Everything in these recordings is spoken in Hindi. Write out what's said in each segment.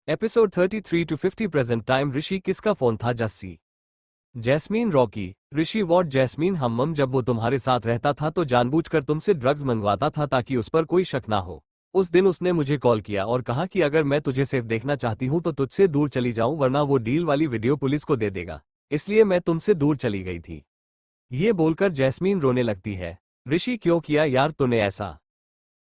Episode 33 to 50 present time. Rishi किसका फोन था? Jassi, Jasmine, Rocky. Rishi what Jasmine hmm, जब वो तुम्हारे साथ रहता था तो जानबूझकर तुमसे ड्रग्स मंगवाता था ताकि उस पर कोई शक ना हो। उस दिन उसने मुझे कॉल किया और कहा कि अगर मैं तुझे सिर्फ देखना चाहती हूं तो तुझसे दूर चली जाऊं, वरना वो डील वाली वीडियो पुलिस को दे देगा। इसलिए मैं तुमसे दूर चली गई थी। ये बोलकर जैस्मीन रोने लगती है। ऋषि, क्यों किया यार तूने ऐसा?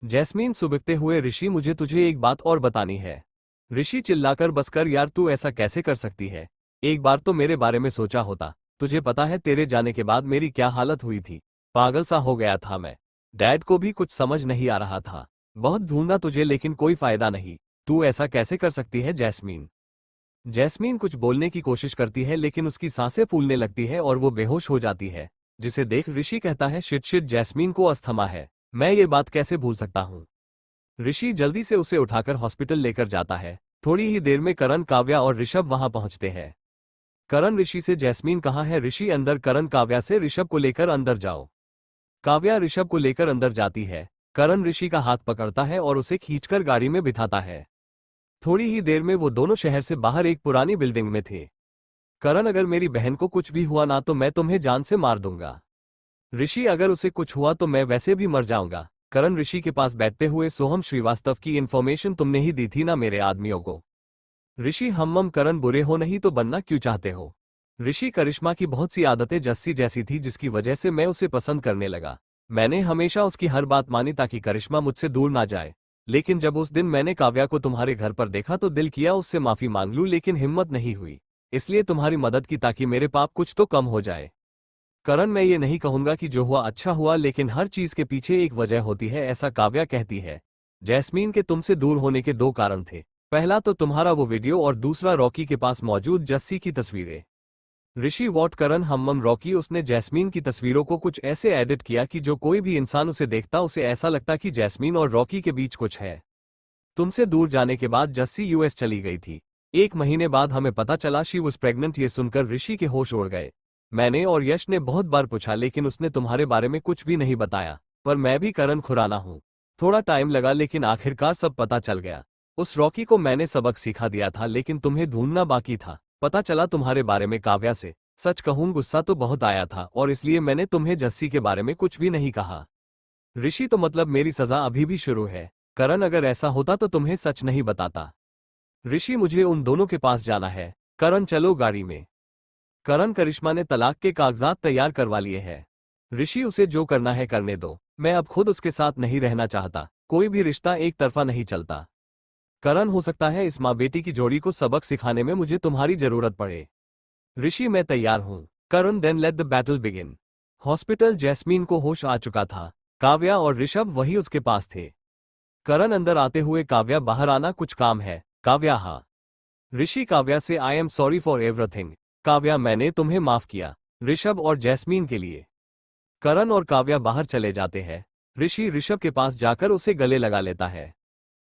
जैस्मीन सुबकते हुए, ऋषि मुझे तुझे एक बात और बतानी है। ऋषि चिल्लाकर, बस कर यार, तू ऐसा कैसे कर सकती है? एक बार तो मेरे बारे में सोचा होता। तुझे पता है तेरे जाने के बाद मेरी क्या हालत हुई थी? पागल सा हो गया था मैं। डैड को भी कुछ समझ नहीं आ रहा था। बहुत ढूंढा तुझे लेकिन कोई फायदा नहीं। तू ऐसा कैसे कर सकती है जैस्मीन? जैस्मीन कुछ बोलने की कोशिश करती है लेकिन उसकी सांसें फूलने लगती है और वो बेहोश हो जाती है, जिसे देख ऋषि कहता है, शिट शिट, जैस्मीन को अस्थमा है। मैं ये बात कैसे भूल सकता हूँ? ऋषि जल्दी से उसे उठाकर हॉस्पिटल लेकर जाता है। थोड़ी ही देर में करण, काव्या और ऋषभ वहां पहुंचते हैं। करण ऋषि से, जैस्मीन कहाँ है? ऋषि, अंदर। करण काव्या से, ऋषभ को लेकर अंदर जाओ। काव्या ऋषभ को लेकर अंदर जाती है। करण ऋषि का हाथ पकड़ता है और उसे खींचकर गाड़ी में बिठाता है। थोड़ी ही देर में वो दोनों शहर से बाहर एक पुरानी बिल्डिंग में थे। करण, अगर मेरी बहन को कुछ भी हुआ ना तो मैं तुम्हें जान से मार दूंगा। ऋषि, अगर उसे कुछ हुआ तो मैं वैसे भी मर जाऊंगा। करण ऋषि के पास बैठते हुए, सोहम श्रीवास्तव की इन्फॉर्मेशन तुमने ही दी थी ना मेरे आदमियों को? ऋषि, हम करण, बुरे हो नहीं तो बनना क्यों चाहते हो? ऋषि, करिश्मा की बहुत सी आदतें जस्सी जैसी थी जिसकी वजह से मैं उसे पसंद करने लगा। मैंने हमेशा उसकी हर बात मानी ताकि करिश्मा मुझसे दूर ना जाए। लेकिन जब उस दिन मैंने काव्या को तुम्हारे घर पर देखा तो दिल किया उससे माफी मांग लूं, लेकिन हिम्मत नहीं हुई। इसलिए तुम्हारी मदद की ताकि मेरे पाप कुछ तो कम हो जाए। करण, मैं ये नहीं कहूंगा कि जो हुआ अच्छा हुआ, लेकिन हर चीज के पीछे एक वजह होती है, ऐसा काव्या कहती है। जैस्मीन के तुमसे दूर होने के दो कारण थे। पहला तो तुम्हारा वो वीडियो और दूसरा रॉकी के पास मौजूद जस्सी की तस्वीरें। ऋषि, वॉट? करण, हम रॉकी, उसने जैस्मीन की तस्वीरों को कुछ ऐसे एडिट किया कि जो कोई भी इंसान उसे देखता उसे ऐसा लगता कि जैस्मीन और रॉकी के बीच कुछ है। तुमसे दूर जाने के बाद जस्सी यूएस चली गई थी। 1 महीने बाद हमें पता चला शी वॉज प्रेग्नेंट। ये सुनकर ऋषि के होश उड़ गए। मैंने और यश ने बहुत बार पूछा लेकिन उसने तुम्हारे बारे में कुछ भी नहीं बताया। पर मैं भी करण खुराना हूँ। थोड़ा टाइम लगा लेकिन आखिरकार सब पता चल गया। उस रॉकी को मैंने सबक सिखा दिया था लेकिन तुम्हें ढूंढना बाकी था। पता चला तुम्हारे बारे में काव्या से। सच कहूं, गुस्सा तो बहुत आया था और इसलिए मैंने तुम्हें जस्सी के बारे में कुछ भी नहीं कहा। ऋषि, तो मतलब मेरी सजा अभी भी शुरू है? करण, अगर ऐसा होता तो तुम्हें सच नहीं बताता। ऋषि, मुझे उन दोनों के पास जाना है। करण, चलो गाड़ी में। करण, करिश्मा ने तलाक के कागजात तैयार करवा लिए हैं। ऋषि, उसे जो करना है करने दो। मैं अब खुद उसके साथ नहीं रहना चाहता। कोई भी रिश्ता एक तरफा नहीं चलता। करण, हो सकता है इस माँ बेटी की जोड़ी को सबक सिखाने में मुझे तुम्हारी जरूरत पड़े। ऋषि, मैं तैयार हूं। Karan, then let the battle begin. Hospital. Jasmine को होश आ चुका था। काव्या और ऋषभ वही उसके पास थे। करण अंदर आते हुए, काव्या, बाहर आना, कुछ काम है? काव्या, हाँ। ऋषि काव्या से, I am sorry for everything. Kavya, मैंने तुम्हें माफ किया। ऋषभ और जैस्मीन के लिए। करण और काव्या बाहर चले जाते हैं। ऋषि ऋषभ के पास जाकर उसे गले लगा लेता है।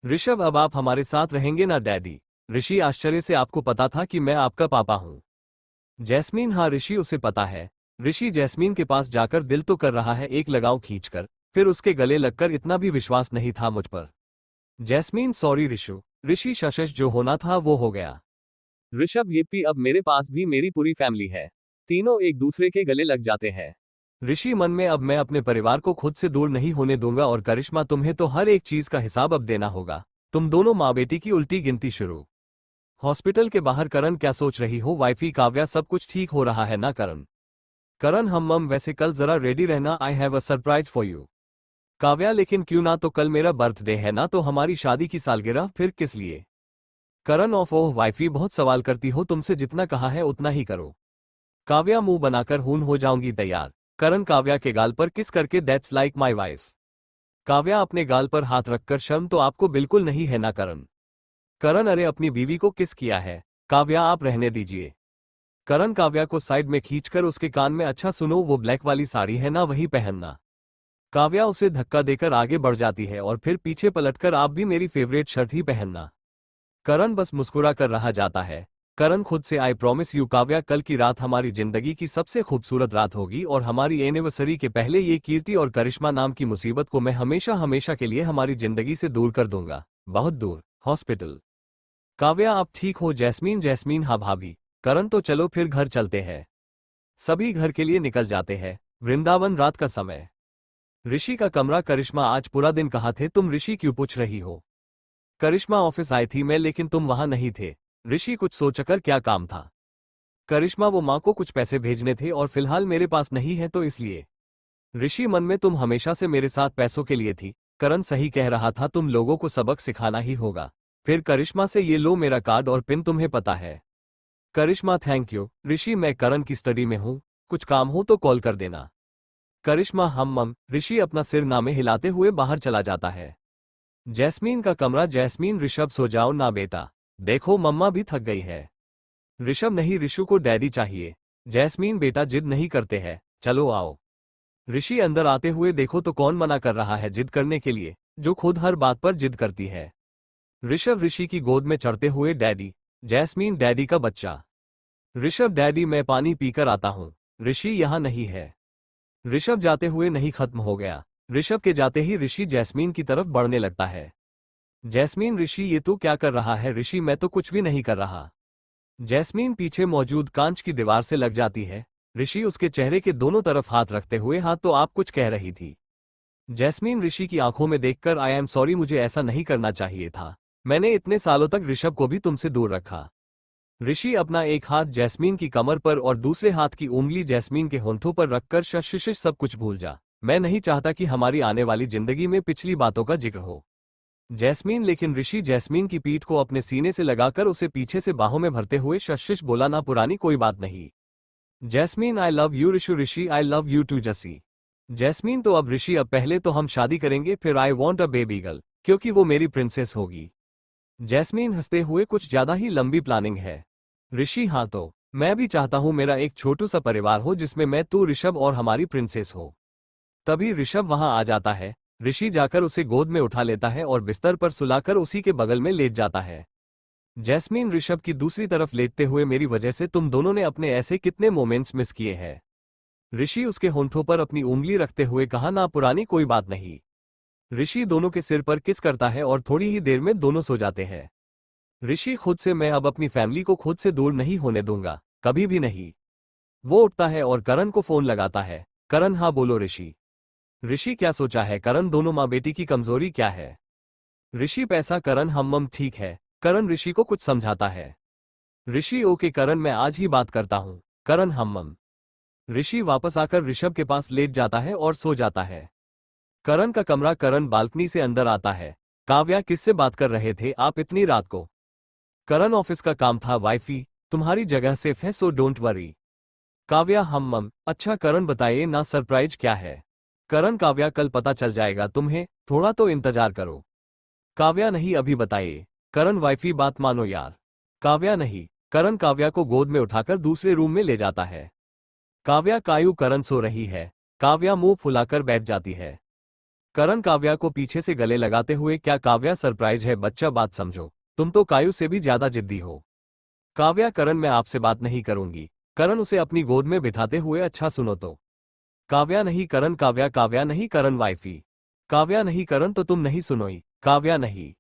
ऋषभ, अब आप हमारे साथ रहेंगे ना डैडी? ऋषि आश्चर्य से, आपको पता था कि मैं आपका पापा हूं? जैस्मीन, हाँ ऋषि, उसे पता है। ऋषि जैस्मीन के पास जाकर दिल तो कर रहा है एक लगाव खींचकर, फिर उसके गले लगकर, इतना भी विश्वास नहीं था मुझ पर। Jasmine, sorry Rishu. ऋषि, शशश, जो होना था वो हो गया। ऋषभ, येप्पी, अब मेरे पास भी मेरी पूरी फैमिली है। तीनों एक दूसरे के गले लग जाते हैं। ऋषि मन में, अब मैं अपने परिवार को खुद से दूर नहीं होने दूंगा। और करिश्मा, तुम्हें तो हर एक चीज का हिसाब अब देना होगा। तुम दोनों माँ बेटी की उल्टी गिनती शुरू। हॉस्पिटल के बाहर। करण, क्या सोच रही हो वाइफी? काव्या, सब कुछ ठीक हो रहा है ना करण? करण, हम वैसे कल जरा रेडी रहना, I have a surprise for you. Kavya, लेकिन क्यों ना? तो कल मेरा बर्थडे है ना, तो हमारी शादी की सालगिरह, फिर किस लिए? करण ऑफ, ओह वाइफी, बहुत सवाल करती हो, तुमसे जितना कहा है उतना ही करो। काव्या मुंह बनाकर, हून हो जाऊंगी तैयार। करण काव्या के गाल पर किस करके, that's like my wife. Kavya अपने गाल पर हाथ रखकर, शर्म तो आपको बिल्कुल नहीं है ना करण? करण, अरे अपनी बीवी को किस किया है? काव्या, आप रहने दीजिए। करण काव्या को साइड में खींचकर उसके कान में, अच्छा सुनो, वो ब्लैक वाली साड़ी है ना, वही पहनना। काव्या उसे धक्का देकर आगे बढ़ जाती है और फिर पीछे पलटकर, आप भी मेरी फेवरेट शर्ट ही पहनना। करण बस मुस्कुरा कर रहा जाता है। करण खुद से, आई प्रॉमिस यू काव्या, कल की रात हमारी जिंदगी की सबसे खूबसूरत रात होगी और हमारी एनिवर्सरी के पहले ये कीर्ति और करिश्मा नाम की मुसीबत को मैं हमेशा हमेशा के लिए हमारी जिंदगी से दूर कर दूंगा, बहुत दूर। हॉस्पिटल। काव्या आप ठीक हो? जैस्मीन जैस्मीन हाँ भाभी। करण तो चलो फिर घर चलते हैं। सभी घर के लिए निकल जाते हैं। वृंदावन, रात का समय। ऋषि का कमरा। करिश्मा आज पूरा दिन कहाँ थे तुम? ऋषि क्यों पूछ रही हो? करिश्मा ऑफिस आई थी मैं, लेकिन तुम वहां नहीं थे। ऋषि कुछ सोचकर, क्या काम था? करिश्मा वो माँ को कुछ पैसे भेजने थे और फिलहाल मेरे पास नहीं है तो इसलिए। ऋषि मन में, तुम हमेशा से मेरे साथ पैसों के लिए थी। करण सही कह रहा था, तुम लोगों को सबक सिखाना ही होगा। फिर करिश्मा से, ये लो मेरा कार्ड और पिन, तुम्हें पता है। करिश्मा थैंक यू ऋषि, मैं करण की स्टडी में हूँ, कुछ काम हो तो कॉल कर देना। करिश्मा हम। ऋषि अपना सिर नामे हिलाते हुए बाहर चला जाता है। जैस्मीन का कमरा। जैस्मीन, ऋषभ सो जाओ ना बेटा, देखो मम्मा भी थक गई है। ऋषभ नहीं, ऋषु को डैडी चाहिए। जैस्मीन बेटा जिद नहीं करते हैं, चलो आओ। ऋषि अंदर आते हुए, देखो तो कौन मना कर रहा है जिद करने के लिए, जो खुद हर बात पर जिद करती है। ऋषभ ऋषि की गोद में चढ़ते हुए, डैडी। जैस्मीन, डैडी का बच्चा। ऋषभ, डैडी मैं पानी पीकर आता हूँ। ऋषि यहाँ नहीं है। ऋषभ जाते हुए, नहीं खत्म हो गया। ऋषभ के जाते ही ऋषि जैस्मीन की तरफ बढ़ने लगता है। जैस्मीन, ऋषि ये तू क्या कर रहा है? ऋषि मैं तो कुछ भी नहीं कर रहा। जैस्मीन पीछे मौजूद कांच की दीवार से लग जाती है। ऋषि उसके चेहरे के दोनों तरफ हाथ रखते हुए, हाँ तो आप कुछ कह रही थी? जैस्मीन ऋषि की आंखों में देखकर, आई एम सॉरी, मुझे ऐसा नहीं करना चाहिए था। मैंने इतने सालों तक ऋषभ को भी तुमसे दूर रखा। ऋषि अपना एक हाथ जैस्मीन की कमर पर और दूसरे हाथ की उंगली जैस्मीन के होंठों पर रखकर, शश सब कुछ भूल जा। मैं नहीं चाहता कि हमारी आने वाली जिंदगी में पिछली बातों का जिक्र हो। जैस्मीन, लेकिन ऋषि जैस्मीन की पीठ को अपने सीने से लगाकर उसे पीछे से बाहों में भरते हुए शश बोला, ना पुरानी कोई बात नहीं। Jasmine, I love you Rishu. Rishi, I love you too Jassi. Jasmine, तो अब ऋषि, अब पहले तो हम शादी करेंगे, फिर I want a baby girl, क्योंकि वो मेरी प्रिंसेस होगी। जैस्मीन हंसते हुए, कुछ ज्यादा ही लंबी प्लानिंग है। ऋषि, हाँ तो मैं भी चाहता हूं मेरा एक छोटू सा परिवार हो जिसमें मैं, तू, ऋषभ और हमारी प्रिंसेस हो। तभी ऋषभ वहां आ जाता है। ऋषि जाकर उसे गोद में उठा लेता है और बिस्तर पर सुलाकर उसी के बगल में लेट जाता है। जैस्मीन ऋषभ की दूसरी तरफ लेटते हुए, मेरी वजह से तुम दोनों ने अपने ऐसे कितने मोमेंट्स मिस किए हैं। ऋषि उसके होंठों पर अपनी उंगली रखते हुए कहा, ना पुरानी कोई बात नहीं। ऋषि दोनों के सिर पर किस करता है और थोड़ी ही देर में दोनों सो जाते हैं। ऋषि खुद से, मैं अब अपनी फैमिली को खुद से दूर नहीं होने दूंगा, कभी भी नहीं। वो उठता है और करण को फोन लगाता है। करण, हाँ बोलो ऋषि। ऋषि, क्या सोचा है करण? दोनों माँ बेटी की कमजोरी क्या है? ऋषि, पैसा। करण, हम ठीक है। करण ऋषि को कुछ समझाता है। ऋषि, ओके करण, मैं आज ही बात करता हूँ। करण, हम। ऋषि वापस आकर ऋषभ के पास लेट जाता है और सो जाता है। करण का कमरा। करण बालकनी से अंदर आता है। काव्या, किससे बात कर रहे थे आप इतनी रात को? करण, ऑफिस का काम था वाइफी, तुम्हारी जगह सेफ है सो डोंट वरी। काव्या, हम। अच्छा करण बताइए ना, सरप्राइज क्या है? करण, काव्या कल पता चल जाएगा तुम्हें, थोड़ा तो इंतजार करो। काव्या, नहीं अभी बताइए। करण, वाइफी बात मानो यार। काव्या, नहीं। करण काव्या को गोद में उठाकर दूसरे रूम में ले जाता है। काव्या, कायू। करण सो रही है। काव्या मुंह फुलाकर बैठ जाती है। करण काव्या को पीछे से गले लगाते हुए, क्या काव्या सरप्राइज है बच्चा, बात समझो, तुम तो कायू से भी ज्यादा जिद्दी हो। काव्या, करण मैं आपसे बात नहीं करूंगी। करण उसे अपनी गोद में बिठाते हुए, अच्छा सुनो तो। काव्या, नहीं करण। काव्या, काव्या नहीं करण, वाइफी। काव्या, नहीं करण, तो तुम नहीं सुनोई। काव्या, नहीं।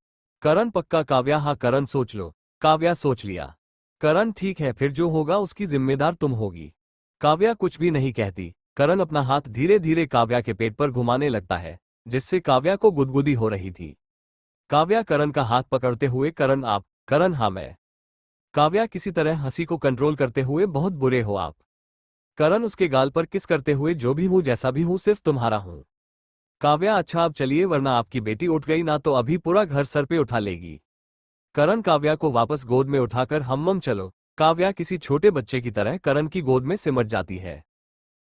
करण, पक्का? काव्या, हाँ। करण, सोच लो। काव्या, सोच लिया। करण, ठीक है, फिर जो होगा उसकी जिम्मेदार तुम होगी। काव्या कुछ भी नहीं कहती। करण अपना हाथ धीरे धीरे काव्या के पेट पर घुमाने लगता है, जिससे काव्या को गुदगुदी हो रही थी। काव्या करण का हाथ पकड़ते हुए, करण आप? करण, हाँ मैं। काव्या किसी तरह हंसी को कंट्रोल करते हुए, बहुत बुरे हो आप। करण उसके गाल पर किस करते हुए, जो भी हूं जैसा भी हूं सिर्फ तुम्हारा हूं। काव्या, अच्छा अब चलिए, वरना आपकी बेटी उठ गई ना तो अभी पूरा घर सर पे उठा लेगी। करण काव्या को वापस गोद में उठाकर, हम चलो। काव्या किसी छोटे बच्चे की तरह करण की गोद में सिमट जाती है।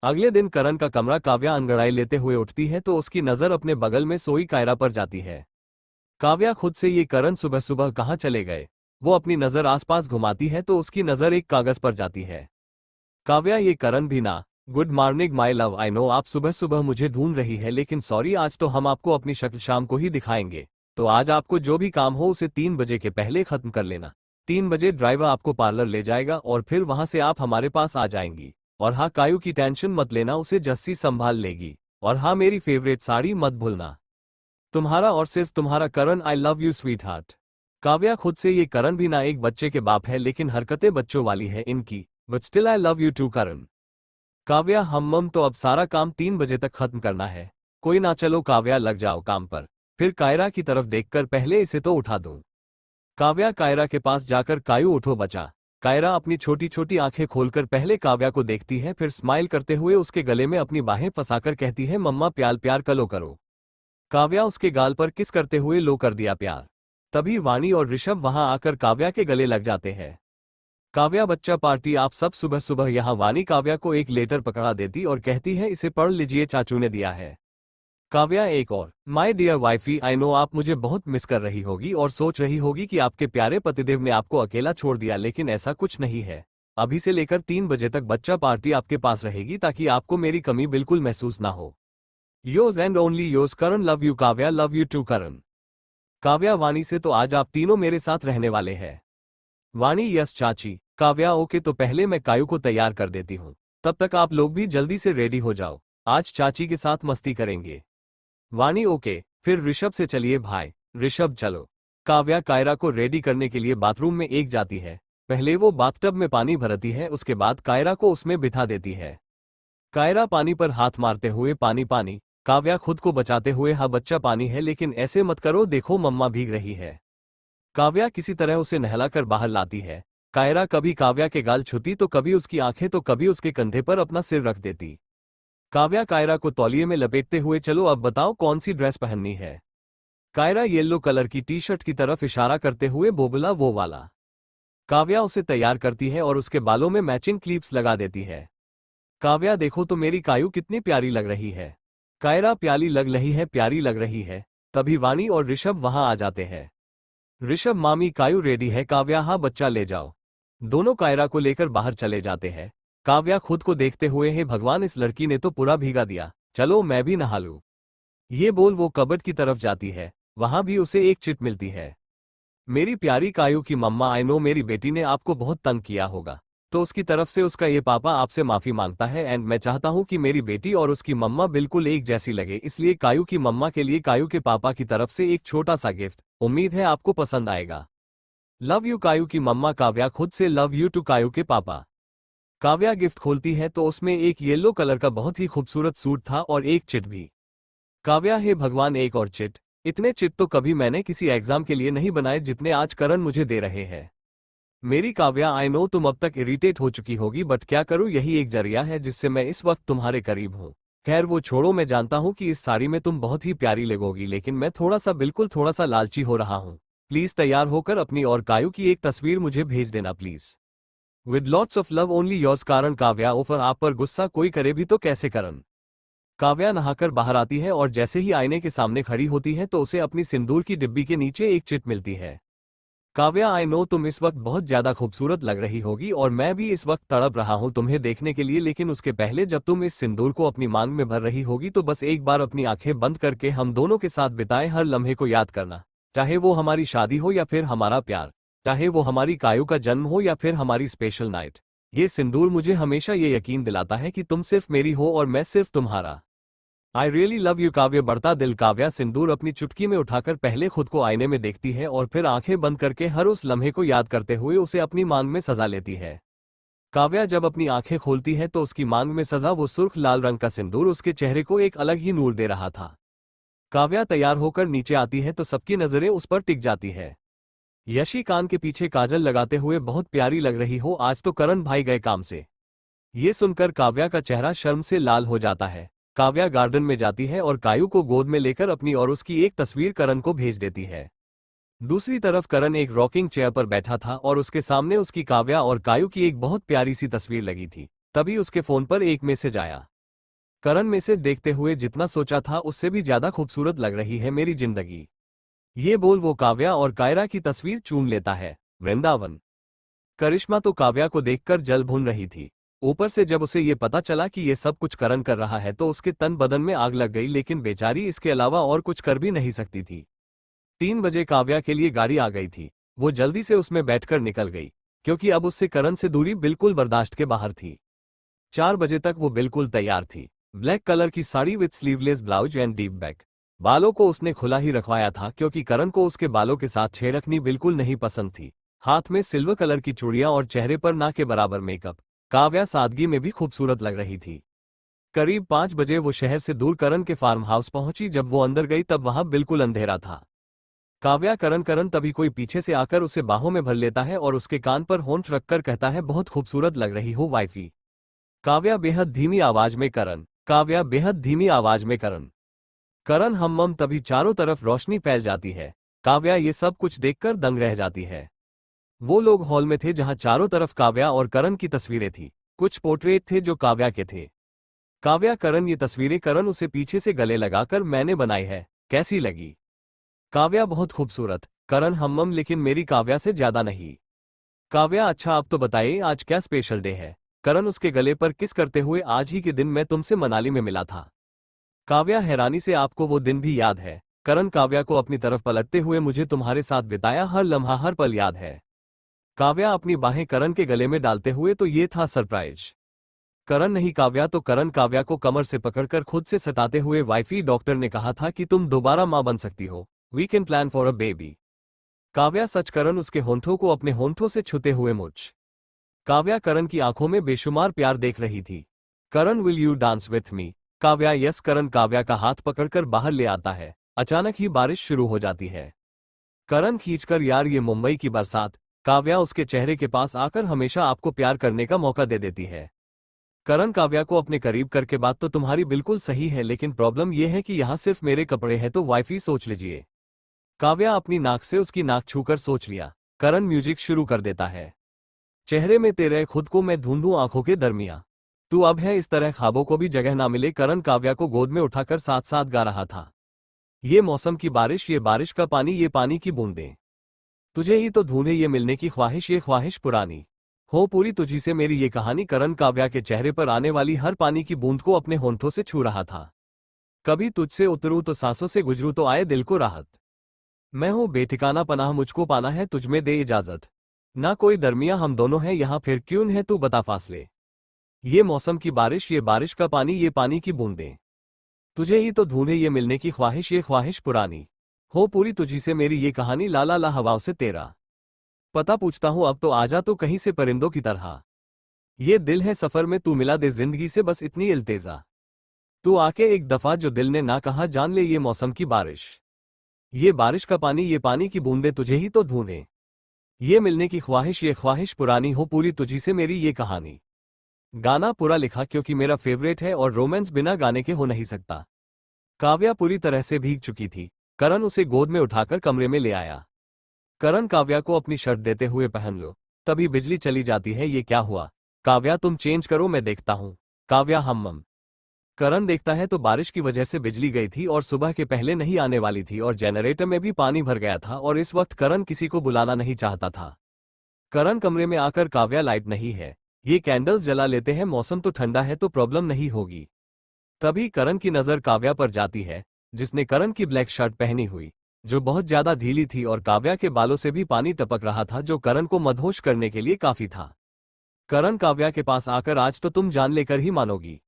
अगले दिन करण का कमरा। काव्या अंगड़ाई लेते हुए उठती है तो उसकी नजर अपने बगल में सोई कायरा पर जाती है। काव्या खुद से, ये करण सुबह सुबह कहाँ चले गए? वो अपनी नजर आसपास घुमाती है तो उसकी नजर एक कागज पर जाती है। काव्या, ये करण भी ना। Good morning my love, I know आप सुबह सुबह मुझे ढूंढ रही है, लेकिन सॉरी, आज तो हम आपको अपनी शक्ल शाम को ही दिखाएंगे। तो आज आपको जो भी काम हो उसे 3 बजे के पहले खत्म कर लेना। 3 बजे ड्राइवर आपको पार्लर ले जाएगा और फिर वहां से आप हमारे पास आ जाएंगी। और हाँ, कायू की टेंशन मत लेना, उसे जस्सी संभाल लेगी। और हाँ, मेरी फेवरेट साड़ी मत भूलना। तुम्हारा और सिर्फ तुम्हारा Karan, I love you sweetheart. Kavya खुद से ये करण भी ना एक बच्चे के बाप है लेकिन हरकतें बच्चों वाली है इनकी। But still I love you too Karan. Kavya हम तो अब सारा काम 3 बजे तक खत्म करना है। कोई ना, चलो काव्या लग जाओ काम पर। फिर कायरा की तरफ देखकर पहले इसे तो उठा दूं। काव्या कायरा के पास जाकर कायू उठो बचा। कायरा अपनी छोटी छोटी आंखें खोलकर पहले काव्या को देखती है, फिर स्माइल करते हुए उसके गले में अपनी बाहें फंसाकर कहती है, मम्मा प्यार प्यार कलो करो। काव्या उसके गाल पर किस करते हुए लो कर दिया प्यार। तभी वाणी और ऋषभ वहां आकर काव्या के गले लग जाते हैं। काव्या बच्चा पार्टी आप सब सुबह सुबह यहाँ। वाणी काव्या को एक लेटर पकड़ा देती और कहती है, इसे पढ़ लीजिए, चाचू ने दिया है। काव्या एक और, my dear wifey, I know आप मुझे बहुत मिस कर रही होगी और सोच रही होगी कि आपके प्यारे पतिदेव ने आपको अकेला छोड़ दिया, लेकिन ऐसा कुछ नहीं है। अभी से लेकर 3 बजे तक बच्चा पार्टी आपके पास रहेगी ताकि आपको मेरी कमी बिल्कुल महसूस ना हो। Yours and only yours Karan, love you Kavya, love you too Karan. Kavya Vani से, तो आज आप तीनों मेरे साथ रहने वाले हैं। वाणी यस चाची। काव्या ओके, तो पहले मैं कायू को तैयार कर देती हूँ, तब तक आप लोग भी जल्दी से रेडी हो जाओ, आज चाची के साथ मस्ती करेंगे। वाणी ओके, फिर ऋषभ से चलिए भाई। ऋषभ चलो। काव्या कायरा को रेडी करने के लिए बाथरूम में एक जाती है। पहले वो बाथटब में पानी भरती है, उसके बाद कायरा को उसमें बिठा देती है। कायरा पानी पर हाथ मारते हुए, पानी पानी। काव्या खुद को बचाते हुए, हाँ बच्चा पानी है लेकिन ऐसे मत करो, देखो मम्मा भीग रही है। काव्या किसी तरह उसे नहलाकर बाहर लाती है। कायरा कभी काव्या के गाल छूती तो कभी उसकी आंखें तो कभी उसके कंधे पर अपना सिर रख देती। काव्या कायरा को तौलिए में लपेटते हुए, चलो अब बताओ कौन सी ड्रेस पहननी है। कायरा येलो कलर की टी शर्ट की तरफ इशारा करते हुए बोबला, वो वाला। काव्या उसे तैयार करती है और उसके बालों में मैचिंग क्लिप्स लगा देती है। काव्या देखो तो मेरी कायू कितनी प्यारी लग रही है। कायरा प्यारी लग रही है, प्यारी लग रही है। तभी वाणी और ऋषभ वहां आ जाते हैं। ऋषभ, मामी कायू रेडी है। काव्या, हाँ बच्चा ले जाओ। दोनों कायरा को लेकर बाहर चले जाते हैं। काव्या खुद को देखते हुए, हे भगवान, इस लड़की ने तो पूरा भीगा दिया, चलो मैं भी नहा लूं। ये बोल वो कबर्ड की तरफ जाती है। वहां भी उसे एक चिट मिलती है। मेरी प्यारी कायू की मम्मा, आई नो मेरी बेटी ने आपको बहुत तंग किया होगा, तो उसकी तरफ से उसका ये पापा आपसे माफी मांगता है एंड मैं चाहता हूं कि मेरी बेटी और उसकी मम्मा बिल्कुल एक जैसी लगे, इसलिए कायू की मम्मा के लिए कायू के पापा की तरफ से एक छोटा सा गिफ्ट। उम्मीद है आपको पसंद आएगा। लव यू कायू की मम्मा। काव्या खुद से लव यू टू कायू के पापा। काव्या गिफ्ट खोलती है तो उसमें एक येलो कलर का बहुत ही खूबसूरत सूट था और एक चिट भी। काव्या, हे भगवान, एक और चिट। इतने चिट तो कभी मैंने किसी एग्जाम के लिए नहीं बनाए जितने आज करण मुझे दे रहे हैं। मेरी काव्या, आई नो तुम अब तक इरिटेट हो चुकी होगी, बट क्या करूं, यही एक जरिया है जिससे मैं इस वक्त तुम्हारे करीब हूं। खैर वो छोड़ो, मैं जानता हूं कि इस साड़ी में तुम बहुत ही प्यारी लगोगी, लेकिन मैं बिल्कुल थोड़ा सा लालची हो रहा हूं। प्लीज तैयार होकर अपनी और कायू की एक तस्वीर मुझे भेज देना please. With lots of love only yours कारण। काव्या, ओफर आप पर गुस्सा कोई करे भी तो कैसे करण। काव्या नहाकर बाहर आती है और जैसे ही आईने के सामने खड़ी होती है तो उसे अपनी सिंदूर की डिब्बी के नीचे एक चिट मिलती है। काव्या, आई नो तुम इस वक्त बहुत ज्यादा खूबसूरत लग रही होगी और मैं भी इस वक्त तड़प रहा हूं तुम्हें देखने के लिए, लेकिन उसके पहले जब तुम इस सिंदूर को अपनी मांग में भर रही होगी तो बस एक बार अपनी आंखें बंद करके हम दोनों के साथ बिताए हर लम्हे को याद करना। चाहे वो हमारी शादी हो या फिर हमारा प्यार, चाहे वो हमारी कायू का जन्म हो या फिर हमारी स्पेशल नाइट, ये सिंदूर मुझे हमेशा ये यकीन दिलाता है कि तुम सिर्फ मेरी हो और मैं सिर्फ तुम्हारा। I really love you. काव्य, बढ़ता दिल। काव्या सिंदूर अपनी चुटकी में उठाकर पहले खुद को आईने में देखती है और फिर आंखें बंद करके हर उस लम्हे को याद करते हुए उसे अपनी मांग में सजा लेती है। काव्या जब अपनी आंखें खोलती है तो उसकी मांग में सजा वो सुर्ख लाल रंग का सिंदूर उसके चेहरे को एक अलग ही नूर दे रहा था। काव्या तैयार होकर नीचे आती है तो सबकी नजरें उस पर टिक जाती है। यशी कान के पीछे काजल लगाते हुए बहुत प्यारी लग रही हो, आज तो करण भाई गए काम से। ये सुनकर काव्या का चेहरा शर्म से लाल हो जाता है। काव्या गार्डन में जाती है और कायू को गोद में लेकर अपनी और उसकी एक तस्वीर करण को भेज देती है। दूसरी तरफ करण एक रॉकिंग चेयर पर बैठा था और उसके सामने उसकी काव्या और कायू की एक बहुत प्यारी सी तस्वीर लगी थी। तभी उसके फोन पर एक मैसेज आया। करण मैसेज देखते हुए जितना सोचा था उससे भी ज्यादा खूबसूरत लग रही है मेरी जिंदगी, ये बोल वो काव्या और कायरा की तस्वीर चूम लेता है। वृंदावन। करिश्मा तो काव्या को देखकर जल भून रही थी। ऊपर से जब उसे ये पता चला कि ये सब कुछ करण कर रहा है तो उसके तन बदन में आग लग गई, लेकिन बेचारी इसके अलावा और कुछ कर भी नहीं सकती थी। 3 बजे काव्या के लिए गाड़ी आ गई थी। वो जल्दी से उसमें बैठकर निकल गई क्योंकि अब उससे करण से दूरी बिल्कुल बर्दाश्त के बाहर थी। 4 बजे तक वो बिल्कुल तैयार थी। ब्लैक कलर की sari with sleeveless blouse and deep back. बालों को उसने खुला ही रखवाया था क्योंकि करण को उसके बालों के साथ छेड़खनी बिल्कुल नहीं पसंद थी। हाथ में सिल्वर कलर की चूड़ियां और चेहरे पर ना के बराबर मेकअप। काव्या सादगी में भी खूबसूरत लग रही थी। करीब 5 बजे वो शहर से दूर करण के फार्म हाउस पहुंची। जब वो अंदर गई तब वहां बिल्कुल अंधेरा था। काव्या करण करण तभी कोई पीछे से आकर उसे बाहों में भर लेता है और उसके कान पर होंठ रखकर कहता है, बहुत खूबसूरत लग रही हो वाइफी। काव्या बेहद धीमी आवाज में करण। काव्या बेहद धीमी आवाज में करण। करण हम्मम तभी चारों तरफ रोशनी फैल जाती है। काव्या ये सब कुछ देखकर दंग रह जाती है। वो लोग हॉल में थे जहां चारों तरफ काव्या और करण की तस्वीरें थी। कुछ पोर्ट्रेट थे जो काव्या के थे। काव्या करण ये तस्वीरें करण उसे पीछे से गले लगाकर मैंने बनाई है, कैसी लगी? काव्या बहुत खूबसूरत। करण हम्मम लेकिन मेरी काव्या से ज्यादा नहीं। काव्या अच्छा अब तो बताइए आज क्या स्पेशल डे है? करण उसके गले पर किस करते हुए, आज ही के दिन मैं तुमसे मनाली में मिला था। काव्या हैरानी से, आपको वो दिन भी याद है? करण काव्या को अपनी तरफ पलटते हुए, मुझे तुम्हारे साथ बिताया हर लम्हा हर पल याद है। काव्या अपनी बाहें करण के गले में डालते हुए, तो ये था सरप्राइज। करण नहीं काव्या तो करण काव्या को कमर से पकड़कर खुद से सटाते हुए, वाइफी डॉक्टर ने कहा था कि तुम दोबारा मां बन सकती हो। We can plan for a baby. Kavya सच। करण उसके होंठों को अपने होंठों से छूते हुए मुझ। काव्या करण की आंखों में बेशुमार प्यार देख रही थी। Karan will you dance with me? Kavya yes. Karan Kavya का हाथ पकड़कर बाहर ले आता है। अचानक ही बारिश शुरू हो जाती है। करण खींचकर, यार ये मुंबई की बरसात। काव्या उसके चेहरे के पास आकर, हमेशा आपको प्यार करने का मौका दे देती है। करण काव्या को अपने करीब करके, बात तो तुम्हारी बिल्कुल सही है लेकिन प्रॉब्लम यह है कि यहाँ सिर्फ मेरे कपड़े हैं, तो वाइफी सोच लीजिए। काव्या अपनी नाक से उसकी नाक छूकर सोच लिया। करण म्यूजिक शुरू कर देता है। चेहरे में तेरे खुद को मैं ढूंढूं आंखों के दरमियां। तू अब है इस तरह ख्वाबों को भी जगह ना मिले। करण काव्या को गोद में उठाकर साथ साथ गा रहा था। ये मौसम की बारिश, ये बारिश का पानी, ये पानी की बूंदें। तुझे ही तो ढूंढे ये मिलने की ख्वाहिश, ये ख्वाहिश पुरानी हो पूरी तुझी से मेरी ये कहानी। करण काव्या के चेहरे पर आने वाली हर पानी की बूंद को अपने होंठों से छू रहा था। कभी तुझसे उतरूं तो सांसों से गुजरूं तो आए दिल को राहत। मैं हूं बेठिकाना पनाह, मुझको पाना है तुझमें दे इजाजत। ना कोई दरमिया हम दोनों हैं यहाँ, फिर क्यों है तू बता फासले। ये मौसम की बारिश, ये बारिश का पानी, ये पानी की बूंदें। तुझे ही तो ढूंढे ये मिलने की ख्वाहिश, ये ख्वाहिश पुरानी हो पूरी तुझी से मेरी ये कहानी। लाला ला हवाओं से तेरा पता पूछता हूं, अब तो आजा तो कहीं से परिंदों की तरह। ये दिल है सफर में, तू मिला दे जिंदगी से बस इतनी इल्तेजा। तू आके एक दफा, जो दिल ने ना कहा जान ले ये मौसम की बारिश। ये बारिश का पानी, ये पानी की बूंदें, तुझे ही तो ढूंढे ये मिलने की ख्वाहिश, ये ख्वाहिश पुरानी हो पूरी तुझी से मेरी ये कहानी। गाना पूरा लिखा क्योंकि मेरा फेवरेट है और रोमांस बिना गाने के हो नहीं सकता। काव्या पूरी तरह से भीग चुकी थी। करण उसे गोद में उठाकर कमरे में ले आया। करण काव्या को अपनी शर्ट देते हुए, पहन लो। तभी बिजली चली जाती है। ये क्या हुआ? काव्या तुम चेंज करो, मैं देखता हूं। काव्या हम्मम। करण देखता है तो बारिश की वजह से बिजली गई थी और सुबह के पहले नहीं आने वाली थी और जनरेटर में भी पानी भर गया था और इस वक्त करण किसी को बुलाना नहीं चाहता था। करण कमरे में आकर, काव्या लाइट नहीं है, ये कैंडल्स जला लेते हैं, मौसम तो ठंडा है तो प्रॉब्लम नहीं होगी। तभी करण की नजर काव्या पर जाती है, जिसने करण की ब्लैक शर्ट पहनी हुई, जो बहुत ज्यादा ढीली थी और काव्या के बालों से भी पानी टपक रहा था, जो करण को मदहोश करने के लिए काफी था। करण काव्या के पास आकर, आज तो तुम जान लेकर ही मानोगी।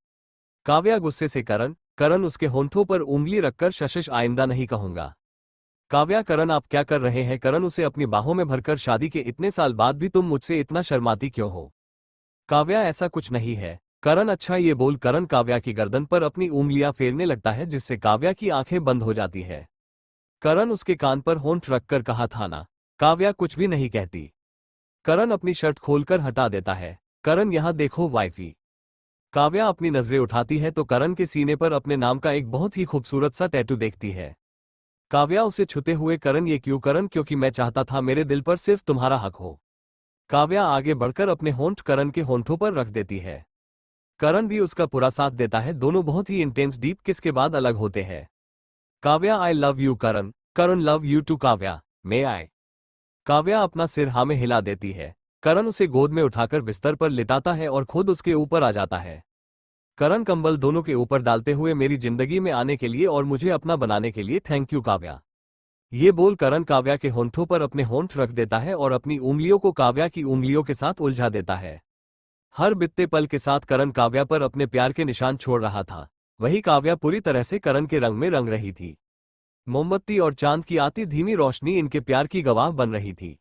काव्या गुस्से से, करण उसके होंठों पर उंगली रखकर, शशश आइंदा नहीं कहूंगा। काव्या करण आप क्या कर रहे हैं? करण उसे अपनी बाहों में भरकर, शादी के इतने साल बाद भी तुम मुझसे इतना शर्माती क्यों हो? काव्या ऐसा कुछ नहीं है। करण अच्छा ये बोल करण काव्या की गर्दन पर अपनी उंगलियां फेरने लगता है, जिससे काव्या की आंखें बंद हो जाती है। करण उसके कान पर होंठ रखकर कहा था ना। काव्या कुछ भी नहीं कहती। करण अपनी शर्ट खोलकर हटा देता है। करण यहां देखो वाइफी। काव्या अपनी नजरें उठाती है तो करण के सीने पर अपने नाम का एक बहुत ही खूबसूरत सा टैटू देखती है। काव्या उसे छूते हुए, करण ये क्यों? करण क्योंकि मैं चाहता था मेरे दिल पर सिर्फ तुम्हारा हक हो। काव्या आगे बढ़कर अपने होंठ करण के होंठों पर रख देती है। करण भी उसका पूरा साथ देता है। दोनों बहुत ही इंटेंस डीप किस के बाद अलग होते हैं। Kavya I love you Karan. Karan love you too Kavya. May I? Kavya अपना सिर हाँ में हिला देती है। करण उसे गोद में उठाकर बिस्तर पर लिटाता है और खुद उसके ऊपर आ जाता है। करण कंबल दोनों के ऊपर डालते हुए, मेरी जिंदगी में आने के लिए और मुझे अपना बनाने के लिए थैंक यू काव्या। ये बोल करण काव्या के होंठों पर अपने होंठ रख देता है और अपनी उंगलियों को काव्या की उंगलियों के साथ उलझा देता है। हर बीतते पल के साथ करण काव्या पर अपने प्यार के निशान छोड़ रहा था। वही काव्या पूरी तरह से करण के रंग में रंग रही थी। मोमबत्ती और चांद की आती धीमी रोशनी इनके प्यार की गवाह बन रही थी।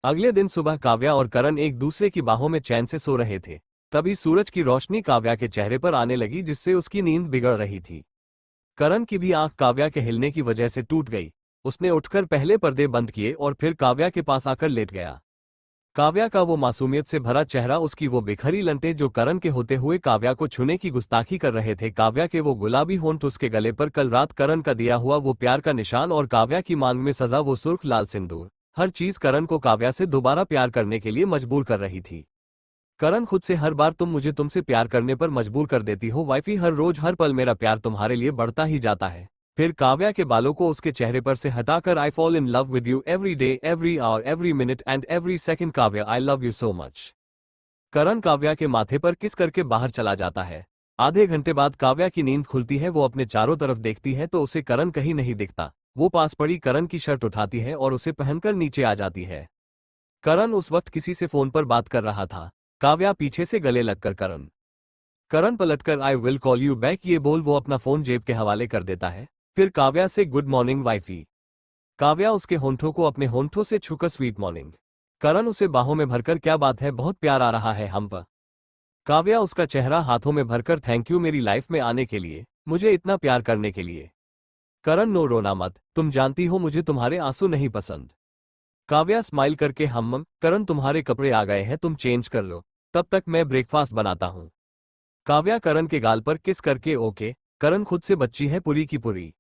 अगले दिन सुबह काव्या और करण एक दूसरे की बाहों में चैन से सो रहे थे। तभी सूरज की रोशनी काव्या के चेहरे पर आने लगी, जिससे उसकी नींद बिगड़ रही थी। करण की भी आंख काव्या के हिलने की वजह से टूट गई। उसने उठकर पहले पर्दे बंद किए और फिर काव्या के पास आकर लेट गया। काव्या का वो मासूमियत से भरा चेहरा, उसकी वो बिखरी लंटें जो करण के होते हुए काव्या को छूने की गुस्ताखी कर रहे थे, काव्या के वो गुलाबी होंठ, उसके गले पर कल रात करण का दिया हुआ वो प्यार का निशान और काव्या की मांग में सजा वो सुर्ख लाल सिंदूर, हर चीज करण को काव्या से दोबारा प्यार करने के लिए मजबूर कर रही थी। करण खुद से हर बार तुम मुझे तुमसे प्यार करने पर मजबूर कर देती हो वाइफी, हर रोज हर पल मेरा प्यार तुम्हारे लिए बढ़ता ही जाता है। फिर काव्या के बालों को उसके चेहरे पर से हटाकर I fall in love with you every day every hour every minute and every second, Kavya I love you so much. Karan Kavya के माथे पर किस करके बाहर चला जाता है। आधे घंटे बाद काव्या की नींद खुलती है। वो अपने चारों तरफ देखती है तो उसे करण कहीं नहीं दिखता। वो पास पड़ी करण की शर्ट उठाती है और उसे पहनकर नीचे आ जाती है। करण उस वक्त किसी से फोन पर बात कर रहा था। काव्या पीछे से गले लगकर करण पलटकर I will call you back ये बोल वो अपना फोन जेब के हवाले कर देता है। फिर काव्या से गुड मॉर्निंग वाइफी। काव्या उसके होंठों को अपने होंठों से छूकर स्वीट मॉर्निंग। करण उसे बाहों में भरकर क्या बात है, बहुत प्यार आ रहा है हम पर। काव्या उसका चेहरा हाथों में भरकर थैंक यू मेरी लाइफ में आने के लिए, मुझे इतना प्यार करने के लिए। करण नो रोना मत, तुम जानती हो मुझे तुम्हारे आंसू नहीं पसंद। काव्या स्माइल करके हम करण तुम्हारे कपड़े आ गए हैं, तुम चेंज कर लो, तब तक मैं ब्रेकफास्ट बनाता हूँ। काव्या करण के गाल पर किस करके ओके। करण खुद से बच्ची है पूरी की पूरी।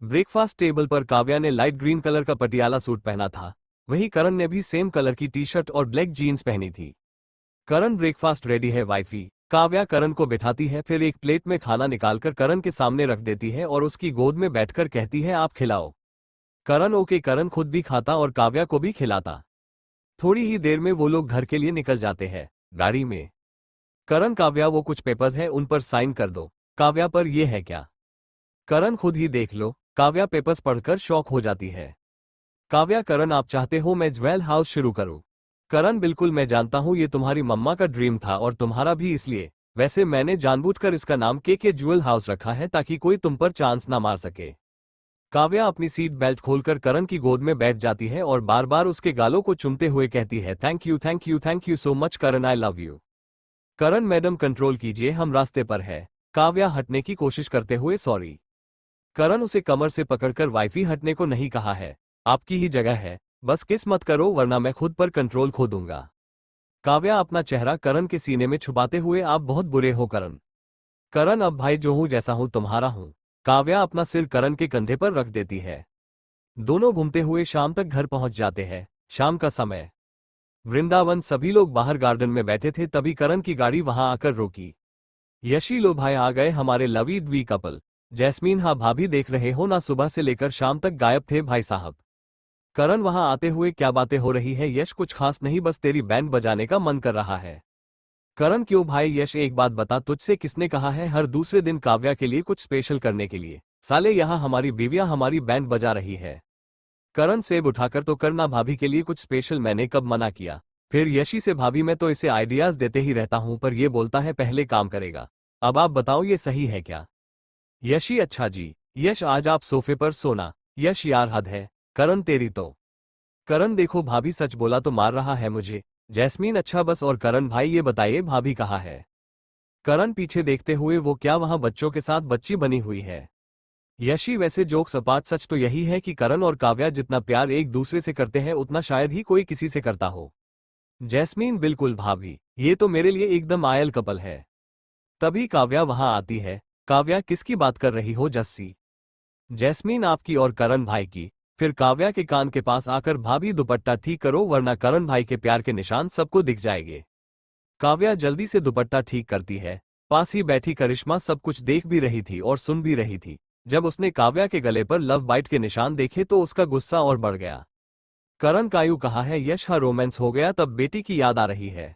ब्रेकफास्ट टेबल पर काव्या ने लाइट ग्रीन कलर का पटियाला सूट पहना था, वही करण ने भी सेम कलर की टी शर्ट और ब्लैक जीन्स पहनी थी। करण ब्रेकफास्ट रेडी है वाइफी। काव्या करण को बिठाती है, फिर एक प्लेट में खाना निकालकर करण के सामने रख देती है और उसकी गोद में बैठकर कहती है आप खिलाओ। करण ओके। करण खुद भी खाता और काव्या को भी खिलाता। थोड़ी ही देर में वो लोग घर के लिए निकल जाते हैं। गाड़ी में करण काव्या वो कुछ पेपर्स हैं उन पर साइन कर दो। काव्या पर ये है क्या? करण खुद ही देख लो। काव्या पेपर्स पढ़कर शॉक हो जाती है। काव्या करण आप चाहते हो मैं ज्वेल हाउस शुरू करूं? करण बिल्कुल, मैं जानता हूं ये तुम्हारी मम्मा का ड्रीम था और तुम्हारा भी, इसलिए वैसे मैंने जानबूझकर इसका नाम के ज्वेल हाउस रखा है ताकि कोई तुम पर चांस ना मार सके। काव्या अपनी सीट बेल्ट खोलकर करण की गोद में बैठ जाती है और बार बार उसके गालों को चूमते हुए कहती है thank you thank you thank you so much Karan, I love you. Karan madam control कीजिए, हम रास्ते पर है। काव्या हटने की कोशिश करते हुए सॉरी। करण उसे कमर से पकड़कर वाइफी हटने को नहीं कहा है, आपकी ही जगह है, बस किस मत करो वरना मैं खुद पर कंट्रोल खो दूंगा। काव्या अपना चेहरा करण के सीने में छुपाते हुए आप बहुत बुरे हो करण। करण अब भाई जो हूं जैसा हूं तुम्हारा हूं। काव्या अपना सिर करण के कंधे पर रख देती है। दोनों घूमते हुए शाम तक घर पहुंच जाते हैं। शाम का समय, वृंदावन, सभी लोग बाहर गार्डन में बैठे थे, तभी करण की गाड़ी वहां आकर रोकी। यशी लो भाई आ गए हमारे लवी द्वी कपल। जैस्मीन हाँ भाभी, देख रहे हो ना सुबह से लेकर शाम तक गायब थे भाई साहब। करण वहां आते हुए क्या बातें हो रही है यश? कुछ खास नहीं, बस तेरी बैंड बजाने का मन कर रहा है। करण क्यों भाई? यश एक बात बता, तुझसे किसने कहा है हर दूसरे दिन काव्या के लिए कुछ स्पेशल करने के लिए? साले यहाँ हमारी बीवियां हमारी बैंड बजा रही है। करण सेब उठाकर तो करना भाभी के लिए कुछ स्पेशल, मैंने कब मना किया? फिर यशी से भाभी मैं तो इसे आइडियाज देते ही रहता हूं पर ये बोलता है पहले काम करेगा। अब आप बताओ ये सही है क्या? यशी अच्छा जी। यश आज आप सोफे पर सोना। यश यार हद है। करण तेरी तो। करण देखो भाभी सच बोला तो मार रहा है मुझे। जैस्मीन अच्छा बस। और करण भाई ये बताइए भाभी कहाँ है? करण पीछे देखते हुए वो क्या वहां बच्चों के साथ बच्ची बनी हुई है? यशी वैसे जोक्स अपार्ट सच तो यही है कि करण और काव्या जितना प्यार एक दूसरे से करते हैं उतना शायद ही कोई किसी से करता हो। जैस्मीन बिल्कुल भाभी, ये तो मेरे लिए एकदम आयल कपल है। तभी काव्या वहां आती है। काव्या किसकी बात कर रही हो जस्सी? जैस्मीन आपकी और करण भाई की। फिर काव्या के कान के पास आकर भाभी दुपट्टा ठीक करो वरना करण भाई के प्यार के निशान सबको दिख जाएंगे। काव्या जल्दी से दुपट्टा ठीक करती है। पास ही बैठी करिश्मा सब कुछ देख भी रही थी और सुन भी रही थी। जब उसने काव्या के गले पर लव बाइट के निशान देखे तो उसका गुस्सा और बढ़ गया। करण कायू कहा है यश? हाँ रोमांस हो गया तब बेटी की याद आ रही है।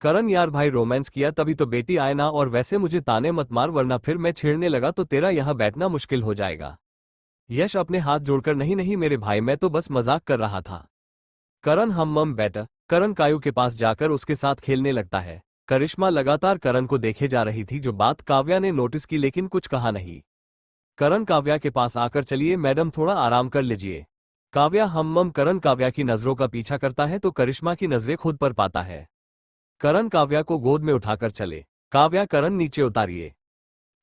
करण यार भाई रोमांस किया तभी तो बेटी आए ना, और वैसे मुझे ताने मत मार वरना फिर मैं छेड़ने लगा तो तेरा यहाँ बैठना मुश्किल हो जाएगा। यश अपने हाथ जोड़कर नहीं नहीं मेरे भाई मैं तो बस मजाक कर रहा था। करण हम बेटा। करण कायू के पास जाकर उसके साथ खेलने लगता है। करिश्मा लगातार करण को देखे जा रही थी, जो बात काव्या ने नोटिस की लेकिन कुछ कहा नहीं। करण काव्या के पास आकर, चलिए मैडम थोड़ा आराम कर लीजिए। काव्या हम्मम। करण काव्या की नजरों का पीछा करता है तो करिश्मा की नजरें खुद पर पाता है। करण काव्या को गोद में उठाकर चले। काव्या करण नीचे उतारिए।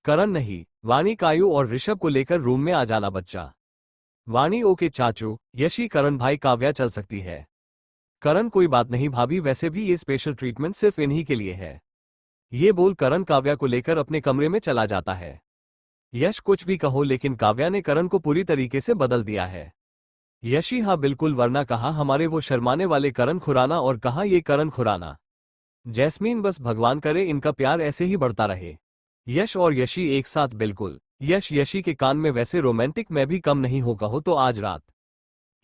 करण नहीं, वाणी कायू और ऋषभ को लेकर रूम में आ जाना बच्चा। वाणी ओके चाचू। यशी करण भाई काव्या चल सकती है। करण कोई बात नहीं भाभी, वैसे भी ये स्पेशल ट्रीटमेंट सिर्फ इन्हीं के लिए है। ये बोल करण काव्या को लेकर अपने कमरे में चला जाता है। यश कुछ भी कहो लेकिन काव्या ने करण को पूरी तरीके से बदल दिया है। यशी हाँ बिल्कुल, वरना कहा हमारे वो शर्माने वाले करण खुराना और कहा ये करण खुराना। जैस्मीन बस भगवान करे इनका प्यार ऐसे ही बढ़ता रहे। यश और यशी एक साथ बिल्कुल। यश यशी के कान में, वैसे रोमांटिक मैं भी कम नहीं हो, कहो तो आज रात।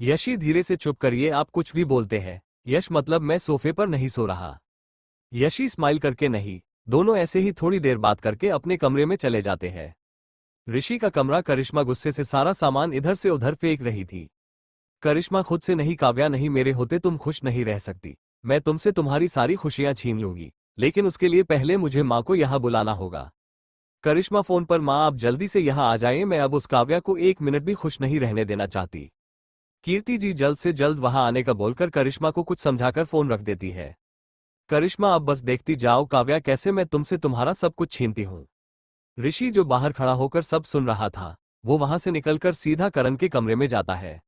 यशी धीरे से, चुप करिए, आप कुछ भी बोलते हैं। यश मतलब मैं सोफे पर नहीं सो रहा। यशी स्माइल करके, नहीं। दोनों ऐसे ही थोड़ी देर बात करके अपने कमरे में चले जाते हैं। ऋषि का कमरा। करिश्मा गुस्से से सारा सामान इधर से उधर फेंक रही थी। करिश्मा खुद से, नहीं काव्या नहीं, मेरे होते तुम खुश नहीं रह सकती। मैं तुमसे तुम्हारी सारी खुशियां छीन लूंगी, लेकिन उसके लिए पहले मुझे माँ को यहाँ बुलाना होगा। करिश्मा फोन पर, माँ आप जल्दी से यहाँ आ जाइए, मैं अब उस काव्या को एक मिनट भी खुश नहीं रहने देना चाहती। कीर्ति जी जल्द से जल्द वहां आने का बोलकर करिश्मा को कुछ समझाकर फोन रख देती है। करिश्मा अब बस देखती जाओ काव्या कैसे मैं तुमसे तुम्हारा सब कुछ छीनती हूँ। ऋषि जो बाहर खड़ा होकर सब सुन रहा था, वो वहां से निकलकर सीधा करण के कमरे में जाता है।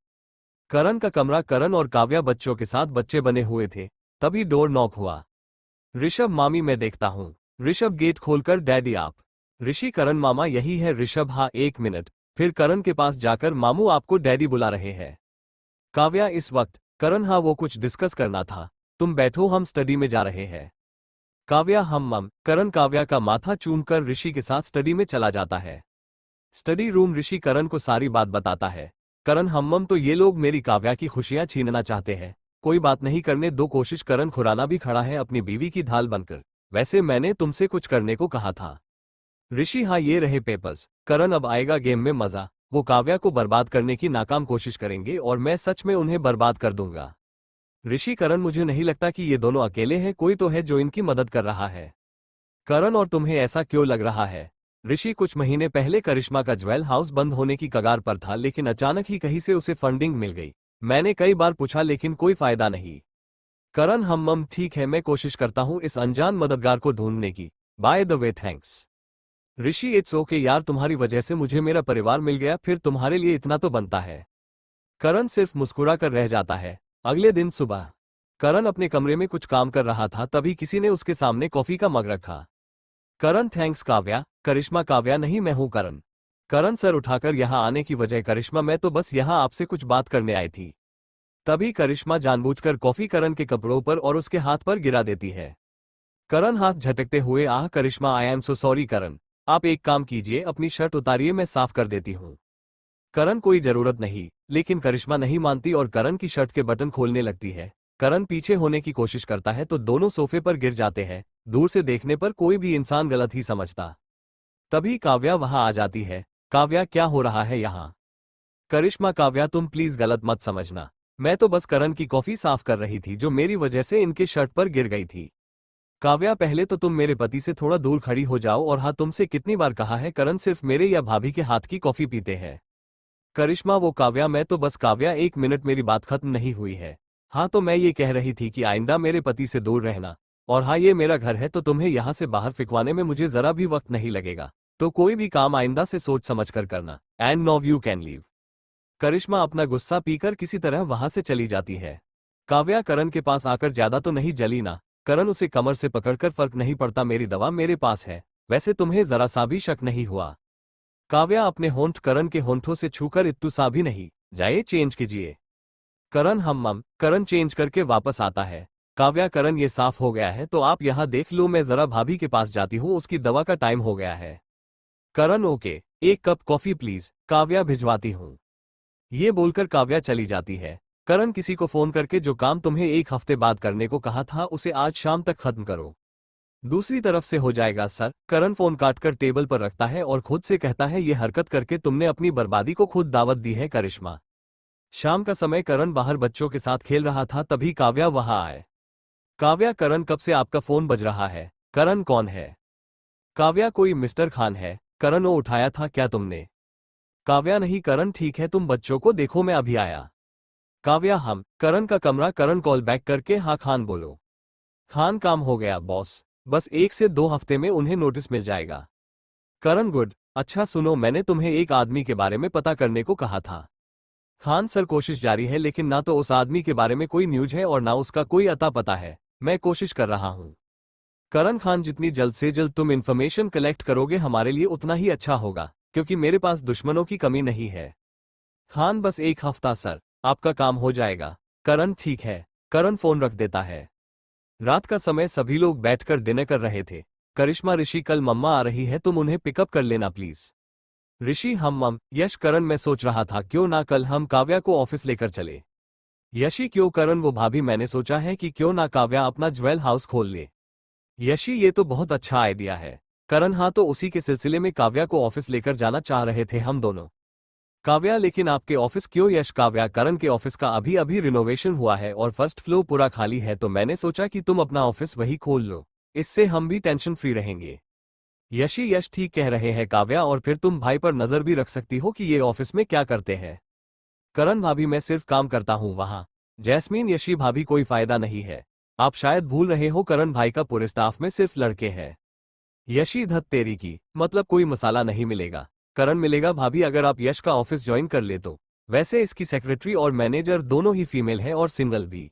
करण का कमरा। करण और काव्या बच्चों के साथ बच्चे बने हुए थे। तभी डोर नॉक हुआ। ऋषभ मामी मैं देखता हूँ। ऋषभ गेट खोलकर, डैडी आप। ऋषि करण मामा यही है। ऋषभ हाँ एक मिनट। फिर करण के पास जाकर, मामू आपको डैडी बुला रहे हैं। काव्या इस वक्त। करण हाँ वो कुछ डिस्कस करना था। तुम बैठो हम स्टडी में जा रहे हैं। काव्या हम मम। करण काव्या का माथा चूमकर ऋषि के साथ स्टडी में चला जाता है। Study room. ऋषि करण को सारी बात बताता है। करण हम्मम तो ये लोग मेरी काव्या की खुशियां छीनना चाहते हैं। कोई बात नहीं, करने दो कोशिश। करण खुराना भी खड़ा है अपनी बीवी की ढाल बनकर। वैसे मैंने तुमसे कुछ करने को कहा था। ऋषि हाँ ये रहे पेपर्स। करण अब आएगा गेम में मजा। वो काव्या को बर्बाद करने की नाकाम कोशिश करेंगे और मैं सच में उन्हें बर्बाद कर दूंगा। ऋषि करण मुझे नहीं लगता कि ये दोनों अकेले हैं, कोई तो है जो इनकी मदद कर रहा है। करण और तुम्हें ऐसा क्यों लग रहा है? ऋषि कुछ महीने पहले करिश्मा का ज्वेल हाउस बंद होने की कगार पर था, लेकिन अचानक ही कहीं से उसे फंडिंग मिल गई। मैंने कई बार पूछा लेकिन कोई फायदा नहीं। करण हम्मम ठीक है, मैं कोशिश करता हूं इस अनजान मददगार को ढूंढने की। By the way thanks. Rishi it's okay यार, तुम्हारी वजह से मुझे मेरा परिवार मिल गया, फिर तुम्हारे लिए इतना तो बनता है। करण सिर्फ मुस्कुरा कर रह जाता है। अगले दिन सुबह करण अपने कमरे में कुछ काम कर रहा था, तभी किसी ने उसके सामने कॉफी का मग रखा। करण थैंक्स काव्या। करिश्मा काव्या नहीं, मैं हूं करण। करण सर उठाकर, यहां आने की वजह? करिश्मा मैं तो बस यहां आपसे कुछ बात करने आई थी। तभी करिश्मा जानबूझकर कॉफी करण के कपड़ों पर और उसके हाथ पर गिरा देती है। करण हाथ झटकते हुए, आह करिश्मा आई एम सो सॉरी। करण आप एक काम कीजिए, अपनी शर्ट उतारिए, मैं साफ कर देती हूँ। करण कोई जरूरत नहीं, लेकिन करिश्मा नहीं मानती और करण की शर्ट के बटन खोलने लगती है। करण पीछे होने की कोशिश करता है तो दोनों सोफे पर गिर जाते हैं। दूर से देखने पर कोई भी इंसान गलत ही समझता। तभी काव्या वहां आ जाती है। काव्या क्या हो रहा है यहाँ? करिश्मा काव्या तुम प्लीज गलत मत समझना, मैं तो बस करण की कॉफी साफ कर रही थी जो मेरी वजह से इनके शर्ट पर गिर गई थी। काव्या पहले तो तुम मेरे पति से थोड़ा दूर खड़ी हो जाओ, और हाँ तुमसे कितनी बार कहा है करण सिर्फ मेरे या भाभी के हाथ की कॉफी पीते हैं। करिश्मा वो काव्या मैं तो बस। काव्या एक मिनट, मेरी बात खत्म नहीं हुई है। हाँ तो मैं ये कह रही थी कि आइंदा मेरे पति से दूर रहना, और हाँ ये मेरा घर है तो तुम्हें यहाँ से बाहर फिकवाने में मुझे जरा भी वक्त नहीं लगेगा, तो कोई भी काम आइंदा से सोच समझ कर करना। And now you can leave. Karishma अपना गुस्सा पीकर किसी तरह वहां से चली जाती है। काव्या करण के पास आकर, ज्यादा तो नहीं जली ना? करण उसे कमर से पकड़कर, फर्क नहीं पड़ता, मेरी दवा मेरे पास है, वैसे तुम्हें जरा सा भी शक नहीं हुआ? काव्या अपने होंठ करण के होंठों से छूकर, इत्तू सा भी नहीं, जाइए चेंज कीजिए। करण हम्मम। करण चेंज करके वापस आता है। काव्या करण ये साफ हो गया है तो आप यहाँ देख लो, मैं जरा भाभी के पास जाती हूँ, उसकी दवा का टाइम हो गया है। करण ओके, एक कप कॉफी प्लीज। काव्या भिजवाती हूँ। ये बोलकर काव्या चली जाती है। करण किसी को फोन करके, जो काम तुम्हें एक हफ्ते बाद करने को कहा था उसे आज शाम तक खत्म करो। दूसरी तरफ से हो जाएगा सर। करण फोन काटकर टेबल पर रखता है और खुद से कहता है, ये हरकत करके तुमने अपनी बर्बादी को खुद दावत दी है करिश्मा। शाम का समय करण बाहर बच्चों के साथ खेल रहा था, तभी काव्या वहां आए। काव्या करण कब से आपका फोन बज रहा है? करण कौन है? काव्या कोई मिस्टर खान है। करण ओ उठाया था क्या तुमने? काव्या नहीं करण ठीक है, तुम बच्चों को देखो, मैं अभी आया। काव्या हम करण का कमरा। करण कॉल बैक करके हाँ खान बोलो। खान काम हो गया बॉस, बस 1 से 2 हफ्ते में उन्हें नोटिस मिल जाएगा। करण गुड। अच्छा सुनो, मैंने तुम्हें एक आदमी के बारे में पता करने को कहा था। खान सर कोशिश जारी है, लेकिन ना तो उस आदमी के बारे में कोई न्यूज है और ना उसका कोई अता पता है। मैं कोशिश कर रहा हूं। करण खान जितनी जल्द से जल्द तुम इन्फॉर्मेशन कलेक्ट करोगे हमारे लिए उतना ही अच्छा होगा, क्योंकि मेरे पास दुश्मनों की कमी नहीं है। खान बस 1 हफ्ता सर, आपका काम हो जाएगा। करण ठीक है। करण फोन रख देता है। रात का समय सभी लोग बैठकर डिनर कर रहे थे। करिश्मा ऋषि कल मम्मा आ रही है, तुम उन्हें पिकअप कर लेना प्लीज। ऋषि हम मम यश करण मैं सोच रहा था क्यों ना कल हम काव्या को ऑफिस लेकर चले। यशी क्यों करण वो भाभी मैंने सोचा है कि क्यों ना काव्या अपना ज्वेल हाउस खोल ले। यशी ये तो बहुत अच्छा आइडिया है। करण हाँ तो उसी के सिलसिले में काव्या को ऑफिस लेकर जाना चाह रहे थे हम दोनों। काव्या लेकिन आपके ऑफिस क्यों? यश काव्या करण के ऑफिस का अभी अभी रिनोवेशन हुआ है और फर्स्ट फ्लोर पूरा खाली है, तो मैंने सोचा कि तुम अपना ऑफिस वही खोल लो, इससे हम भी टेंशन फ्री रहेंगे। यशी यश ठीक कह रहे हैं काव्या, और फिर तुम भाई पर नजर भी रख सकती हो कि ये ऑफिस में क्या करते हैं। करण भाभी मैं सिर्फ काम करता हूँ वहाँ। जैस्मीन यशी भाभी कोई फायदा नहीं है, आप शायद भूल रहे हो करण भाई का पूरे स्टाफ में सिर्फ लड़के हैं। यशी धत तेरी की, मतलब कोई मसाला नहीं मिलेगा। करण मिलेगा भाभी अगर आप यश का ऑफिस ज्वाइन कर ले तो। वैसे इसकी सेक्रेटरी और मैनेजर दोनों ही फीमेल है और सिंगल भी।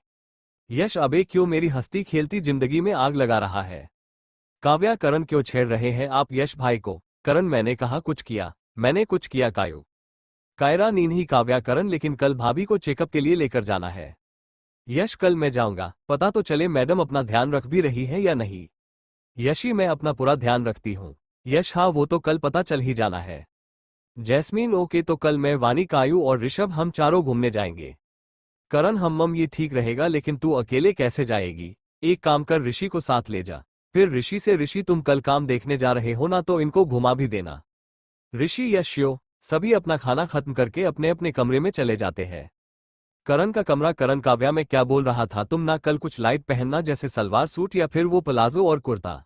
यश अबे क्यों मेरी हंसती खेलती जिंदगी में आग लगा रहा है। काव्या करण क्यों छेड़ रहे हैं आप यश भाई को? करण मैंने कहा कुछ किया? मैंने कुछ किया कायो? कायरा नींद ही काव्या करण लेकिन कल भाभी को चेकअप के लिए लेकर जाना है। यश कल मैं जाऊंगा, पता तो चले मैडम अपना ध्यान रख भी रही है या नहीं। यशी मैं अपना पूरा ध्यान रखती हूँ। यश हाँ वो तो कल पता चल ही जाना है। जैस्मीन ओके तो कल मैं वानी कायू और ऋषभ हम चारों घूमने जाएंगे। करण हम ये ठीक रहेगा, लेकिन तू अकेले कैसे जाएगी? एक काम कर ऋषि को साथ ले जा। फिर ऋषि से ऋषि तुम कल काम देखने जा रहे हो ना, तो इनको घुमा भी देना। ऋषि यश्यो सभी अपना खाना खत्म करके अपने अपने कमरे में चले जाते हैं। करण का कमरा। करण काव्या में क्या बोल रहा था, तुम ना कल कुछ लाइट पहनना जैसे सलवार सूट या फिर वो प्लाजो और कुर्ता।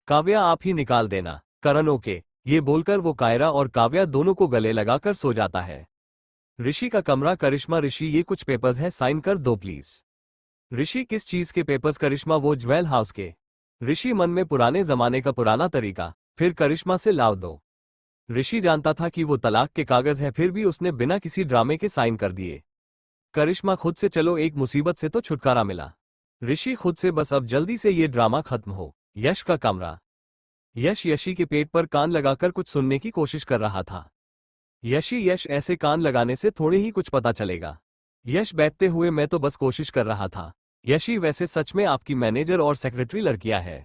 काव्या आप ही निकाल देना। करण ओके। ये बोलकर वो कायरा और काव्या दोनों को गले लगाकर सो जाता है। ऋषि का कमरा। करिश्मा ऋषि ये कुछ पेपर्स है, साइन कर दो प्लीज। ऋषि किस चीज के पेपर्स? करिश्मा वो ज्वेल हाउस के। ऋषि मन में पुराने जमाने का पुराना तरीका, फिर करिश्मा से लाओ दो। ऋषि जानता था कि वो तलाक के कागज है, फिर भी उसने बिना किसी ड्रामे के साइन कर दिए। करिश्मा खुद से चलो, एक मुसीबत से तो छुटकारा मिला। ऋषि खुद से बस अब जल्दी से ये ड्रामा खत्म हो। यश का कमरा। यश यशी के पेट पर कान लगाकर कुछ सुनने की कोशिश कर रहा था। यशी यश ऐसे कान लगाने से थोड़े ही कुछ पता चलेगा। यश बैठते हुए मैं तो बस कोशिश कर रहा था। यशी वैसे सच में आपकी मैनेजर और सेक्रेटरी लड़कियां है।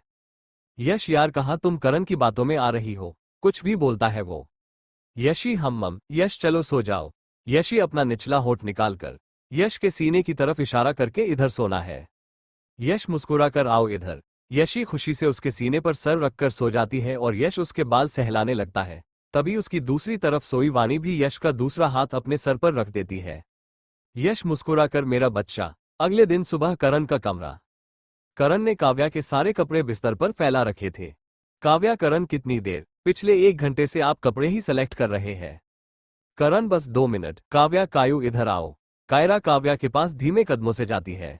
यश यार कहाँ तुम करण की बातों में आ रही हो, कुछ भी बोलता है वो। यशी हम यश चलो सो जाओ। यशी अपना निचला होठ निकालकर यश के सीने की तरफ इशारा करके इधर सोना है। यश मुस्कुराकर आओ इधर। यशी खुशी से उसके सीने पर सर रखकर सो जाती है और यश उसके बाल सहलाने लगता है। तभी उसकी दूसरी तरफ सोई वाणी भी यश का दूसरा हाथ अपने सर पर रख देती है। यश मुस्कुराकर मेरा बच्चा। अगले दिन सुबह करण का कमरा। करण ने काव्या के सारे कपड़े बिस्तर पर फैला रखे थे। काव्या करण कितनी देर? पिछले 1 घंटे से आप कपड़े ही सेलेक्ट कर रहे हैं। करण बस 2 मिनट। काव्या कायू इधर आओ। कायरा काव्या के पास धीमे कदमों से जाती है।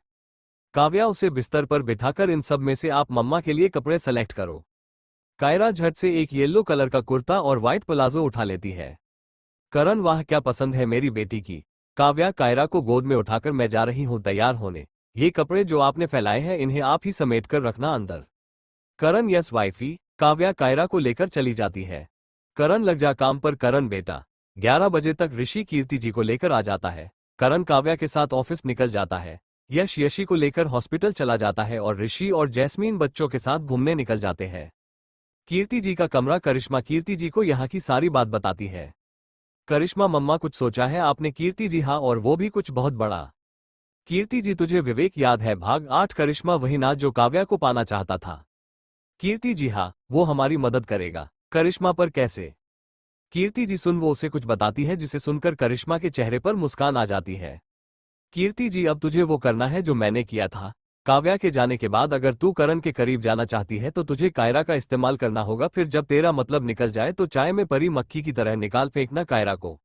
काव्या उसे बिस्तर पर बिठाकर इन सब में से आप मम्मा के लिए कपड़े सेलेक्ट करो। कायरा झट से एक येलो कलर का कुर्ता और व्हाइट प्लाजो उठा लेती है। करण वाह क्या पसंद है मेरी बेटी की। काव्या कायरा को गोद में उठाकर मैं जा रही हूँ तैयार होने। ये कपड़े जो आपने फैलाए हैं इन्हें आप ही समेट कर रखना अंदर। करण यस वाइफी। काव्या कायरा को लेकर चली जाती है। करण लग जा काम पर। करण बेटा। 11 बजे तक ऋषि कीर्ति जी को लेकर आ जाता है। करण काव्या के साथ ऑफिस निकल जाता है। यश यशी को लेकर हॉस्पिटल चला जाता है और ऋषि और जैस्मीन बच्चों के साथ घूमने निकल जाते हैं। कीर्ति जी का कमरा। करिश्मा कीर्ति जी को यहाँ की सारी बात बताती है। करिश्मा मम्मा कुछ सोचा है आपने? कीर्ति जी हाँ, और वो भी कुछ बहुत बड़ा। कीर्ति जी तुझे विवेक याद है भाग 8? करिश्मा वही ना जो काव्या को पाना चाहता था। कीर्ति जी हाँ, वो हमारी मदद करेगा। करिश्मा पर कैसे? कीर्ति जी सुन वो उसे कुछ बताती है जिसे सुनकर करिश्मा के चेहरे पर मुस्कान आ जाती है। कीर्ति जी अब तुझे वो करना है जो मैंने किया था। काव्या के जाने के बाद अगर तू करण के करीब जाना चाहती है तो तुझे कायरा का इस्तेमाल करना होगा, फिर जब तेरा मतलब निकल जाए तो चाय में परी मक्खी की तरह निकाल फेंकना कायरा को।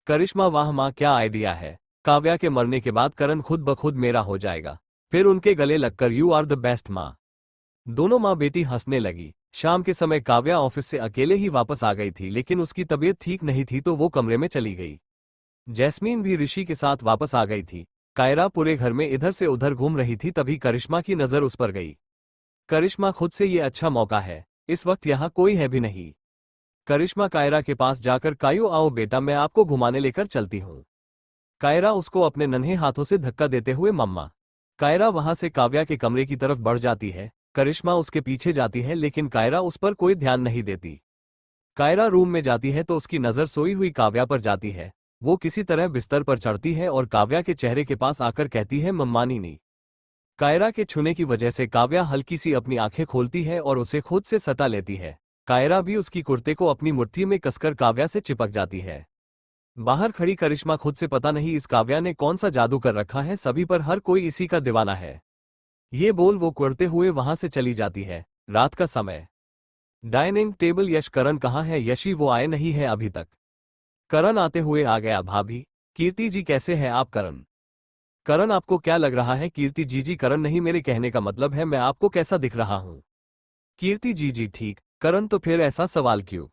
करिश्मा वाह माँ क्या आइडिया है। काव्या के मरने के बाद करण खुद ब खुद मेरा हो जाएगा, फिर उनके गले लगकर यू आर द बेस्ट माँ। दोनों माँ बेटी हंसने लगी। शाम के समय काव्या ऑफिस से अकेले ही वापस आ गई थी, लेकिन उसकी तबीयत ठीक नहीं थी तो वो कमरे में चली गई। जैस्मीन भी ऋषि के साथ वापस आ गई थी। कायरा पूरे घर में इधर से उधर घूम रही थी, तभी करिश्मा की नजर उस पर गई। करिश्मा खुद से ये अच्छा मौका है, इस वक्त यहाँ कोई है भी नहीं। करिश्मा कायरा के पास जाकर कायू आओ बेटा मैं आपको घुमाने लेकर चलती हूँ। कायरा उसको अपने नन्हे हाथों से धक्का देते हुए मम्मा। कायरा वहां से काव्या के कमरे की तरफ बढ़ जाती है। करिश्मा उसके पीछे जाती है, लेकिन कायरा उस पर कोई ध्यान नहीं देती। कायरा रूम में जाती है तो उसकी नज़र सोई हुई काव्या पर जाती है। वो किसी तरह बिस्तर पर चढ़ती है और काव्या के चेहरे के पास आकर कहती है मम्मा नीनी। कायरा के छूने की वजह से काव्या हल्की सी अपनी आंखें खोलती है और उसे खुद से सटा लेती है। कायरा भी उसकी कुर्ते को अपनी मुट्ठी में कसकर काव्या से चिपक जाती है। बाहर खड़ी करिश्मा खुद से पता नहीं इस काव्या ने कौन सा जादू कर रखा है, सभी पर हर कोई इसी का दीवाना है। ये बोल वो कुड़ते हुए वहां से चली जाती है। रात का समय। Dining table. यश करण कहाँ है? यशी वो आए नहीं है अभी तक। करण आते हुए आ गया। भाभी कीर्ति जी कैसे हैं आप? करण करण आपको क्या लग रहा है? कीर्ति जी करण नहीं, मेरे कहने का मतलब है मैं आपको कैसा दिख रहा हूँ? कीर्ति जी ठीक। करण तो फिर ऐसा सवाल क्यों?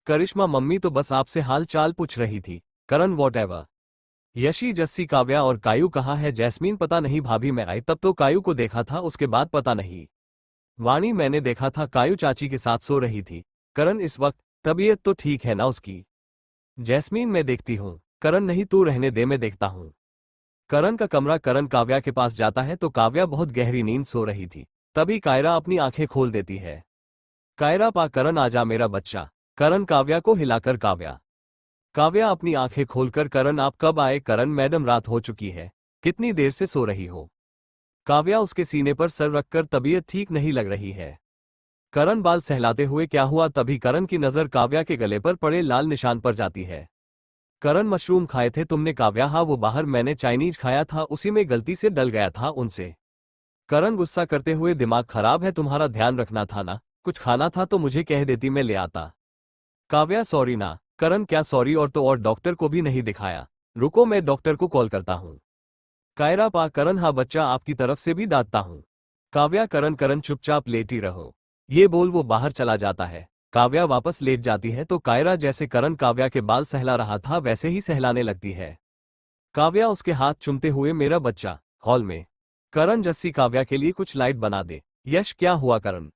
करिश्मा मम्मी तो बस आपसे हाल चाल पूछ रही थी। करण वॉटएवर। यशी जस्सी काव्या और कायू कहाँ है? जैस्मीन पता नहीं भाभी, मैं आई तब तो कायू को देखा था, उसके बाद पता नहीं। वाणी मैंने देखा था कायू चाची के साथ सो रही थी। करण इस वक्त तबीयत तो ठीक है ना उसकी? जैस्मीन मैं देखती हूँ। करण नहीं तू रहने दे मैं देखता हूँ। करण का कमरा। करण काव्या के पास जाता है तो काव्या बहुत गहरी नींद सो रही थी। तभी कायरा अपनी आंखें खोल देती है। कायरा पा करण आजा मेरा बच्चा। करण काव्या को हिलाकर काव्या। काव्या अपनी आंखें खोलकर करण आप कब आए? करण मैडम रात हो चुकी है, कितनी देर से सो रही हो? काव्या उसके सीने पर सर रखकर तबीयत ठीक नहीं लग रही है। करण बाल सहलाते हुए क्या हुआ? तभी करण की नजर काव्या के गले पर पड़े लाल निशान पर जाती है। करण मशरूम खाए थे तुमने? काव्या हाँ वो बाहर मैंने चाइनीज खाया था, उसी में गलती से डल गया था उनसे। करण गुस्सा करते हुए दिमाग खराब है तुम्हारा, ध्यान रखना था ना, कुछ खाना था तो मुझे कह देती मैं ले आता। काव्या सॉरी ना। करण क्या सॉरी? और डॉक्टर को भी नहीं दिखाया? रुको मैं डॉक्टर को कॉल करता हूँ। कायरा पा करण हाँ बच्चा आपकी तरफ से भी डांटता हूँ। काव्या करण चुपचाप लेटी रहो। ये बोल वो बाहर चला जाता है। काव्या वापस लेट जाती है तो कायरा जैसे करण काव्या के बाल सहला रहा था वैसे ही सहलाने लगती है। काव्या उसके हाथ चूमते हुए मेरा बच्चा। हॉल में। करण जस्सी काव्या के लिए कुछ लाइट बना दे। यश क्या हुआ करण?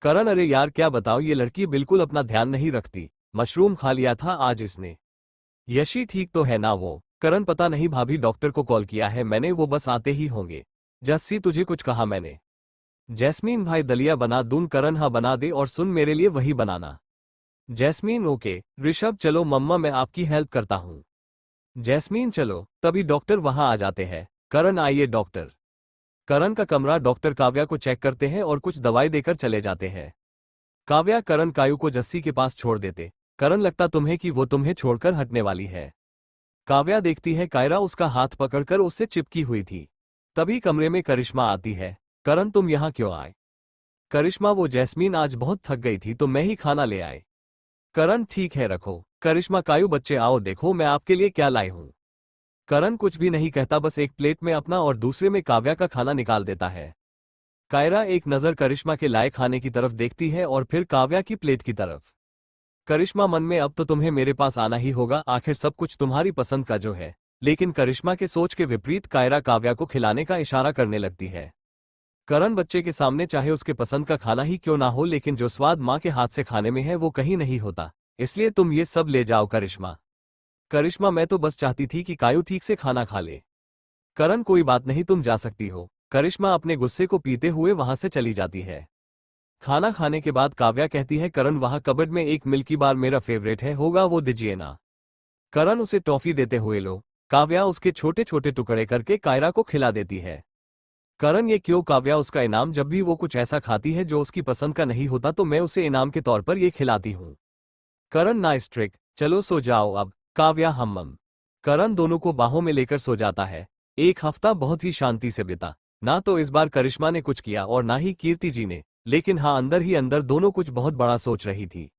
करण अरे यार क्या बताओ, ये लड़की बिल्कुल अपना ध्यान नहीं रखती, मशरूम खा लिया था आज इसने। यशी ठीक तो है ना वो? करण पता नहीं भाभी, डॉक्टर को कॉल किया है मैंने, वो बस आते ही होंगे। जस्सी तुझे कुछ कहा मैंने? जैस्मीन भाई दलिया बना दूं? करण हाँ बना दे, और सुन मेरे लिए वही बनाना। Jasmine okay. ऋषभ चलो मम्मा मैं आपकी हेल्प करता हूँ। जैस्मीन चलो। तभी डॉक्टर वहां आ जाते हैं। करण आइए डॉक्टर। करण का कमरा। डॉक्टर काव्या को चेक करते हैं और कुछ दवाई देकर चले जाते हैं। काव्या करण कायू को जस्सी के पास छोड़ देते। करण लगता तुम्हें कि वो तुम्हें छोड़कर हटने वाली है। काव्या देखती है कायरा उसका हाथ पकड़कर उससे चिपकी हुई थी। तभी कमरे में करिश्मा आती है। करण तुम यहाँ क्यों आए? करिश्मा वो जैस्मीन आज बहुत थक गई थी तो मैं ही खाना ले आए। करण ठीक है रखो। करिश्मा कायू बच्चे आओ देखो मैं आपके लिए क्या लाई हूँ। करण कुछ भी नहीं कहता, बस एक प्लेट में अपना और दूसरे में काव्या का खाना निकाल देता है। कायरा एक नज़र करिश्मा के लाए खाने की तरफ देखती है और फिर काव्या की प्लेट की तरफ। करिश्मा मन में अब तो तुम्हें मेरे पास आना ही होगा, आखिर सब कुछ तुम्हारी पसंद का जो है। लेकिन करिश्मा के सोच के विपरीत कायरा काव्या को खिलाने का इशारा करने लगती है। करण बच्चे के सामने चाहे उसके पसंद का खाना ही क्यों ना हो, लेकिन जो स्वाद माँ के हाथ से खाने में है वो कहीं नहीं होता, इसलिए तुम ये सब ले जाओ करिश्मा। करिश्मा मैं तो बस चाहती थी कि कायू ठीक से खाना खा ले। करण कोई बात नहीं तुम जा सकती हो। करिश्मा अपने गुस्से को पीते हुए वहां से चली जाती है। खाना खाने के बाद काव्या कहती है करण वहां कबर्ड में एक मिल्की बार मेरा फेवरेट है, होगा वो दीजिए ना। करण उसे टॉफी देते हुए लो। काव्या उसके छोटे छोटे टुकड़े करके कायरा को खिला देती है। करण ये क्यों? काव्या उसका इनाम, जब भी वो कुछ ऐसा खाती है जो उसकी पसंद का नहीं होता तो मैं उसे इनाम के तौर पर ये खिलाती हूँ। करण नाइस ट्रिक, चलो सो जाओ अब। काव्या हम्म। करण दोनों को बाहों में लेकर सो जाता है। एक हफ्ता बहुत ही शांति से बीता। ना तो इस बार करिश्मा ने कुछ किया और ना ही कीर्ति जी ने, लेकिन हाँ अंदर ही अंदर दोनों कुछ बहुत बड़ा सोच रही थी।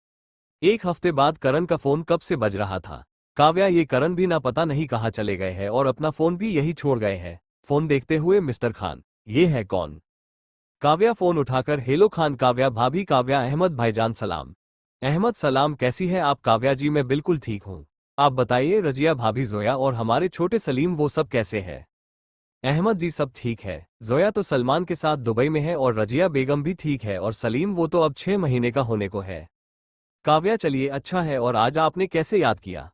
एक हफ्ते बाद करण का फोन कब से बज रहा था। काव्या ये करण भी ना पता नहीं कहाँ चले गए हैं और अपना फोन भी यही छोड़ गए हैं। फोन देखते हुए मिस्टर खान, ये है कौन? काव्या फोन उठाकर, हेलो खान काव्या भाभी, काव्या अहमद भाईजान सलाम। अहमद सलाम, कैसी है आप? काव्या जी मैं बिल्कुल ठीक हूँ, आप बताइए रजिया भाभी, जोया और हमारे छोटे सलीम वो सब कैसे है? अहमद जी सब ठीक है, जोया तो सलमान के साथ दुबई में है और रजिया बेगम भी ठीक है और सलीम वो तो अब 6 महीने का होने को है। काव्या चलिए अच्छा है, और आज आपने कैसे याद किया?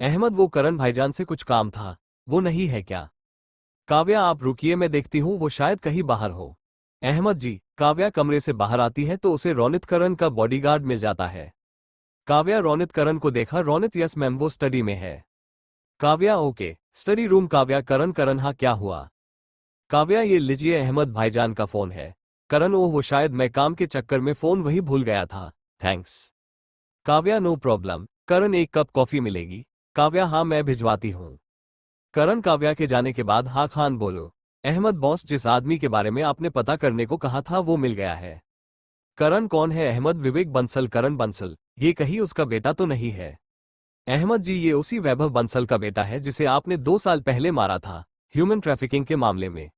अहमद वो करण भाईजान से कुछ काम था, वो नहीं है क्या? काव्या आप रुकिए मैं देखती हूँ, वो शायद कहीं बाहर हो। अहमद जी, काव्या कमरे से बाहर आती है तो उसे रोनित करण का बॉडीगार्ड मिल जाता है। काव्या रोनित करण को देखा, रोनित यस मैम वो स्टडी में है। Kavya okay, study room. Kavya Karan, Karan हाँ क्या हुआ? काव्या ये लीजिए अहमद भाईजान का फोन है। करण ओह वो शायद मैं काम के चक्कर में फोन वही भूल गया था, thanks. Kavya no problem. Karan एक कप कॉफी मिलेगी? काव्या हाँ मैं भिजवाती हूँ। करण काव्या के जाने के बाद, हाँ खान बोलो। अहमद बॉस जिस आदमी के बारे में आपने पता करने को कहा था वो मिल गया है। करण कौन है? अहमद विवेक बंसल। करण बंसल, ये कहीं उसका बेटा तो नहीं है? अहमद जी ये उसी वैभव बंसल का बेटा है जिसे आपने 2 साल पहले मारा था, ह्यूमन ट्रैफिकिंग के मामले में।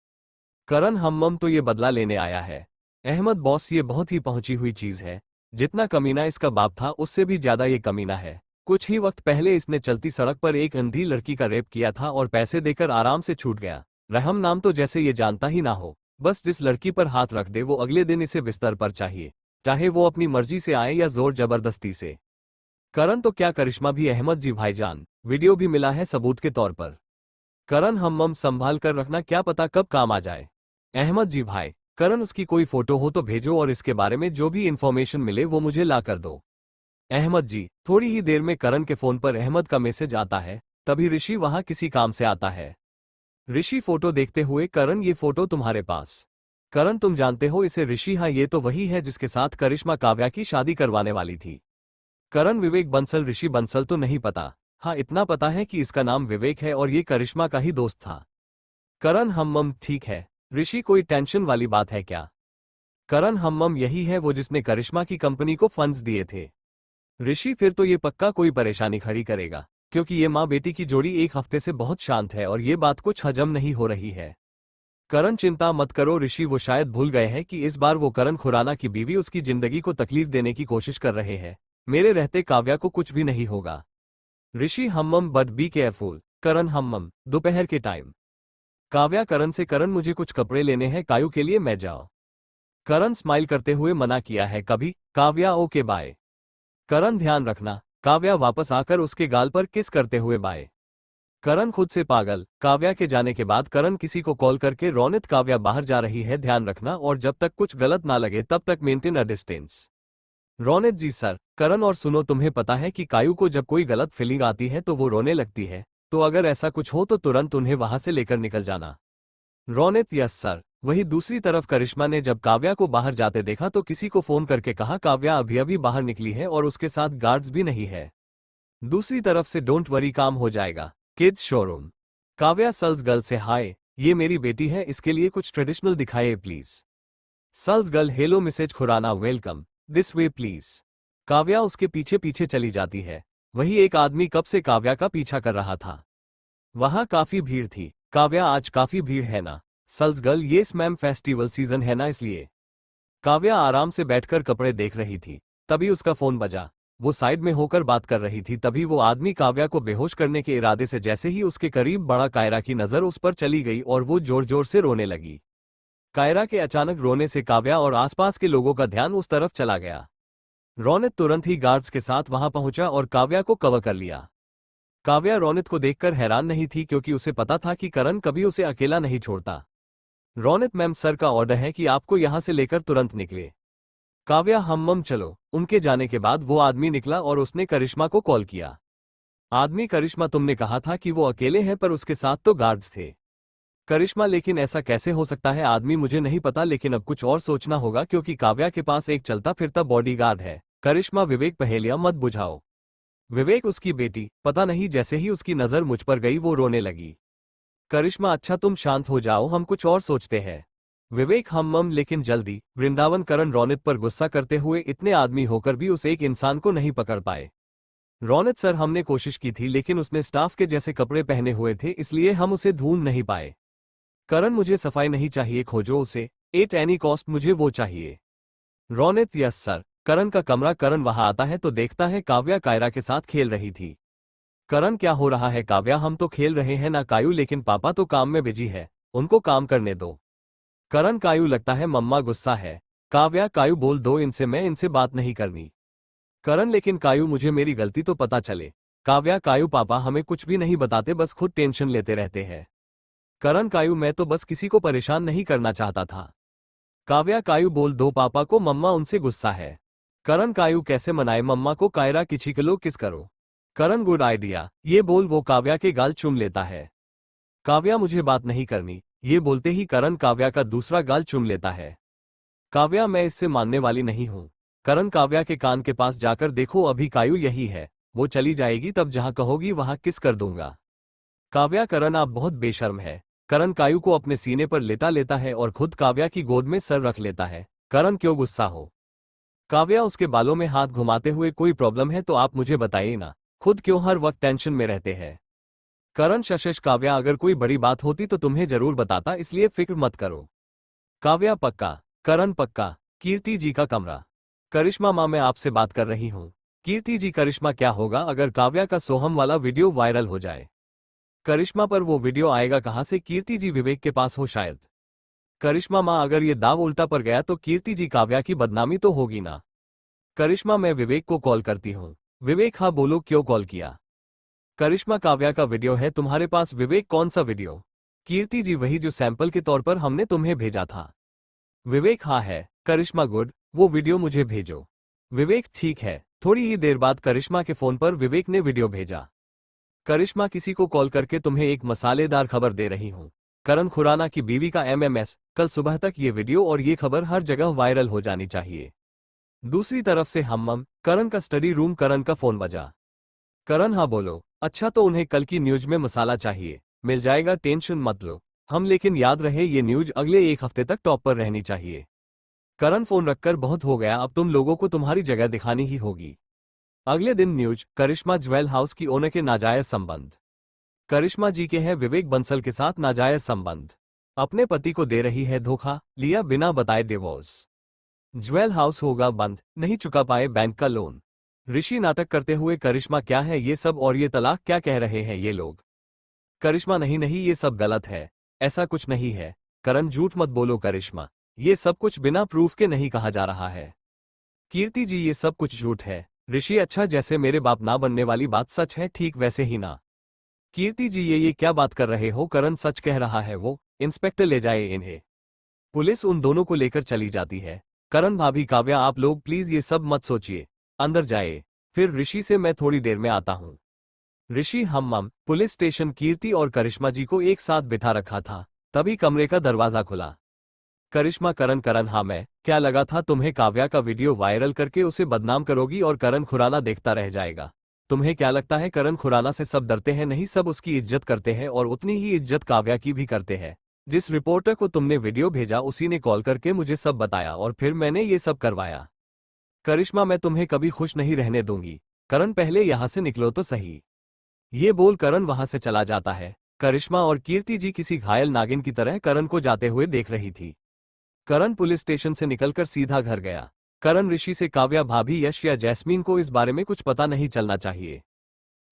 करण हम तो ये बदला लेने आया है। अहमद बॉस ये बहुत ही पहुंची हुई चीज है, जितना कमीना इसका बाप था उससे भी ज्यादा ये कमीना है। कुछ ही वक्त पहले इसने चलती सड़क पर एक अंधी लड़की का रेप किया था और पैसे देकर आराम से छूट गया। रहम नाम तो जैसे ये जानता ही ना हो, बस जिस लड़की पर हाथ रख दे वो अगले दिन इसे बिस्तर पर चाहिए, चाहे वो अपनी मर्जी से आए या जोर जबरदस्ती से। करण तो क्या करिश्मा भी? अहमद जी भाईजान, वीडियो भी मिला है सबूत के तौर पर। करण हम संभाल कर रखना, क्या पता कब काम आ जाए। अहमद जी भाई, करण उसकी कोई फोटो हो तो भेजो और इसके बारे में जो भी इंफॉर्मेशन मिले वो मुझे ला कर दो। अहमद जी, थोड़ी ही देर में करण के फोन पर अहमद का मैसेज आता है, तभी ऋषि वहां किसी काम से आता है। ऋषि फोटो देखते हुए, करण ये फोटो तुम्हारे पास? करण तुम जानते हो इसे? ऋषि हाँ ये तो वही है जिसके साथ करिश्मा काव्या की शादी करवाने वाली थी। करण विवेक बंसल। ऋषि बंसल तो नहीं पता, हाँ इतना पता है कि इसका नाम विवेक है और ये करिश्मा का ही दोस्त था। करण हम ठीक है। ऋषि कोई टेंशन वाली बात है क्या? करण हम यही है वो जिसने करिश्मा की कंपनी को फंड्स दिए थे। ऋषि फिर तो ये पक्का कोई परेशानी खड़ी करेगा, क्योंकि ये माँ बेटी की जोड़ी एक हफ्ते से बहुत शांत है और ये बात कुछ हजम नहीं हो रही है। करण चिंता मत करो ऋषि, वो शायद भूल गए हैं कि इस बार वो करण खुराना की बीवी उसकी जिंदगी को तकलीफ देने की कोशिश कर रहे हैं। मेरे रहते काव्या को कुछ भी नहीं होगा। ऋषि हम बट बी केयरफुल। करण हम दोपहर के टाइम। काव्या करण से, करण मुझे कुछ कपड़े लेने हैं कायू के लिए, मैं जाओ। करण स्माइल करते हुए मना किया है कभी? Kavya okay bye. करण ध्यान रखना। काव्या वापस आकर उसके गाल पर किस करते हुए बाय। करण खुद से पागल। काव्या के जाने के बाद करण किसी को कॉल करके, रोनित काव्या बाहर जा रही है ध्यान रखना और जब तक कुछ गलत ना लगे तब तक maintain a distance. Ronit ji sir. Karan और सुनो, तुम्हें पता है कि कायू को जब कोई गलत फीलिंग आती है तो वो रोने लगती है, तो अगर ऐसा कुछ हो तो तुरंत उन्हें वहां से लेकर निकल जाना। Ronit yes sir. वहीं दूसरी तरफ करिश्मा ने जब काव्या को बाहर जाते देखा तो किसी को फोन करके कहा काव्या अभी अभी बाहर निकली है और उसके साथ गार्ड्स भी नहीं है। दूसरी तरफ से डोंट वरी काम हो जाएगा, किड्स शोरूम। काव्या सल्स गर्ल से, हाय ये मेरी बेटी है, इसके लिए कुछ ट्रेडिशनल दिखाइए please. Sales girl, hello Mrs Khurana, welcome, this way please. Kavya उसके पीछे पीछे चली जाती है। वही एक आदमी कब से काव्या का पीछा कर रहा था। वहां काफी भीड़ थी। काव्या आज काफी भीड़ है ना? Sales girl, yes ma'am festival season है ना इसलिए। काव्या आराम से बैठकर कपड़े देख रही थी, तभी उसका फोन बजा। वो साइड में होकर बात कर रही थी, तभी वो आदमी काव्या को बेहोश करने के इरादे से जैसे ही उसके करीब बढ़ा, कायरा की नजर उस पर चली गई और वो जोर जोर से रोने लगी। कायरा के अचानक रोने से काव्या और आसपास के लोगों का ध्यान उस तरफ चला गया। रोनित तुरंत ही गार्ड्स के साथ वहां पहुंचा और काव्या को कवर कर लिया। काव्या रोनित को देखकर हैरान नहीं थी क्योंकि उसे पता था कि करण कभी उसे अकेला नहीं छोड़ता। रोनित मैम, सर का ऑर्डर है कि आपको यहां से लेकर तुरंत निकले। काव्या हम चलो। उनके जाने के बाद वो आदमी निकला और उसने करिश्मा को कॉल किया। आदमी, करिश्मा तुमने कहा था कि वो अकेले हैं पर उसके साथ तो गार्ड्स थे। करिश्मा, लेकिन ऐसा कैसे हो सकता है? आदमी, मुझे नहीं पता लेकिन अब कुछ और सोचना होगा क्योंकि काव्या के पास एक चलता फिरता बॉडीगार्ड है। करिश्मा, विवेक पहेलियां मत बुझाओ। विवेक उसकी बेटी, पता नहीं जैसे ही उसकी नजर मुझ पर गई वो रोने लगी। करिश्मा, अच्छा तुम शांत हो जाओ, हम कुछ और सोचते हैं। विवेक हम लेकिन जल्दी। वृंदावन करण रोनित पर गुस्सा करते हुए इतने आदमी होकर भी उस एक इंसान को नहीं पकड़ पाए। रोनित सर हमने कोशिश की थी लेकिन उसने स्टाफ के जैसे कपड़े पहने हुए थे इसलिए हम उसे ढूंढ नहीं पाए। करण मुझे सफाई नहीं चाहिए, खोजो उसे एट एनी कॉस्ट, मुझे वो चाहिए। Ronit yes sir. करण का कमरा। करण वहां आता है तो देखता है काव्या कायरा के साथ खेल रही थी। करण क्या हो रहा है काव्या, हम तो खेल रहे हैं ना कायू, लेकिन पापा तो काम में बिजी है, उनको काम करने दो। करण कायू लगता है मम्मा गुस्सा है। काव्या कायू बोल दो इनसे, मैं इनसे बात नहीं करनी। करण लेकिन कायू मुझे मेरी गलती तो पता चले। काव्या कायू पापा हमें कुछ भी नहीं बताते, बस खुद टेंशन लेते रहते हैं। करण कायू मैं तो बस किसी को परेशान नहीं करना चाहता था। काव्या कायू बोल दो पापा को, मम्मा उनसे गुस्सा है। करण कायू कैसे मनाए मम्मा को, कायरा किसी किस करो। करण गुड आइडिया, ये बोल वो काव्या के गाल चूम लेता है। काव्या मुझे बात नहीं करनी, ये बोलते ही करण काव्या का दूसरा गाल चूम लेता है। काव्या मैं इससे मानने वाली नहीं हूं। करण काव्या के कान के पास जाकर देखो अभी कायू यही है, वो चली जाएगी तब जहां कहोगी वहां किस कर दूंगा। काव्या करण आप बहुत बेशर्म है। करण कायू को अपने सीने पर लेटा लेता है और खुद काव्या की गोद में सर रख लेता है। करण क्यों गुस्सा हो। काव्या उसके बालों में हाथ घुमाते हुए कोई प्रॉब्लम है तो आप मुझे बताइए ना, खुद क्यों हर वक्त टेंशन में रहते हैं। करण शशश काव्या अगर कोई बड़ी बात होती तो तुम्हें जरूर बताता, इसलिए फिक्र मत करो। काव्या पक्का। करण पक्का। कीर्ति जी का कमरा। करिश्मा माँ मैं आपसे बात कर रही हूँ। कीर्ति जी करिश्मा क्या होगा अगर काव्या का सोहम वाला वीडियो वायरल हो जाए। करिश्मा पर वो वीडियो आएगा कहां से, कीर्ति जी विवेक के पास हो शायद। करिश्मा माँ अगर ये दाव उल्टा पड़ गया तो कीर्ति जी काव्या की बदनामी तो होगी ना। करिश्मा मैं विवेक को कॉल करती हूँ। विवेक हाँ बोलो क्यों कॉल किया। करिश्मा काव्या का वीडियो है तुम्हारे पास। विवेक कौन सा वीडियो। कीर्ति जी वही जो सैंपल के तौर पर हमने तुम्हें भेजा था। विवेक हाँ है। करिश्मा गुड, वो वीडियो मुझे भेजो। विवेक ठीक है। थोड़ी ही देर बाद करिश्मा के फोन पर विवेक ने वीडियो भेजा। करिश्मा किसी को कॉल करके तुम्हें एक मसालेदार खबर दे रही हूँ। करण खुराना की बीवी का एमएमएस, कल सुबह तक ये वीडियो और ये खबर हर जगह वायरल हो जानी चाहिए। दूसरी तरफ से हम करण का स्टडी रूम। करण का फोन बजा। करण हाँ बोलो। अच्छा तो उन्हें कल की न्यूज में मसाला चाहिए, मिल जाएगा टेंशन मत लो हम, लेकिन याद रहे ये न्यूज अगले एक हफ्ते तक टॉप पर रहनी चाहिए। करण फोन रखकर बहुत हो गया, अब तुम लोगों को तुम्हारी जगह दिखानी ही होगी। अगले दिन न्यूज। करिश्मा ज्वेल हाउस की ओनर के नाजायज संबंध। करिश्मा जी के हैं विवेक बंसल के साथ नाजायज संबंध। अपने पति को दे रही है धोखा, लिया बिना बताए डिवोर्स। ज्वेल हाउस होगा बंद, नहीं चुका पाए बैंक का लोन। ऋषि नाटक करते हुए करिश्मा क्या है ये सब और ये तलाक क्या कह रहे हैं ये लोग। करिश्मा नहीं नहीं ये सब गलत है, ऐसा कुछ नहीं है। करण झूठ मत बोलो करिश्मा, ये सब कुछ बिना प्रूफ के नहीं कहा जा रहा है। कीर्ति जी ये सब कुछ झूठ है। ऋषि अच्छा जैसे मेरे बाप ना बनने वाली बात सच है ठीक वैसे ही ना। कीर्ति जी ये क्या बात कर रहे हो, करण सच कह रहा है वो, इंस्पेक्टर ले जाए इन्हें। पुलिस उन दोनों को लेकर चली जाती है। करण भाभी काव्या आप लोग प्लीज ये सब मत सोचिए, अंदर जाए, फिर ऋषि से मैं थोड़ी देर में आता हूँ। ऋषि हम पुलिस स्टेशन कीर्ति और करिश्मा जी को एक साथ बिठा रखा था, तभी कमरे का दरवाजा खुला। करिश्मा करण हाँ मैं, क्या लगा था तुम्हें काव्या का वीडियो वायरल करके उसे बदनाम करोगी और करण खुराना देखता रह जाएगा। तुम्हें क्या लगता है करण खुराना से सब डरते हैं, नहीं सब उसकी इज्जत करते हैं और उतनी ही इज्जत काव्या की भी करते हैं। जिस रिपोर्टर को तुमने वीडियो भेजा उसी ने कॉल करके मुझे सब बताया और फिर मैंने ये सब करवाया। करिश्मा मैं तुम्हें कभी खुश नहीं रहने दूंगी, करण पहले यहां से निकलो तो सही। ये बोल करण वहां से चला जाता है। करिश्मा और कीर्ति जी किसी घायल नागिन की तरह करण को जाते हुए देख रही थी। करण पुलिस स्टेशन से निकलकर सीधा घर गया। करण ऋषि से काव्या भाभी यश या जैस्मीन को इस बारे में कुछ पता नहीं चलना चाहिए।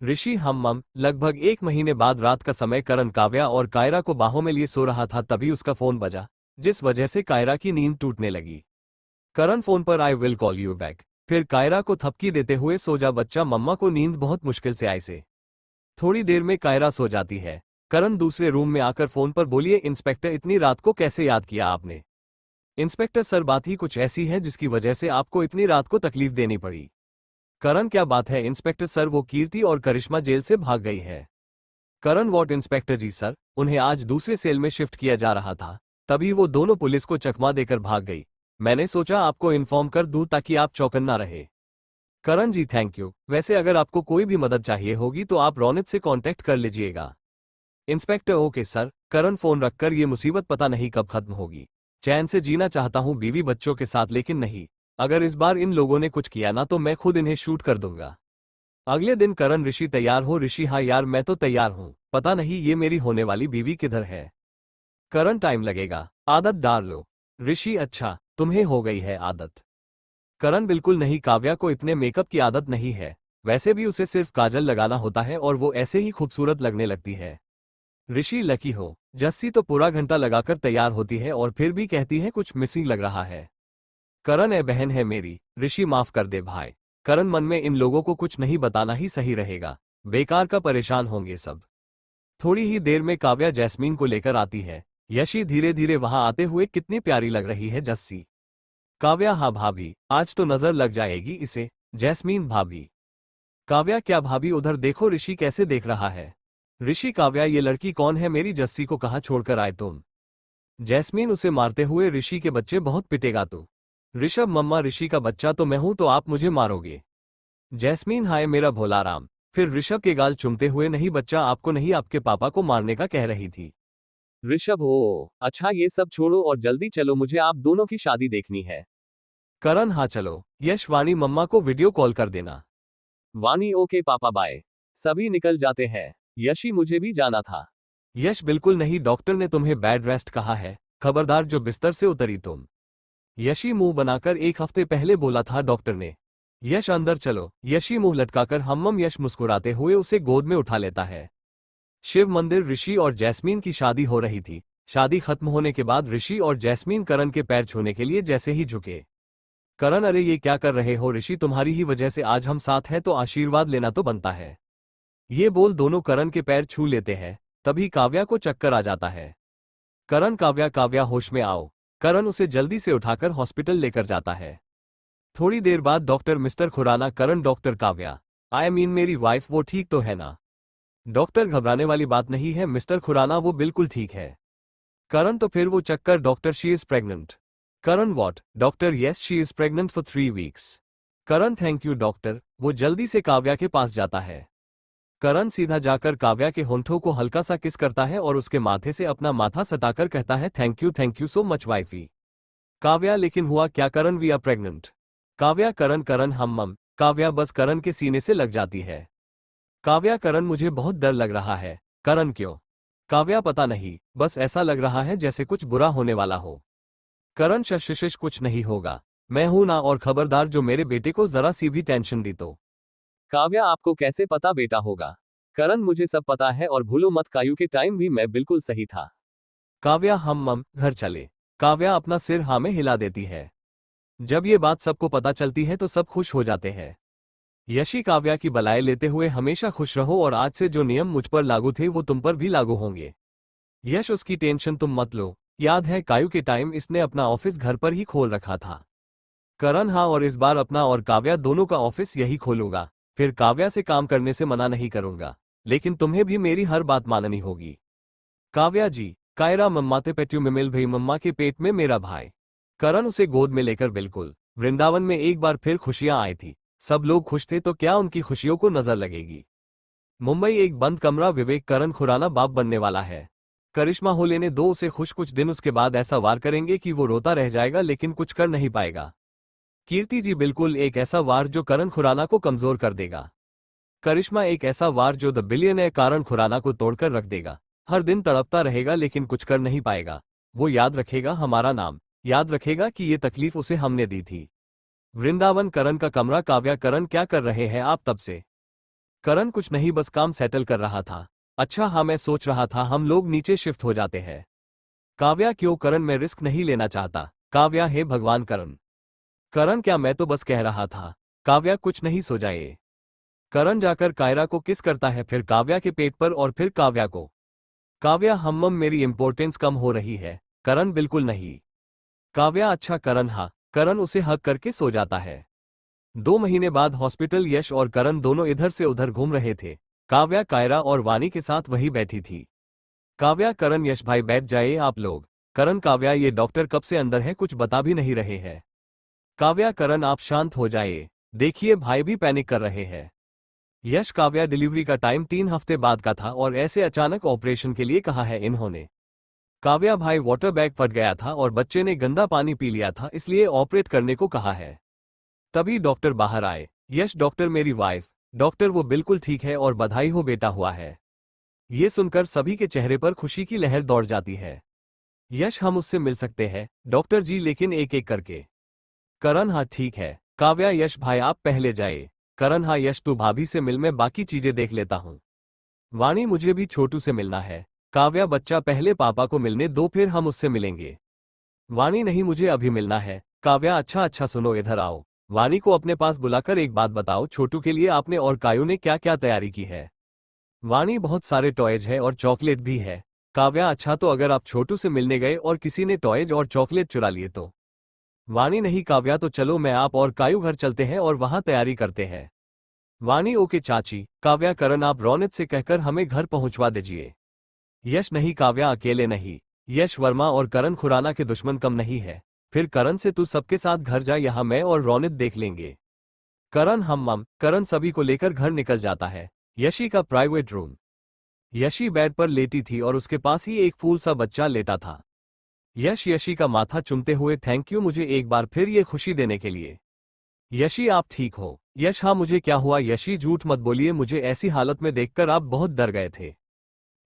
ऋषि हम लगभग एक महीने बाद रात का समय करण काव्या और कायरा को बाहों में लिए सो रहा था, तभी उसका फोन बजा, जिस वजह से कायरा की नींद टूटने लगी। करण फोन पर I will call you back, फिर कायरा को थपकी देते हुए सो जा बच्चा, मम्मा को नींद बहुत मुश्किल से आई से। थोड़ी देर में कायरा सो जाती है। करण दूसरे रूम में आकर फोन पर बोलिए इंस्पेक्टर इतनी रात को कैसे याद किया आपने। इंस्पेक्टर सर बात ही कुछ ऐसी है जिसकी वजह से आपको इतनी रात को तकलीफ देनी पड़ी। करण क्या बात है इंस्पेक्टर सर, वो कीर्ति और करिश्मा जेल से भाग गई है। करण वॉट इंस्पेक्टर जी सर, उन्हें आज दूसरे सेल में शिफ्ट किया जा रहा था, तभी वो दोनों पुलिस को चकमा देकर भाग गई। मैंने सोचा आपको इन्फॉर्म कर दूं ताकि आप चौकन्ना रहे। करण जी थैंक यू, वैसे अगर आपको कोई भी मदद चाहिए होगी तो आप रोनित से कांटेक्ट कर लीजिएगा। Inspector okay sir. Karan phone रखकर ये मुसीबत पता नहीं कब खत्म होगी। चैन से जीना चाहता हूँ बीवी बच्चों के साथ, लेकिन नहीं, अगर इस बार इन लोगों ने कुछ किया ना तो मैं खुद इन्हें शूट कर दूंगा। अगले दिन करण, ऋषि तैयार हो? ऋषि हाँ यार मैं तो तैयार हूँ, पता नहीं ये मेरी होने वाली बीवी किधर है। करण टाइम लगेगा, आदत डाल लो। ऋषि अच्छा, तुम्हें हो गई है आदत। करण बिल्कुल नहीं, काव्या को इतने मेकअप की आदत नहीं है, वैसे भी उसे सिर्फ काजल लगाना होता है और वो ऐसे ही खूबसूरत लगने लगती है। ऋषि लकी हो, जस्सी तो पूरा घंटा लगाकर तैयार होती है और फिर भी कहती है कुछ मिसिंग लग रहा है। करण ए बहन है मेरी, ऋषि माफ कर दे भाई। करण मन में इन लोगों को कुछ नहीं बताना ही सही रहेगा, बेकार का परेशान होंगे सब। थोड़ी ही देर में काव्या जैस्मीन को लेकर आती है। यशी धीरे धीरे वहां आते हुए, कितनी प्यारी लग रही है जस्सी। काव्या हाँ भाभी, आज तो नजर लग जाएगी इसे। जैस्मीन भाभी। काव्या क्या भाभी, उधर देखो ऋषि कैसे देख रहा है। ऋषि काव्या ये लड़की कौन है, मेरी जस्सी को कहाँ छोड़कर आए तुम। जैस्मीन उसे मारते हुए, ऋषि के बच्चे बहुत पिटेगा तू। ऋषभ मम्मा, ऋषि का बच्चा तो मैं हूं तो आप मुझे मारोगे। जैस्मीन हाय मेरा भोला राम। फिर ऋषभ के गाल चूमते हुए, नहीं बच्चा आपको नहीं, आपके पापा को मारने का कह रही थी। ऋषभ हो अच्छा, ये सब छोड़ो और जल्दी चलो, मुझे आप दोनों की शादी देखनी है। करण हाँ चलो। यश वाणी मम्मा को वीडियो कॉल कर देना। वाणी ओके पापा बाय। सभी निकल जाते हैं। यशी मुझे भी जाना था। यश बिल्कुल नहीं, डॉक्टर ने तुम्हें बेड रेस्ट कहा है, खबरदार जो बिस्तर से उतरी तुम। यशी मुंह बनाकर, एक हफ्ते पहले बोला था डॉक्टर ने। यश अंदर चलो। यशी मुंह लटकाकर हम्मम। यश मुस्कुराते हुए उसे गोद में उठा लेता है। शिव मंदिर। ऋषि और जैस्मीन की शादी हो रही थी। शादी खत्म होने के बाद ऋषि और जैस्मीन करण के पैर छूने के लिए जैसे ही झुके। करण अरे ये क्या कर रहे हो ऋषि, तुम्हारी ही वजह से आज हम साथ हैं तो आशीर्वाद लेना तो बनता है। ये बोल दोनों करण के पैर छू लेते हैं। तभी काव्या को चक्कर आ जाता है। करण काव्या, काव्या होश में आओ। करण उसे जल्दी से उठाकर हॉस्पिटल लेकर जाता है। थोड़ी देर बाद doctor mister Khurana. Karan doctor Kavya, I mean मेरी वाइफ, वो ठीक तो है ना। डॉक्टर घबराने वाली बात नहीं है मिस्टर खुराना, वो बिल्कुल ठीक है। करण तो फिर वो चक्कर। Doctor she is pregnant. Karan what. Doctor yes she is pregnant for 3 weeks. Karan thank you doctor. वो जल्दी से काव्या के पास जाता है। करण सीधा जाकर काव्या के होंठों को हल्का सा किस करता है और उसके माथे से अपना माथा सटाकर कहता है thank you so much wifey. Kavya लेकिन हुआ क्या करण, we are pregnant. Kavya Karan, करण हम। काव्या बस करण के सीने से लग जाती है। काव्या करण मुझे बहुत डर लग रहा है। करण क्यों। काव्या पता नहीं, बस ऐसा लग रहा है जैसे कुछ बुरा होने वाला हो। करण शश कुछ नहीं होगा, मैं हूं ना, और खबरदार जो मेरे बेटे को जरा सी भी टेंशन दी तो। काव्या आपको कैसे पता बेटा होगा। करण मुझे सब पता है और भूलो मत कायु के टाइम भी मैं बिल्कुल सही था। काव्या हम घर चले। काव्या अपना सिर हाँ में हिला देती है। जब ये बात सबको पता चलती है तो सब खुश हो जाते हैं। यशी काव्या की बलाएं लेते हुए, हमेशा खुश रहो और आज से जो नियम मुझ पर लागू थे वो तुम पर भी लागू होंगे। यश उसकी टेंशन तुम मत लो, याद है कायु के टाइम इसने अपना ऑफिस घर पर ही खोल रखा था। करण हाँ, और इस बार अपना और काव्या दोनों का ऑफिस यही खोलूंगा। फिर काव्या से काम करने से मना नहीं करूंगा, लेकिन तुम्हें भी मेरी हर बात माननी होगी। काव्या जी। कायरा मम्माते पेट्यू में मिल भई, मम्मा के पेट में मेरा भाई। करण उसे गोद में लेकर बिल्कुल। वृंदावन में एक बार फिर खुशियां आई थी। सब लोग खुश थे तो क्या उनकी खुशियों को नजर लगेगी। मुंबई एक बंद कमरा। विवेक करण खुराना बाप बनने वाला है। करिश्मा हो लेने दो उसे खुश, कुछ दिन उसके बाद ऐसा वार करेंगे कि वो रोता रह जाएगा लेकिन कुछ कर नहीं पाएगा। कीर्ति जी बिल्कुल एक ऐसा वार जो करण खुराना को कमजोर कर देगा। करिश्मा एक ऐसा वार जो द बिलियनर करण खुराना को तोड़कर रख देगा। हर दिन तड़पता रहेगा लेकिन कुछ कर नहीं पाएगा। वो याद रखेगा हमारा नाम, याद रखेगा कि ये तकलीफ उसे हमने दी थी। वृंदावन करण का कमरा। काव्या करण क्या कर रहे हैं आप तब से। करण कुछ नहीं, बस काम सेटल कर रहा था। अच्छा हाँ, मैं सोच रहा था हम लोग नीचे शिफ्ट हो जाते हैं। काव्या क्यों करण, मैं रिस्क नहीं लेना चाहता। काव्या हे भगवान करण। करण क्या, मैं तो बस कह रहा था। काव्या कुछ नहीं, सो जाए। करण जाकर कायरा को किस करता है, फिर काव्या के पेट पर और फिर काव्या को। काव्या हम्मम मेरी इंपॉर्टेंस कम हो रही है। करण बिल्कुल नहीं। काव्या अच्छा करण हाँ। करण उसे हक करके सो जाता है। 2 महीने बाद हॉस्पिटल। यश और करण दोनों इधर से उधर घूम रहे थे। काव्या कायरा और वानी के साथ वही बैठी थी। काव्या करण, यश भाई बैठ जाइए आप लोग। करण काव्या, ये डॉक्टर कब से अंदर है, कुछ बता भी नहीं रहे हैं। काव्या करण आप शांत हो जाइए, देखिए भाई भी पैनिक कर रहे हैं। यश काव्या डिलीवरी का टाइम 3 हफ्ते बाद का था और ऐसे अचानक ऑपरेशन के लिए कहा है इन्होंने। काव्या भाई वाटर बैग फट गया था और बच्चे ने गंदा पानी पी लिया था, इसलिए ऑपरेट करने को कहा है। तभी डॉक्टर बाहर आए। यश डॉक्टर मेरी वाइफ। डॉक्टर वो बिल्कुल ठीक है और बधाई हो बेटा हुआ है। ये सुनकर सभी के चेहरे पर खुशी की लहर दौड़ जाती है। यश हम उससे मिल सकते हैं डॉक्टर जी, लेकिन एक एक करके। करण हाँ ठीक है। काव्या यश भाई आप पहले जाए। करण हाँ यश तू भाभी से मिल, मैं बाकी चीजें देख लेता हूँ। वाणी मुझे भी छोटू से मिलना है। काव्या बच्चा पहले पापा को मिलने दो फिर हम उससे मिलेंगे। वाणी नहीं मुझे अभी मिलना है। काव्या अच्छा अच्छा सुनो इधर आओ। वाणी को अपने पास बुलाकर एक बात बताओ, छोटू के लिए आपने और कायू ने क्या क्या तैयारी की है। वाणी बहुत सारे टॉयज है और चॉकलेट भी है। काव्या अच्छा तो अगर आप छोटू से मिलने गए और किसी ने टॉयज और चॉकलेट चुरा लिए तो। वाणी नहीं काव्या तो चलो मैं आप और कायू घर चलते हैं और वहां तैयारी करते हैं। वाणी ओके चाची। काव्या करण आप रौनक से कहकर हमें घर पहुंचवा दीजिए। यश नहीं काव्या अकेले नहीं। यश वर्मा और करण खुराना के दुश्मन कम नहीं है। फिर करण से तू सबके साथ घर जा, यहाँ मैं और रौनक देख लेंगे। करण हम करण सभी को लेकर घर निकल जाता है। यशी का प्राइवेट रूम। यशी बेड पर लेटी थी और उसके पास ही एक फूल सा बच्चा लेटा था। यश यशी का माथा चूमते हुए थैंक यू मुझे एक बार फिर ये खुशी देने के लिए। यशी आप ठीक हो। यश हाँ मुझे क्या हुआ। यशी झूठ मत बोलिए, मुझे ऐसी हालत में देखकर आप बहुत डर गए थे।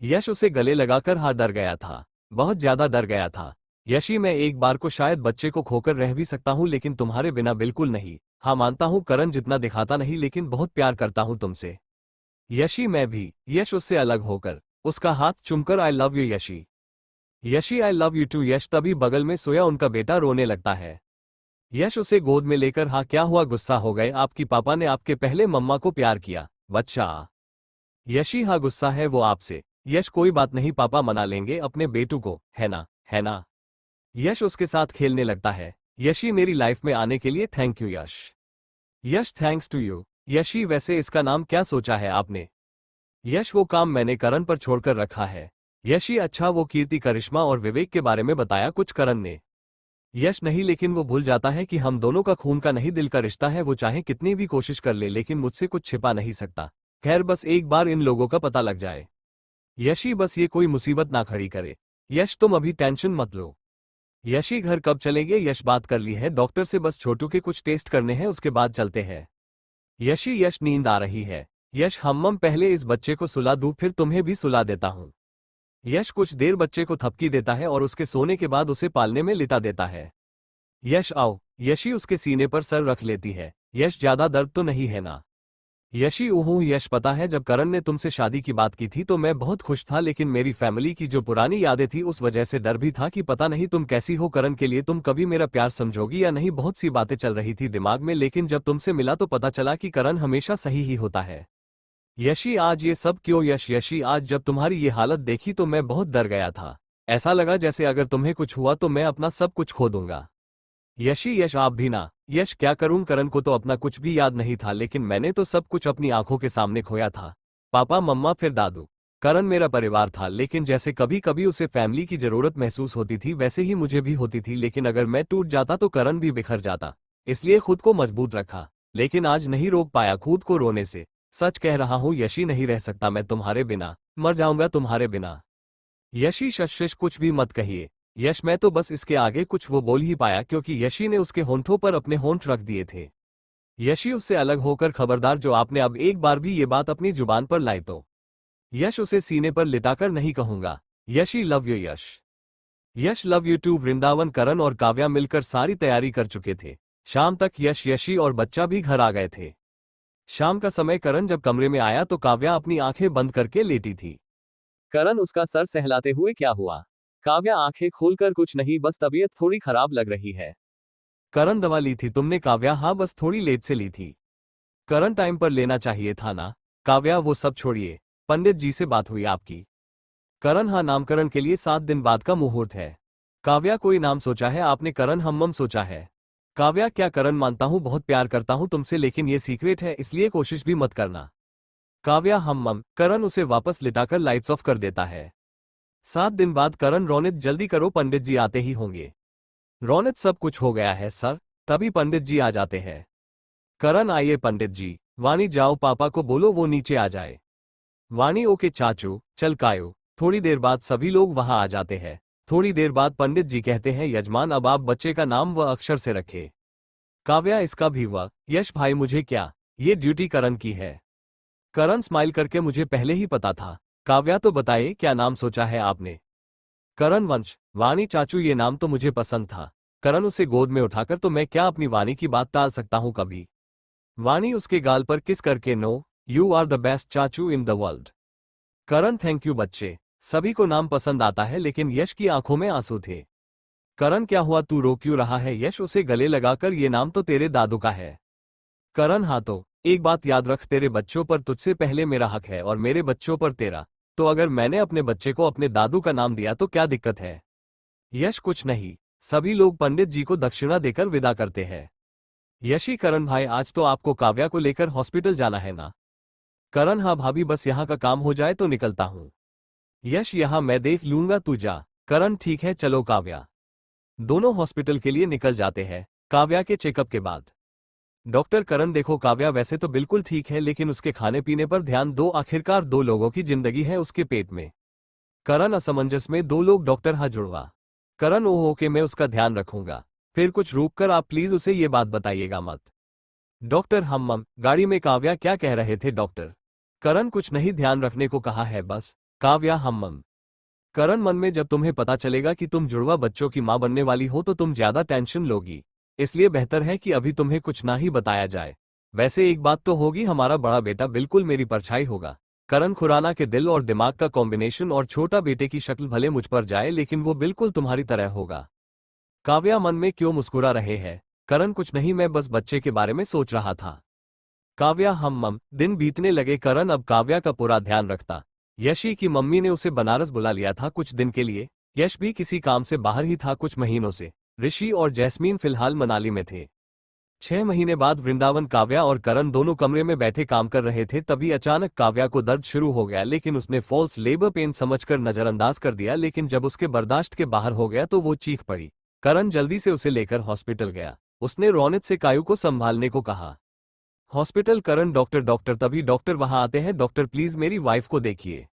यश उसे गले लगाकर हाँ डर गया था, बहुत ज्यादा डर गया था। यशी मैं एक बार को शायद बच्चे को खोकर रह भी सकता हूँ लेकिन तुम्हारे बिना बिल्कुल नहीं। हाँ मानता हूँ करण जितना दिखाता नहीं लेकिन बहुत प्यार करता हूँ तुमसे। यशी मैं भी। यश उससे अलग होकर उसका हाथ चूमकर I love you Yashi. Yashi I love you too. Yash तभी बगल में सोया उनका बेटा रोने लगता है। यश उसे गोद में लेकर हाँ क्या हुआ, गुस्सा हो गए आपकी पापा ने आपके पहले मम्मा को प्यार किया बच्चा। यशी हाँ गुस्सा है वो आपसे। यश कोई बात नहीं पापा मना लेंगे अपने बेटू को, है ना है ना। यश उसके साथ खेलने लगता है। यशी मेरी लाइफ में आने के लिए thank you Yash. Yash thanks to you. Yashi वैसे इसका नाम क्या सोचा है आपने। यश वो काम मैंने करण पर छोड़कर रखा है। यशी अच्छा वो कीर्ति करिश्मा और विवेक के बारे में बताया कुछ करण ने। यश नहीं लेकिन वो भूल जाता है कि हम दोनों का खून का नहीं दिल का रिश्ता है, वो चाहे कितनी भी कोशिश कर ले लेकिन मुझसे कुछ छिपा नहीं सकता। खैर बस एक बार इन लोगों का पता लग जाए। यशी बस ये कोई मुसीबत ना खड़ी करे। यश तुम अभी टेंशन मत लो। यशी घर कब चलेंगे। यश बात कर ली है डॉक्टर से, बस छोटू के कुछ टेस्ट करने हैं उसके बाद चलते हैं। यशी यश नींद आ रही है। यश हम पहले इस बच्चे को सुला दूं फिर तुम्हें भी सुला देता हूं। यश कुछ देर बच्चे को थपकी देता है और उसके सोने के बाद उसे पालने में लिटा देता है। यश आओ। यशी उसके सीने पर सर रख लेती है। यश ज्यादा दर्द तो नहीं है ना। यशी ऊहू। यश पता है जब करण ने तुमसे शादी की बात की थी तो मैं बहुत खुश था लेकिन मेरी फैमिली की जो पुरानी यादें थी उस वजह से डर भी था कि पता नहीं तुम कैसी हो करण के लिए तुम कभी मेरा प्यार समझोगी या नहीं। बहुत सी बातें चल रही थी दिमाग में लेकिन जब तुमसे मिला तो पता चला कि करण हमेशा सही ही होता है। यशी आज ये सब क्यों। यश यशी आज जब तुम्हारी ये हालत देखी तो मैं बहुत डर गया था। ऐसा लगा जैसे अगर तुम्हें कुछ हुआ तो मैं अपना सब कुछ खो दूंगा। यशी यश आप भी ना। यश क्या करूं, करण को तो अपना कुछ भी याद नहीं था लेकिन मैंने तो सब कुछ अपनी आंखों के सामने खोया था। पापा मम्मा फिर दादू। करण मेरा परिवार था लेकिन जैसे कभी कभी उसे फैमिली की जरूरत महसूस होती थी वैसे ही मुझे भी होती थी, लेकिन अगर मैं टूट जाता तो करण भी बिखर जाता। इसलिए खुद को मजबूत रखा लेकिन आज नहीं रोक पाया खुद को रोने से। सच कह रहा हूं यशी नहीं रह सकता मैं तुम्हारे बिना, मर जाऊंगा तुम्हारे बिना। यशी शश कुछ भी मत कहिए। यश मैं तो बस इसके आगे कुछ वो बोल ही पाया क्योंकि यशी ने उसके होंठों पर अपने होंठ रख दिए थे। यशी उससे अलग होकर खबरदार जो आपने अब एक बार भी ये बात अपनी जुबान पर लाई तो। यश उसे सीने पर लिटाकर नहीं कहूंगा। Yashi love you Yash. Yash love you too. Vrindavan Karan और काव्या मिलकर सारी तैयारी कर चुके थे। शाम तक यश यशी और बच्चा भी घर आ गए थे। शाम का समय करण जब कमरे में आया तो काव्या अपनी आंखें बंद करके लेटी थी। करण उसका सर सहलाते हुए क्या हुआ। काव्या आंखें खोलकर कुछ नहीं, बस तबीयत थोड़ी खराब लग रही है। करण दवा ली थी तुमने। काव्या हाँ बस थोड़ी लेट से ली थी। करण टाइम पर लेना चाहिए था ना। काव्या वो सब छोड़िए, पंडित जी से बात हुई आपकी। करण हाँ नामकरण के लिए 7 दिन बाद का मुहूर्त है। काव्या कोई नाम सोचा है आपने। करण हम सोचा है। काव्या क्या। करण मानता हूँ बहुत प्यार करता हूँ तुमसे लेकिन ये सीक्रेट है इसलिए कोशिश भी मत करना। काव्या हम करण उसे वापस लिटाकर लाइट्स ऑफ कर देता है। 7 दिन बाद करण रौनक जल्दी करो पंडित जी आते ही होंगे। रौनक सब कुछ हो गया है सर। तभी पंडित जी आ जाते हैं। करण आइए पंडित जी। वाणी जाओ पापा को बोलो वो नीचे आ जाए। वाणी ओके चाचू चल कायो। थोड़ी देर बाद सभी लोग वहां आ जाते हैं। थोड़ी देर बाद पंडित जी कहते हैं, यजमान अब आप बच्चे का नाम व अक्षर से रखे। काव्या इसका भी हुआ। यश भाई मुझे क्या, ये ड्यूटी करण की है। करण स्माइल करके, मुझे पहले ही पता था। काव्या तो बताइए क्या नाम सोचा है आपने। करण वंश। वाणी चाचू ये नाम तो मुझे पसंद था। करण उसे गोद में उठाकर, तो मैं क्या अपनी वाणी की बात टाल सकता हूं कभी। वाणी उसके गाल पर किस करके, no you are the best चाचू in the world. Karan thank you बच्चे। सभी को नाम पसंद आता है लेकिन यश की आंखों में आंसू थे। करण क्या हुआ, तू रो क्यों रहा है। यश उसे गले लगाकर, ये नाम तो तेरे दादू का है। करण हाँ तो एक बात याद रख, तेरे बच्चों पर तुझसे पहले मेरा हक है और मेरे बच्चों पर तेरा। तो अगर मैंने अपने बच्चे को अपने दादू का नाम दिया तो क्या दिक्कत है। यश कुछ नहीं। सभी लोग पंडित जी को दक्षिणा देकर विदा करते हैं। यशी करण भाई आज तो आपको काव्या को लेकर हॉस्पिटल जाना है ना। करण हाँ भाभी, बस यहाँ का काम हो जाए तो निकलता हूँ। यश यहाँ मैं देख लूंगा, तू जा। करण ठीक है चलो। काव्या। दोनों हॉस्पिटल के लिए निकल जाते हैं। काव्या के चेकअप के बाद डॉक्टर, करण देखो काव्या वैसे तो बिल्कुल ठीक है लेकिन उसके खाने पीने पर ध्यान दो, आखिरकार 2 लोगों की जिंदगी है उसके पेट में। करण असमंजस में, 2 लोग डॉक्टर हाँ जुड़वा। करण ओह ओके मैं उसका ध्यान रखूंगा। फिर कुछ रुक कर आप प्लीज उसे ये बात बताइएगा मत। डॉक्टर हम गाड़ी में काव्या क्या कह रहे थे डॉक्टर। करण कुछ नहीं, ध्यान रखने को कहा है बस। काव्या हम करण मन में, जब तुम्हें पता चलेगा कि तुम जुड़वा बच्चों की मां बनने वाली हो तो तुम ज्यादा टेंशन लोगी, इसलिए बेहतर है कि अभी तुम्हें कुछ ना ही बताया जाए। वैसे एक बात तो होगी, हमारा बड़ा बेटा बिल्कुल मेरी परछाई होगा। करण खुराना के दिल और दिमाग का कॉम्बिनेशन, और छोटा बेटे की शक्ल भले मुझ पर जाए लेकिन वो बिल्कुल तुम्हारी तरह होगा। काव्या मन में क्यों मुस्कुरा रहे हैं। करण कुछ नहीं, मैं बस बच्चे के बारे में सोच रहा था। काव्या हम दिन बीतने लगे। करण अब काव्या का पूरा ध्यान रखता। यशी की मम्मी ने उसे बनारस बुला लिया था कुछ दिन के लिए। यश भी किसी काम से बाहर ही था कुछ महीनों से। ऋषि और जैस्मीन फिलहाल मनाली में थे। 6 महीने बाद वृंदावन। काव्या और करण दोनों कमरे में बैठे काम कर रहे थे, तभी अचानक काव्या को दर्द शुरू हो गया लेकिन उसने फॉल्स लेबर पेन समझकर नजरअंदाज कर दिया, लेकिन जब उसके बर्दाश्त के बाहर हो गया तो वो चीख पड़ी। करण जल्दी से उसे लेकर हॉस्पिटल गया। उसने रोनित से कायू को संभालने को कहा। हॉस्पिटल। करण डॉक्टर डॉक्टर, तभी डॉक्टर वहां आते हैं। डॉक्टर प्लीज मेरी वाइफ को देखिए।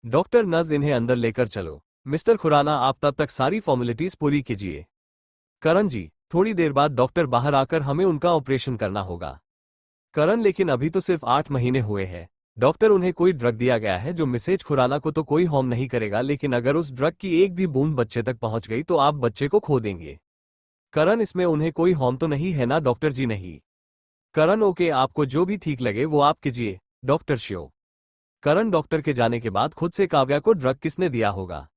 डॉक्टर नर्स इन्हें अंदर लेकर चलो। मिस्टर खुराना आप तब तक सारी फॉर्मेलिटीज पूरी कीजिए। करण जी। थोड़ी देर बाद डॉक्टर बाहर आकर, हमें उनका ऑपरेशन करना होगा। करण लेकिन अभी तो सिर्फ 8 महीने हुए हैं। डॉक्टर उन्हें कोई ड्रग दिया गया है जो मिसेज खुराना को तो कोई हार्म नहीं करेगा, लेकिन अगर उस ड्रग की एक भी बूंद बच्चे तक पहुंच गई तो आप बच्चे को खो देंगे। करण इसमें उन्हें कोई हार्म तो नहीं है ना डॉक्टर जी। नहीं। करण ओके, आपको जो भी ठीक लगे वो आप कीजिए। Doctor sure. करण डॉक्टर के जाने के बाद खुद से काव्या को ड्रग किसने दिया होगा।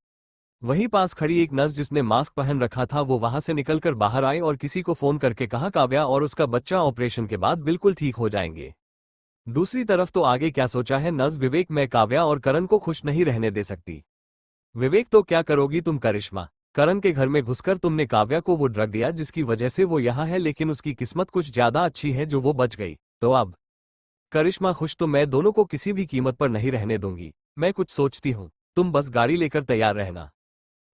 वहीं पास खड़ी एक नर्स जिसने मास्क पहन रखा था, वो वहां से निकलकर बाहर आई और किसी को फोन करके कहा काव्या और उसका बच्चा ऑपरेशन के बाद बिल्कुल ठीक हो जाएंगे। दूसरी तरफ तो आगे क्या सोचा है नर्स विवेक, मैं काव्या और करण को खुश नहीं रहने दे सकती। विवेक तो क्या करोगी तुम करिश्मा। करण के घर में घुसकर तुमने काव्या को वो ड्रग दिया जिसकी वजह से वो यहाँ है, लेकिन उसकी किस्मत कुछ ज्यादा अच्छी है जो वो बच गई। तो अब करिश्मा खुश, तो मैं दोनों को किसी भी कीमत पर नहीं रहने दूंगी। मैं कुछ सोचती हूँ, तुम बस गाड़ी लेकर तैयार रहना।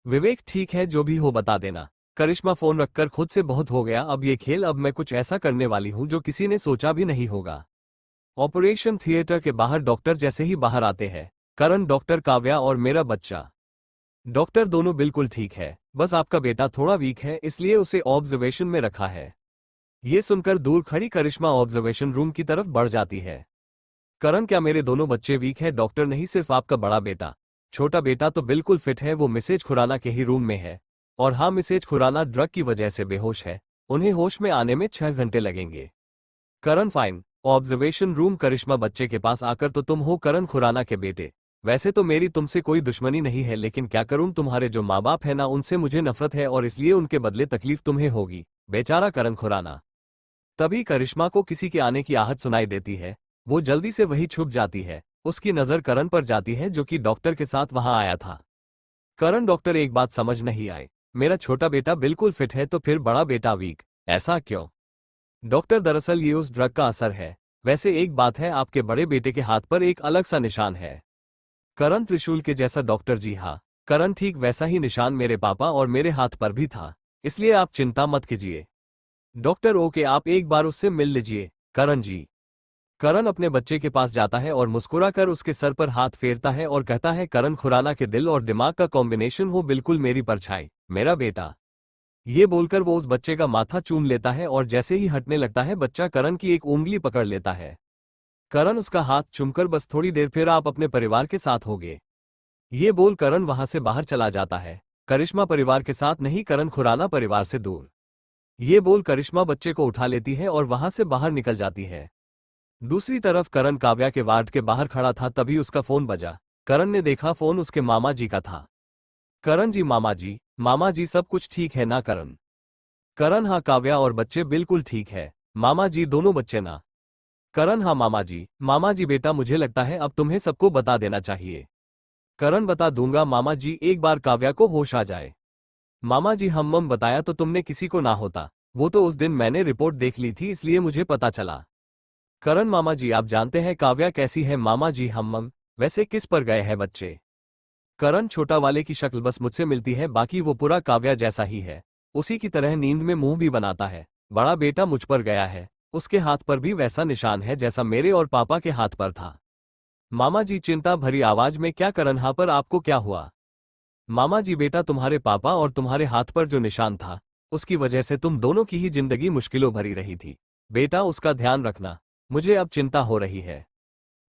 विवेक ठीक है, जो भी हो बता देना। करिश्मा फोन रखकर, खुद से बहुत हो गया अब ये खेल, अब मैं कुछ ऐसा करने वाली हूँ जो किसी ने सोचा भी नहीं होगा। ऑपरेशन थिएटर के बाहर डॉक्टर जैसे ही बाहर आते हैं। करण, डॉक्टर, काव्या और मेरा बच्चा। डॉक्टर दोनों बिल्कुल ठीक है, बस आपका बेटा थोड़ा वीक है इसलिए उसे ऑब्जर्वेशन में रखा है। ये सुनकर दूर खड़ी करिश्मा ऑब्जर्वेशन रूम की तरफ बढ़ जाती है। करण क्या मेरे दोनों बच्चे वीक है। डॉक्टर नहीं, सिर्फ आपका बड़ा बेटा। छोटा बेटा तो बिल्कुल फिट है, वो मिसेज खुराना के ही रूम में है। और हाँ, मिसेज खुराना ड्रग की वजह से बेहोश है, उन्हें होश में आने में 6 घंटे लगेंगे। Karan fine. Observation room. Karishma बच्चे के पास आकर, तो तुम हो करण खुराना के बेटे। वैसे तो मेरी तुमसे कोई दुश्मनी नहीं है, लेकिन क्या करूं, तुम्हारे जो माँ बाप है ना उनसे मुझे नफरत है और इसलिए उनके बदले तकलीफ तुम्हें होगी। बेचारा करण खुराना। तभी करिश्मा को किसी के आने की आहट सुनाई देती है। वो जल्दी से वही छुप जाती है। उसकी नजर करण पर जाती है जो कि डॉक्टर के साथ वहां आया था। करण, डॉक्टर एक बात समझ नहीं आई, मेरा छोटा बेटा बिल्कुल फिट है तो फिर बड़ा बेटा वीक, ऐसा क्यों। डॉक्टर दरअसल ये उस ड्रग का असर है। वैसे एक बात है, आपके बड़े बेटे के हाथ पर एक अलग सा निशान है। करण, त्रिशूल के जैसा डॉक्टर जी। हाँ करण, ठीक वैसा ही निशान मेरे पापा और मेरे हाथ पर भी था, इसलिए आप चिंता मत कीजिए। डॉक्टर ओके, आप एक बार उससे मिल लीजिए। करण जी। करण अपने बच्चे के पास जाता है और मुस्कुराकर उसके सर पर हाथ फेरता है और कहता है, करण खुराना के दिल और दिमाग का कॉम्बिनेशन हो, बिल्कुल मेरी परछाई, मेरा बेटा। ये बोलकर वो उस बच्चे का माथा चूम लेता है और जैसे ही हटने लगता है बच्चा करण की एक उंगली पकड़ लेता है। करण उसका हाथ चूमकर, बस थोड़ी देर फिर आप अपने परिवार के साथ होगे। ये बोल करण वहां से बाहर चला जाता है। करिश्मा परिवार के साथ नहीं, करण खुराना परिवार से दूर। ये बोल करिश्मा बच्चे को उठा लेती है और वहां से बाहर निकल जाती है। दूसरी तरफ करण काव्या के वार्ड के बाहर खड़ा था, तभी उसका फोन बजा। करण ने देखा फोन उसके मामा जी का था। करण जी, मामा जी सब कुछ ठीक है ना करण? करण, हाँ काव्या और बच्चे बिल्कुल ठीक है मामा जी, दोनों बच्चे ना? करण, हाँ मामा जी बेटा मुझे लगता है अब तुम्हें सबको बता देना चाहिए। करण, बता दूंगा मामा जी, एक बार काव्या को होश आ जाए। मामा जी, हम बताया तो तुमने किसी को ना होता, वो तो उस दिन मैंने रिपोर्ट देख ली थी इसलिए मुझे पता चला। करण, मामा जी आप जानते हैं काव्या कैसी है? मामा जी, हम वैसे किस पर गए हैं बच्चे? करण, छोटा वाले की शक्ल बस मुझसे मिलती है, बाकी वो पूरा काव्या जैसा ही है, उसी की तरह नींद में मुंह भी बनाता है। बड़ा बेटा मुझ पर गया है, उसके हाथ पर भी वैसा निशान है जैसा मेरे और पापा के हाथ पर था। मामा जी चिंता भरी आवाज में, क्या करण, हाँ पर आपको क्या हुआ? मामा जी बेटा तुम्हारे पापा और तुम्हारे हाथ पर जो निशान था उसकी वजह से तुम दोनों की ही जिंदगी मुश्किलों भरी रही थी। बेटा उसका ध्यान रखना, मुझे अब चिंता हो रही है।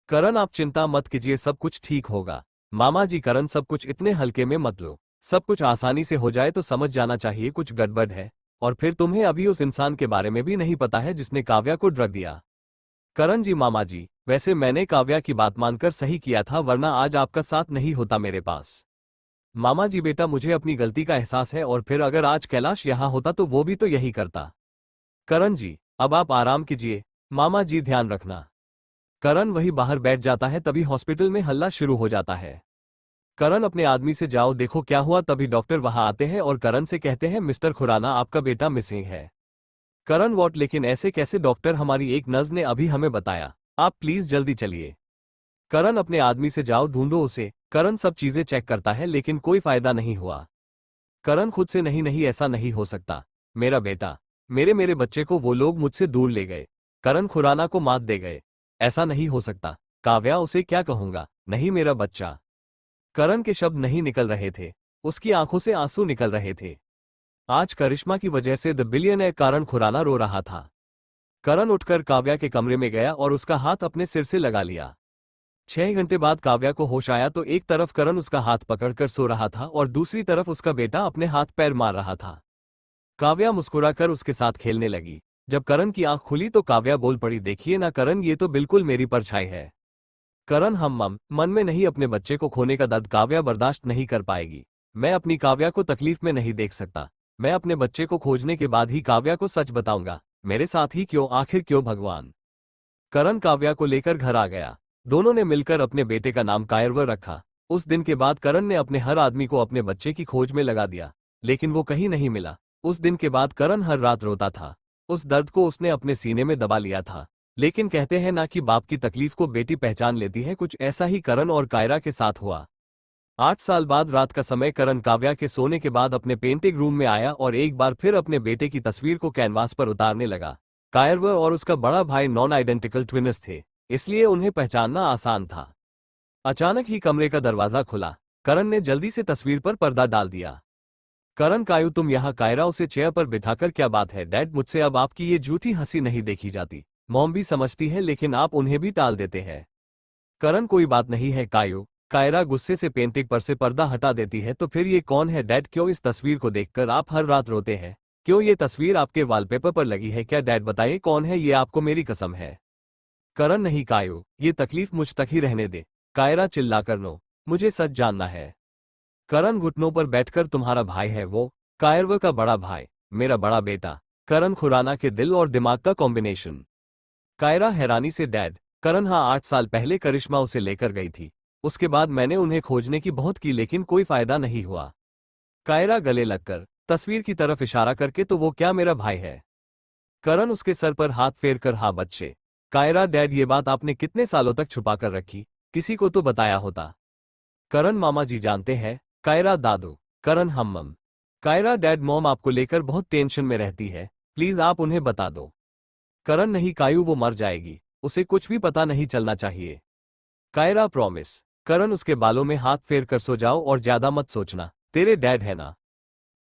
करण, आप चिंता मत कीजिए, सब कुछ ठीक होगा। मामा जी, करण सब कुछ इतने हल्के में मत लो, सब कुछ आसानी से हो जाए तो समझ जाना चाहिए कुछ गड़बड़ है। और फिर तुम्हें अभी उस इंसान के बारे में भी नहीं पता है जिसने काव्या को ड्रग दिया। करण जी, मामा जी वैसे मैंने काव्या की बात मानकर सही किया था, वरना आज आपका साथ नहीं होता मेरे पास। मामा जी बेटा मुझे अपनी गलती का एहसास है, और फिर अगर आज कैलाश यहाँ होता तो वो भी तो यही करता। करण जी, अब आप आराम कीजिए, मामा जी ध्यान रखना। करण वही बाहर बैठ जाता है, तभी हॉस्पिटल में हल्ला शुरू हो जाता है। करण, अपने आदमी से जाओ देखो क्या हुआ। तभी डॉक्टर वहां आते हैं और करण से कहते हैं, मिस्टर खुराना आपका बेटा मिसिंग है। करण, वॉट? लेकिन ऐसे कैसे डॉक्टर? हमारी एक नर्स ने अभी हमें बताया, आप प्लीज जल्दी चलिए। करण, अपने आदमी से जाओ ढूंढो उसे। करण सब चीजें चेक करता है लेकिन कोई फायदा नहीं हुआ। करण खुद से, नहीं नहीं ऐसा नहीं हो सकता, मेरा बेटा, मेरे मेरे बच्चे को वो लोग मुझसे दूर ले गए, करण खुराना को मात दे गए, ऐसा नहीं हो सकता। काव्या, उसे क्या कहूंगा? नहीं मेरा बच्चा। करण के शब्द नहीं निकल रहे थे, उसकी आंखों से आंसू निकल रहे थे। आज करिश्मा की वजह से द बिलियनर करण खुराना रो रहा था। करण उठकर काव्या के कमरे में गया और उसका हाथ अपने सिर से लगा लिया। 6 घंटे बाद काव्या को होश आया तो एक तरफ करण उसका हाथ पकड़कर सो रहा था और दूसरी तरफ उसका बेटा अपने हाथ पैर मार रहा था। काव्या मुस्कुराकर उसके साथ खेलने लगी। जब करण की आंख खुली तो काव्या बोल पड़ी, देखिए ना करण, ये तो बिल्कुल मेरी परछाई है। करण, हम मन में नहीं, अपने बच्चे को खोने का दर्द काव्या बर्दाश्त नहीं कर पाएगी। मैं अपनी काव्या को तकलीफ में नहीं देख सकता। मैं अपने बच्चे को खोजने के बाद ही काव्या को सच बताऊंगा। मेरे साथ ही क्यों, आखिर क्यों भगवान। करण काव्या को लेकर घर आ गया। दोनों ने मिलकर अपने बेटे का नाम कायरवर रखा। उस दिन के बाद करण ने अपने हर आदमी को अपने बच्चे की खोज में लगा दिया, लेकिन वो कहीं नहीं मिला। उस दिन के बाद करण हर रात रोता था। उस दर्द को उसने अपने सीने में दबा लिया था। लेकिन कहते हैं ना कि बाप की तकलीफ को बेटी पहचान लेती है, कुछ ऐसा ही करण और कायरा के साथ हुआ। 8 साल बाद रात का समय करण काव्या के सोने के बाद अपने पेंटिंग रूम में आया और एक बार फिर अपने बेटे की तस्वीर को कैनवास पर उतारने लगा। कायरव और उसका बड़ा भाई नॉन आइडेंटिकल ट्विनस थे, इसलिए उन्हें पहचानना आसान था। अचानक ही कमरे का दरवाजा खुला। करण ने जल्दी से तस्वीर पर पर्दा डाल दिया। करण, कायु तुम यहाँ? कायरा उसे चेयर पर बिठाकर, क्या बात है डैड, मुझसे अब आपकी ये झूठी हंसी नहीं देखी जाती। मॉम भी समझती है लेकिन आप उन्हें भी टाल देते हैं। करण, कोई बात नहीं है कायु। कायरा गुस्से से पेंटिंग पर से पर्दा हटा देती है, तो फिर ये कौन है डैड? क्यों इस तस्वीर को देखकर आप हर रात रोते हैं? क्यों ये तस्वीर आपके वॉलपेपर पर लगी है क्या? डैड बताइए कौन है ये, आपको मेरी कसम है। करण, नहीं कायु, ये तकलीफ मुझ तक ही रहने दे। कायरा चिल्लाकर, नो, मुझे सच जानना है। करण घुटनों पर बैठकर, तुम्हारा भाई है वो? कायरव का बड़ा भाई, मेरा बड़ा बेटा, करण खुराना के दिल और दिमाग का कॉम्बिनेशन। कायरा हैरानी से, डैड। करण, हाँ 8 साल पहले करिश्मा उसे लेकर गई थी। उसके बाद मैंने उन्हें खोजने की बहुत की लेकिन कोई फायदा नहीं हुआ। कायरा गले लगकर, तस्वीर की तरफ इशारा करके, तो वो क्या मेरा भाई है? करण उसके सर पर हाथ फेरकर, हाँ बच्चे। कायरा, डैड ये बात आपने कितने सालों तक छुपा कर रखी? किसी को तो बताया होता। करण, मामा जी जानते हैं। कायरा, दादू। करण, हम कायरा, डैड मॉम आपको लेकर बहुत टेंशन में रहती है, प्लीज आप उन्हें बता दो। करण, नहीं कायू, वो मर जाएगी। उसे कुछ भी पता नहीं चलना चाहिए। कायरा प्रॉमिस। करण उसके बालों में हाथ फेर कर सो जाओ और ज्यादा मत सोचना, तेरे डैड है ना।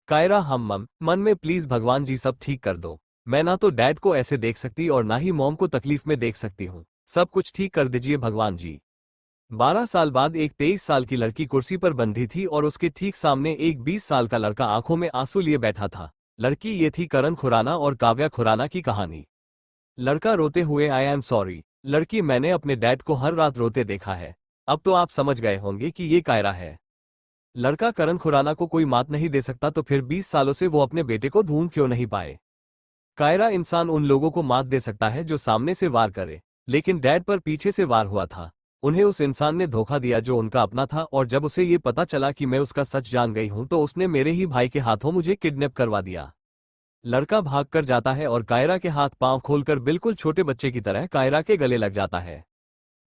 कायरा हम मन में प्लीज भगवान जी सब ठीक कर दो। मैं ना तो डैड को ऐसे देख सकती और ना ही मॉम को तकलीफ में देख सकती हूँ। सब कुछ ठीक कर दीजिए भगवान जी। 12 साल बाद एक 23 साल की लड़की कुर्सी पर बंधी थी और उसके ठीक सामने एक 20 साल का लड़का आंखों में आंसू लिए बैठा था। लड़की ये थी करण खुराना और काव्या खुराना की कहानी। लड़का रोते हुए आई एम सॉरी। लड़की मैंने अपने डैड को हर रात रोते देखा है। अब तो आप समझ गए होंगे कि ये कायरा है। लड़का करण खुराना को कोई मात नहीं दे सकता तो फिर 20 सालों से वो अपने बेटे को ढूंढ क्यों नहीं पाए। कायरा इंसान उन लोगों को मात दे सकता है जो सामने से वार करे, लेकिन डैड पर पीछे से वार हुआ था। उन्हें उस इंसान ने धोखा दिया जो उनका अपना था और जब उसे ये पता चला कि मैं उसका सच जान गई हूं तो उसने मेरे ही भाई के हाथों मुझे किडनैप करवा दिया। लड़का भाग कर जाता है और कायरा के हाथ पांव खोलकर बिल्कुल छोटे बच्चे की तरह कायरा के गले लग जाता है।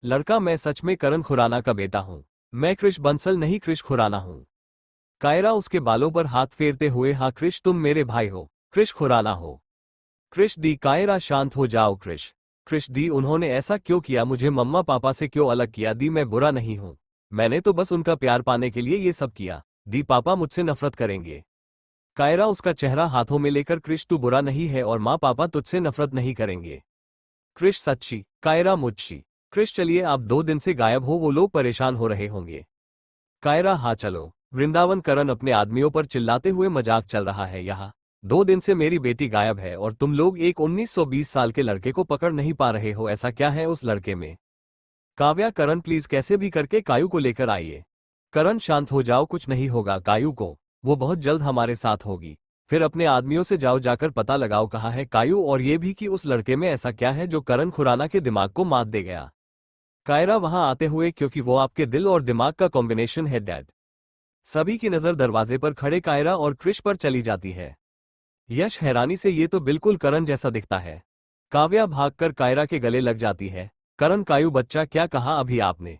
लड़का मैं सच में करण खुराना का बेटा हूं। मैं क्रिश बंसल नहीं क्रिश खुराना हूं। कायरा उसके बालों पर हाथ फेरते हुए हाँ क्रिश तुम मेरे भाई हो, क्रिश खुराना हो। क्रिश दी। कायरा शांत हो जाओ क्रिश। क्रिश दी उन्होंने ऐसा क्यों किया, मुझे मम्मा पापा से क्यों अलग किया। दी मैं बुरा नहीं हूं, मैंने तो बस उनका प्यार पाने के लिए ये सब किया। दी पापा मुझसे नफरत करेंगे। कायरा उसका चेहरा हाथों में लेकर क्रिश तू बुरा नहीं है और माँ पापा तुझसे नफरत नहीं करेंगे। क्रिश सच्ची। कायरा मुझी। क्रिश चलिए आप 2 दिन से गायब हो, वो लोग परेशान हो रहे होंगे। कायरा हाँ चलो। वृंदावन करण अपने आदमियों पर चिल्लाते हुए मजाक चल रहा है यहाँ। 2 दिन से मेरी बेटी गायब है और तुम लोग एक 1920 साल के लड़के को पकड़ नहीं पा रहे हो, ऐसा क्या है उस लड़के में। काव्या करण प्लीज कैसे भी करके कायू को लेकर आइए। करण शांत हो जाओ, कुछ नहीं होगा कायू को, वो बहुत जल्द हमारे साथ होगी। फिर अपने आदमियों से जाओ जाकर पता लगाओ कहाँ है कायू और ये भी कि उस लड़के में ऐसा क्या है जो करण खुराना के दिमाग को मात दे गया। कायरा वहां आते हुए क्योंकि वो आपके दिल और दिमाग का कॉम्बिनेशन है डैड। सभी की नजर दरवाजे पर खड़े कायरा और क्रिश पर चली जाती है। यश हैरानी से ये तो बिल्कुल करण जैसा दिखता है। काव्या भागकर कायरा के गले लग जाती है। करण कायू बच्चा क्या कहा अभी आपने।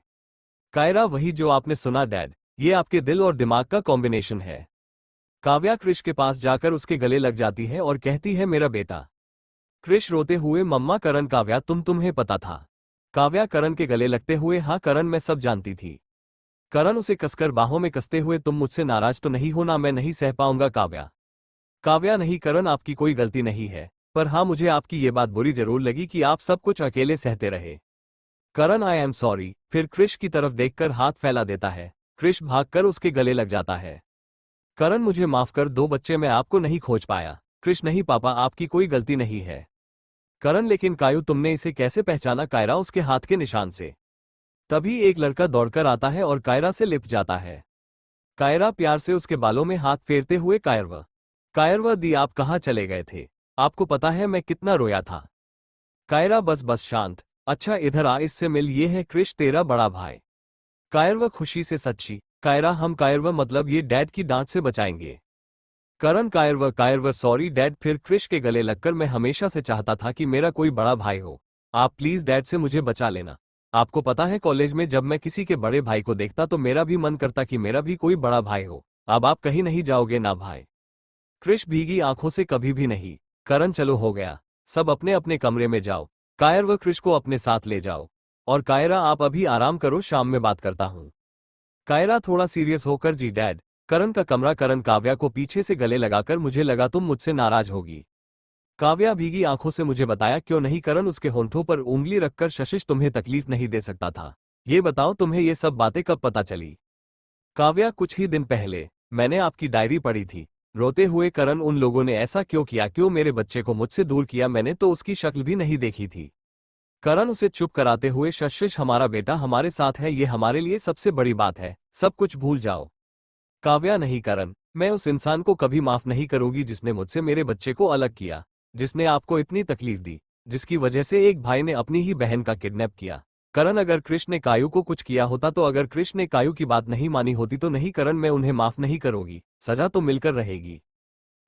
कायरा वही जो आपने सुना डैड, ये आपके दिल और दिमाग का कॉम्बिनेशन है। काव्या क्रिश के पास जाकर उसके गले लग जाती है और कहती है मेरा बेटा। क्रिश रोते हुए मम्मा करण काव्या तुम्हें पता था। काव्या करण के गले लगते हुए हाँ करण मैं सब जानती थी। करण उसे कसकर बाहों में कसते हुए तुम मुझसे नाराज तो नहीं हो ना, मैं नहीं सह पाऊंगा काव्या। काव्या नहीं करण आपकी कोई गलती नहीं है, पर हाँ मुझे आपकी ये बात बुरी जरूर लगी कि आप सब कुछ अकेले सहते रहे। करण आई एम सॉरी फिर क्रिश की तरफ देखकर हाथ फैला देता है। क्रिश भागकर उसके गले लग जाता है। करण मुझे माफ कर दो बच्चे, मैं आपको नहीं खोज पाया। क्रिश नहीं पापा आपकी कोई गलती नहीं है। करण लेकिन कायू तुमने इसे कैसे पहचाना। कायरा उसके हाथ के निशान से। तभी एक लड़का दौड़कर आता है और कायरा से लिपट जाता है। कायरा प्यार से उसके बालों में हाथ फेरते हुए कायरवा दी आप कहाँ चले गए थे, आपको पता है मैं कितना रोया था। कायरा बस बस शांत। अच्छा इधर आ, इससे मिल, ये है क्रिश तेरा बड़ा भाई। कायरवा खुशी से सच्ची। कायरा हम कायरवा मतलब ये डैड की डांट से बचाएंगे। करण कायरवा सॉरी डैड। फिर क्रिश के गले लगकर मैं हमेशा से चाहता था कि मेरा कोई बड़ा भाई हो। आप प्लीज डैड से मुझे बचा लेना। आपको पता है कॉलेज में जब मैं किसी के बड़े भाई को देखता तो मेरा भी मन करता कि मेरा भी कोई बड़ा भाई हो। अब आप कहीं नहीं जाओगे ना भाई। क्रिश भीगी आंखों से कभी भी नहीं। करण चलो हो गया, सब अपने अपने कमरे में जाओ। कायर क्रिश को अपने साथ ले जाओ। और कायरा आप अभी आराम करो, शाम में बात करता हूँ। कायरा थोड़ा सीरियस होकर जी डैड। करण का कमरा। करण काव्या को पीछे से गले लगाकर मुझे लगा तुम मुझसे नाराज होगी। काव्या भीगी आंखों से मुझे बताया क्यों नहीं। करण उसके होंठों पर उंगली रखकर शशिश तुम्हें तकलीफ नहीं दे सकता था। ये बताओ तुम्हें ये सब बातें कब पता चली। काव्या कुछ ही दिन पहले मैंने आपकी डायरी पढ़ी थी। रोते हुए करण उन लोगों ने ऐसा क्यों किया, क्यों मेरे बच्चे को मुझसे दूर किया, मैंने तो उसकी शक्ल भी नहीं देखी थी। करण उसे चुप कराते हुए शशिश हमारा बेटा हमारे साथ है, ये हमारे लिए सबसे बड़ी बात है, सब कुछ भूल जाओ। काव्या नहीं करण, मैं उस इंसान को कभी माफ नहीं करूंगी जिसने मुझसे मेरे बच्चे को अलग किया, जिसने आपको इतनी तकलीफ दी, जिसकी वजह से एक भाई ने अपनी ही बहन का किडनैप किया। करण अगर कृष्ण ने कायू को कुछ किया होता तो अगर कृष्ण ने कायू की बात नहीं मानी होती तो नहीं करण, मैं उन्हें माफ नहीं करूंगी, सजा तो मिलकर रहेगी।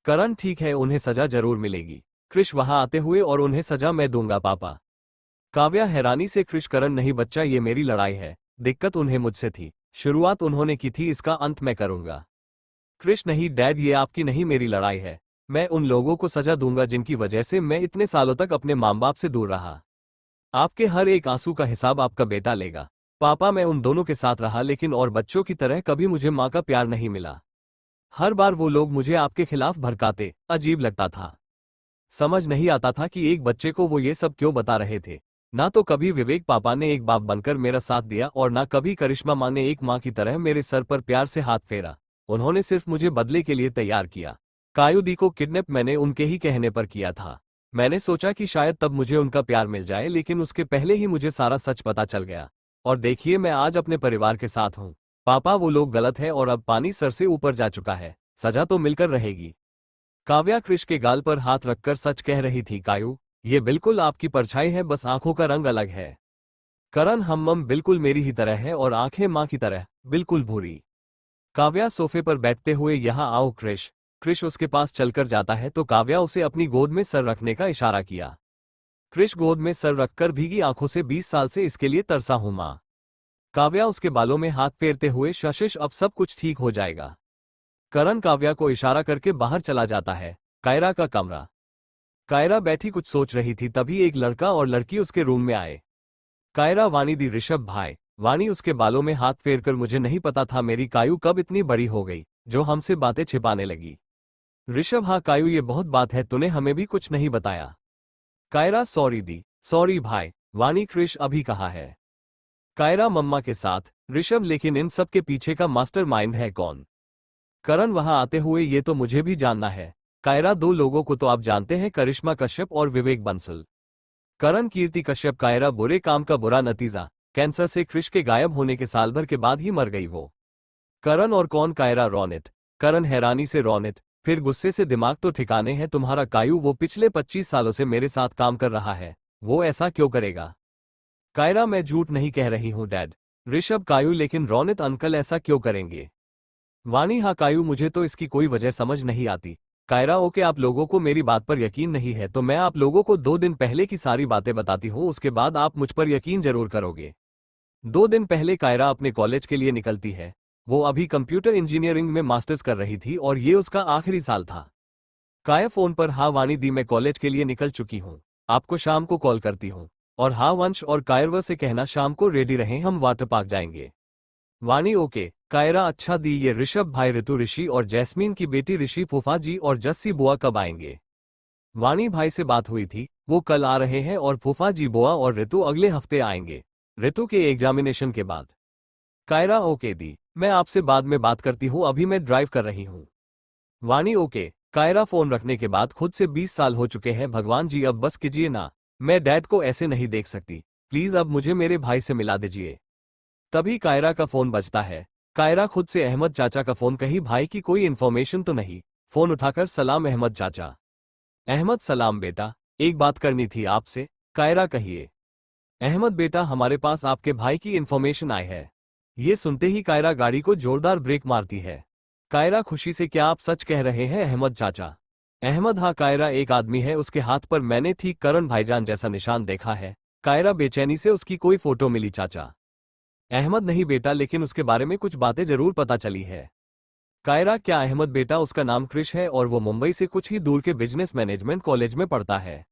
करण ठीक है, उन्हें सजा जरूर मिलेगी। कृष वहां आते हुए और उन्हें सजा मैं दूंगा पापा। काव्या हैरानी से कृष करण नहीं बच्चा, ये मेरी लड़ाई है, दिक्कत उन्हें मुझसे थी, शुरुआत उन्होंने की थी, इसका अंत मैं करूंगा। कृष नहीं डैड, ये आपकी नहीं मेरी लड़ाई है, मैं उन लोगों को सजा दूंगा जिनकी वजह से मैं इतने सालों तक अपने माँ बाप से दूर रहा। आपके हर एक आंसू का हिसाब आपका बेटा लेगा। पापा, मैं उन दोनों के साथ रहा लेकिन और बच्चों की तरह कभी मुझे माँ का प्यार नहीं मिला। हर बार वो लोग मुझे आपके खिलाफ भड़काते, अजीब लगता था। समझ नहीं आता था कि एक बच्चे को वो ये सब क्यों बता रहे थे। ना तो कभी विवेक पापा ने एक बाप बनकर मेरा साथ दिया और ना कभी करिश्मा माँ ने एक माँ की तरह मेरे सर पर प्यार से हाथ फेरा। उन्होंने सिर्फ मुझे बदले के लिए तैयार किया। कायु दी को किडनैप मैंने उनके ही कहने पर किया था। मैंने सोचा कि शायद तब मुझे उनका प्यार मिल जाए, लेकिन उसके पहले ही मुझे सारा सच पता चल गया। और देखिए, मैं आज अपने परिवार के साथ हूँ। पापा, वो लोग गलत है और अब पानी सर से ऊपर जा चुका है। सजा तो मिलकर रहेगी। काव्या कृष के गाल पर हाथ रखकर सच कह रही थी। कायु, ये बिल्कुल आपकी परछाई है, बस आंखों का रंग अलग है। करण हम्मम बिल्कुल मेरी ही तरह है और आंखें माँ की तरह, बिल्कुल भूरी। काव्या सोफे पर बैठते हुए, यहाँ आओ कृष। कृष उसके पास चलकर जाता है तो काव्या उसे अपनी गोद में सर रखने का इशारा किया। कृष गोद में सर रखकर भीगी आंखों से 20 साल से इसके लिए तरसा हूं माँ। काव्या उसके बालों में हाथ फेरते हुए, शशिश अब सब कुछ ठीक हो जाएगा। करण काव्या को इशारा करके बाहर चला जाता है। कायरा का कमरा। कायरा बैठी कुछ सोच रही थी, तभी एक लड़का और लड़की उसके रूम में आए। कायरा, वानी दी, ऋषभ भाई। वानी उसके बालों में हाथ फेरकर, मुझे नहीं पता था मेरी कायु कब इतनी बड़ी हो गई जो हमसे बातें छिपाने लगी। ऋषभ, हाँ कायु, ये बहुत बात है, तूने हमें भी कुछ नहीं बताया। कायरा, सॉरी दी। सॉरी भाई। वानी, कृष अभी कहाँ है? कायरा, मम्मा के साथ। ऋषभ, लेकिन इन सब के पीछे का मास्टरमाइंड है कौन? करण, वहां आते हुए ये तो मुझे भी जानना है। कायरा, दो लोगों को तो आप जानते हैं, करिश्मा कश्यप और विवेक बंसल। करण, कीर्ति कश्यप। कायरा, बुरे काम का बुरा नतीजा, कैंसर से कृष के गायब होने के साल भर के बाद ही मर गई वो। करण, और कौन? कायरा, रोनित। करण हैरानी से, रोनित? फिर गुस्से से, दिमाग तो ठिकाने हैं तुम्हारा कायु, वो पिछले 25 सालों से मेरे साथ काम कर रहा है, वो ऐसा क्यों करेगा? कायरा, मैं झूठ नहीं कह रही हूँ डैड। ऋषभ, कायु, लेकिन रोनित अंकल ऐसा क्यों करेंगे? वानी, हाँ कायु, मुझे तो इसकी कोई वजह समझ नहीं आती। कायरा, ओके, आप लोगों को मेरी बात पर यकीन नहीं है तो मैं आप लोगों को 2 दिन पहले की सारी बातें बताती हूँ, उसके बाद आप मुझ पर यकीन जरूर करोगे। 2 दिन पहले कायरा अपने कॉलेज के लिए निकलती है। वो अभी कंप्यूटर इंजीनियरिंग में मास्टर्स कर रही थी और ये उसका आखिरी साल था। काया फोन पर, हाँ वानी दी, मैं कॉलेज के लिए निकल चुकी हूँ, आपको शाम को कॉल करती हूँ। और हाँ वंश और कायरवा से कहना शाम को रेडी रहें, हम वाटर पार्क जाएंगे। वानी, ओके। कायरा, अच्छा दी, ये ऋषभ भाई, ऋतु ऋषि और जैस्मीन की बेटी ऋषि फूफा जी और जस्सी बुआ कब आएंगे? वानी, भाई से बात हुई थी, वो कल आ रहे हैं और फूफा जी बुआ और ऋतु अगले हफ्ते आएंगे, ऋतु के एग्जामिनेशन के बाद। कायरा, ओके दी, मैं आपसे बाद में बात करती हूँ, अभी मैं ड्राइव कर रही हूँ। वानी, ओके। कायरा फोन रखने के बाद, खुद से 20 साल हो चुके हैं, भगवान जी अब बस कीजिए ना, मैं डैड को ऐसे नहीं देख सकती, प्लीज अब मुझे मेरे भाई से मिला दीजिए। तभी कायरा का फोन बजता है। कायरा खुद से, अहमद चाचा का फोन, कहीं भाई की कोई इन्फॉर्मेशन तो नहीं? फोन उठाकर, सलाम अहमद चाचा। अहमद, सलाम बेटा, एक बात करनी थी आपसे। कायरा, कहिए। अहमद बेटा, हमारे पास आपके भाई की इन्फॉर्मेशन आई है। ये सुनते ही कायरा गाड़ी को जोरदार ब्रेक मारती है। कायरा खुशी से, क्या आप सच कह रहे हैं अहमद चाचा? अहमद, हाँ कायरा, एक आदमी है, उसके हाथ पर मैंने ठीक करण भाईजान जैसा निशान देखा है। कायरा बेचैनी से, उसकी कोई फोटो मिली चाचा? अहमद, नहीं बेटा, लेकिन उसके बारे में कुछ बातें जरूर पता चली है। कायरा, क्या अहमद बेटा, उसका नाम कृष है और वो मुंबई से कुछ ही दूर के बिजनेस मैनेजमेंट कॉलेज में पढ़ता है।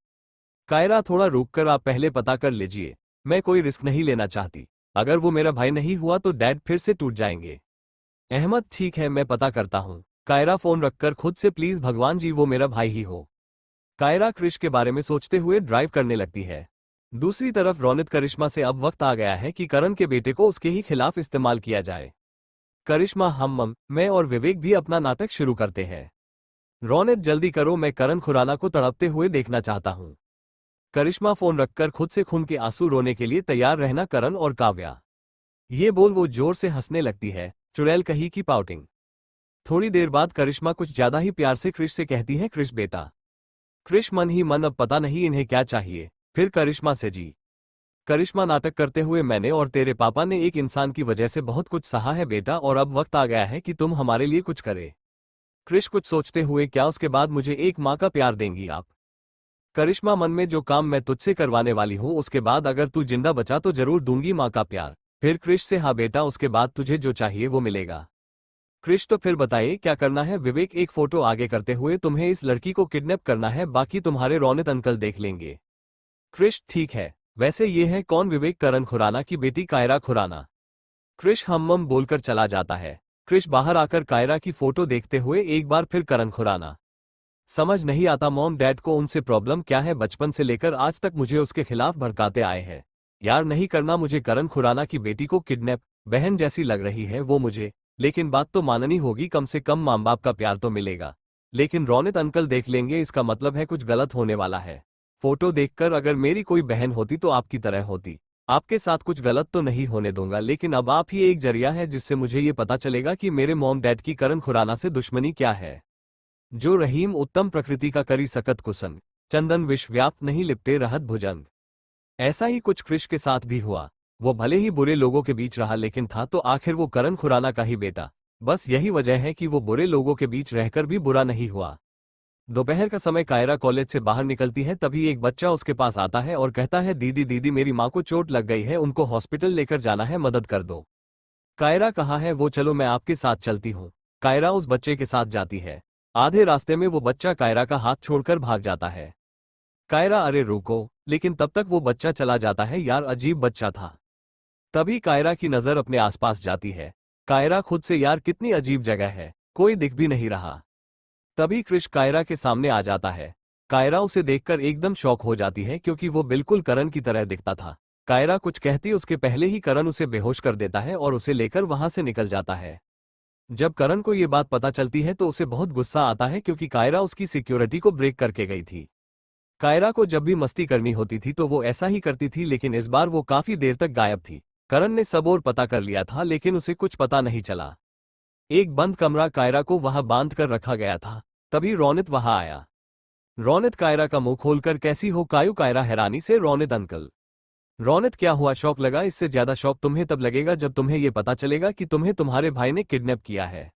कायरा, थोड़ा रुककर आप पहले पता कर लीजिए, मैं कोई रिस्क नहीं लेना चाहती, अगर वो मेरा भाई नहीं हुआ तो डैड फिर से टूट जाएंगे। अहमद, ठीक है, मैं पता करता हूँ। कायरा फोन रखकर खुद से, प्लीज भगवान जी वो मेरा भाई ही हो। कायरा कृष के बारे में सोचते हुए ड्राइव करने लगती है। दूसरी तरफ रोनित, करिश्मा से अब वक्त आ गया है कि करण के बेटे को उसके ही खिलाफ इस्तेमाल किया जाए। करिश्मा, हम मैं और विवेक भी अपना नाटक शुरू करते हैं। रोनित, जल्दी करो, मैं करण खुराना को तड़पते हुए देखना चाहता हूँ। करिश्मा फोन रखकर खुद से खून के आंसू रोने के लिए तैयार रहना करण और काव्या। ये बोल वो जोर से हंसने लगती है, चुड़ैल कहीं की पाउटिंग। थोड़ी देर बाद करिश्मा कुछ ज्यादा ही प्यार से कृष से कहती है, कृष बेटा। कृष मन ही मन, अब पता नहीं इन्हें क्या चाहिए। फिर करिश्मा से, जी। करिश्मा नाटक करते हुए, मैंने और तेरे पापा ने एक इंसान की वजह से बहुत कुछ सहा है बेटा, और अब वक्त आ गया है कि तुम हमारे लिए कुछ करे। कृष कुछ सोचते हुए, क्या उसके बाद मुझे एक माँ का प्यार देंगी आप? करिश्मा, मन में जो काम मैं तुझसे करवाने वाली हूँ उसके बाद अगर तू जिंदा बचा तो जरूर दूंगी माँ का प्यार। फिर कृष से, हाँ बेटा, उसके बाद तुझे जो चाहिए वो मिलेगा। कृष, तो फिर बताइए क्या करना है? विवेक एक फोटो आगे करते हुए, तुम्हें इस लड़की को किडनैप करना है, बाकी तुम्हारे रोनित अंकल देख लेंगे। कृष, ठीक है। वैसे ये है कौन विवेक करण खुराना की बेटी कायरा खुराना। क्रिश हम्मम बोलकर चला जाता है। क्रिश बाहर आकर कायरा की फोटो देखते हुए एक बार फिर करण खुराना। समझ नहीं आता मॉम डैड को उनसे प्रॉब्लम क्या है, बचपन से लेकर आज तक मुझे उसके खिलाफ भड़काते आए हैं। यार नहीं करना मुझे करण खुराना की बेटी को किडनैप, बहन जैसी लग रही है वो मुझे, लेकिन बात तो माननी होगी, कम से कम माँ बाप का प्यार तो मिलेगा। लेकिन रौनित अंकल देख लेंगे, इसका मतलब है कुछ गलत होने वाला है। फोटो देखकर अगर मेरी कोई बहन होती तो आपकी तरह होती। आपके साथ कुछ गलत तो नहीं होने दूंगा, लेकिन अब आप ही एक जरिया है जिससे मुझे ये पता चलेगा कि मेरे मॉम डैड की करण खुराना से दुश्मनी क्या है। जो रहीम उत्तम प्रकृति का करी सकत कुसंग, चंदन विश्वव्याप्त नहीं लिपटे रहत भुजंग। ऐसा ही कुछ क्रिश के साथ भी हुआ। वो भले ही बुरे लोगों के बीच रहा, लेकिन था तो आखिर वो करण खुराना का ही बेटा। बस यही वजह है कि वो बुरे लोगों के बीच रहकर भी बुरा नहीं हुआ। दोपहर का समय कायरा कॉलेज से बाहर निकलती है, तभी एक बच्चा उसके पास आता है और कहता है, दीदी दीदी मेरी माँ को चोट लग गई है, उनको हॉस्पिटल लेकर जाना है, मदद कर दो। कायरा कहाँ है वो, चलो मैं आपके साथ चलती हूँ। कायरा उस बच्चे के साथ जाती है। आधे रास्ते में वो बच्चा कायरा का हाथ छोड़कर भाग जाता है। कायरा अरे रुको, लेकिन तब तक वो बच्चा चला जाता है। यार अजीब बच्चा था। तभी कायरा की नजर अपने आसपास जाती है। कायरा खुद से, यार कितनी अजीब जगह है, कोई दिख भी नहीं रहा। तभी क्रिश कायरा के सामने आ जाता है। कायरा उसे देखकर एकदम शॉक हो जाती है, क्योंकि वो बिल्कुल करण की तरह दिखता था। कायरा कुछ कहती उसके पहले ही करण उसे बेहोश कर देता है और उसे लेकर वहां से निकल जाता है। जब करण को ये बात पता चलती है तो उसे बहुत गुस्सा आता है, क्योंकि कायरा उसकी सिक्योरिटी को ब्रेक करके गई थी। कायरा को जब भी मस्ती करनी होती थी तो वो ऐसा ही करती थी, लेकिन इस बार वो काफी देर तक गायब थी। करण ने सब और पता कर लिया था, लेकिन उसे कुछ पता नहीं चला। एक बंद कमरा कायरा को वहां बांध कर रखा गया था। तभी रौनित वहां आया। रौनित कायरा का मुंह खोलकर, कैसी हो कायू? कायरा हैरानी से, रौनित अंकल। रौनित क्या हुआ? शौक लगा? इससे ज्यादा शौक तुम्हें तब लगेगा जब तुम्हें यह पता चलेगा कि तुम्हें तुम्हारे भाई ने किडनैप किया है।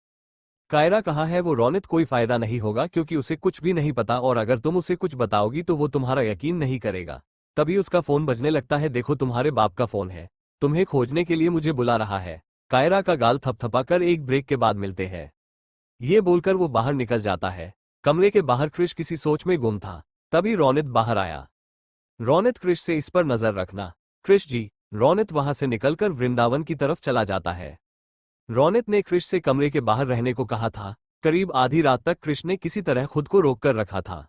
कायरा कहाँ है वो? रौनित कोई फायदा नहीं होगा, क्योंकि उसे कुछ भी नहीं पता, और अगर तुम उसे कुछ बताओगी तो वो तुम्हारा यकीन नहीं करेगा। तभी उसका फोन बजने लगता है। देखो तुम्हारे बाप का फोन है, तुम्हें खोजने के लिए मुझे बुला रहा है। कायरा का गाल थपथपाकर, एक ब्रेक के बाद मिलते हैं। ये बोलकर वो बाहर निकल जाता है। कमरे के बाहर क्रिश किसी सोच में गुम था। तभी रौनित बाहर आया। रौनित, क्रिश से इस पर नजर रखना। क्रिश जी। रौनित वहां से निकलकर वृंदावन की तरफ चला जाता है। रौनित ने क्रिश से कमरे के बाहर रहने को कहा था। करीब आधी रात तक क्रिश ने किसी तरह खुद को रोक कर रखा था।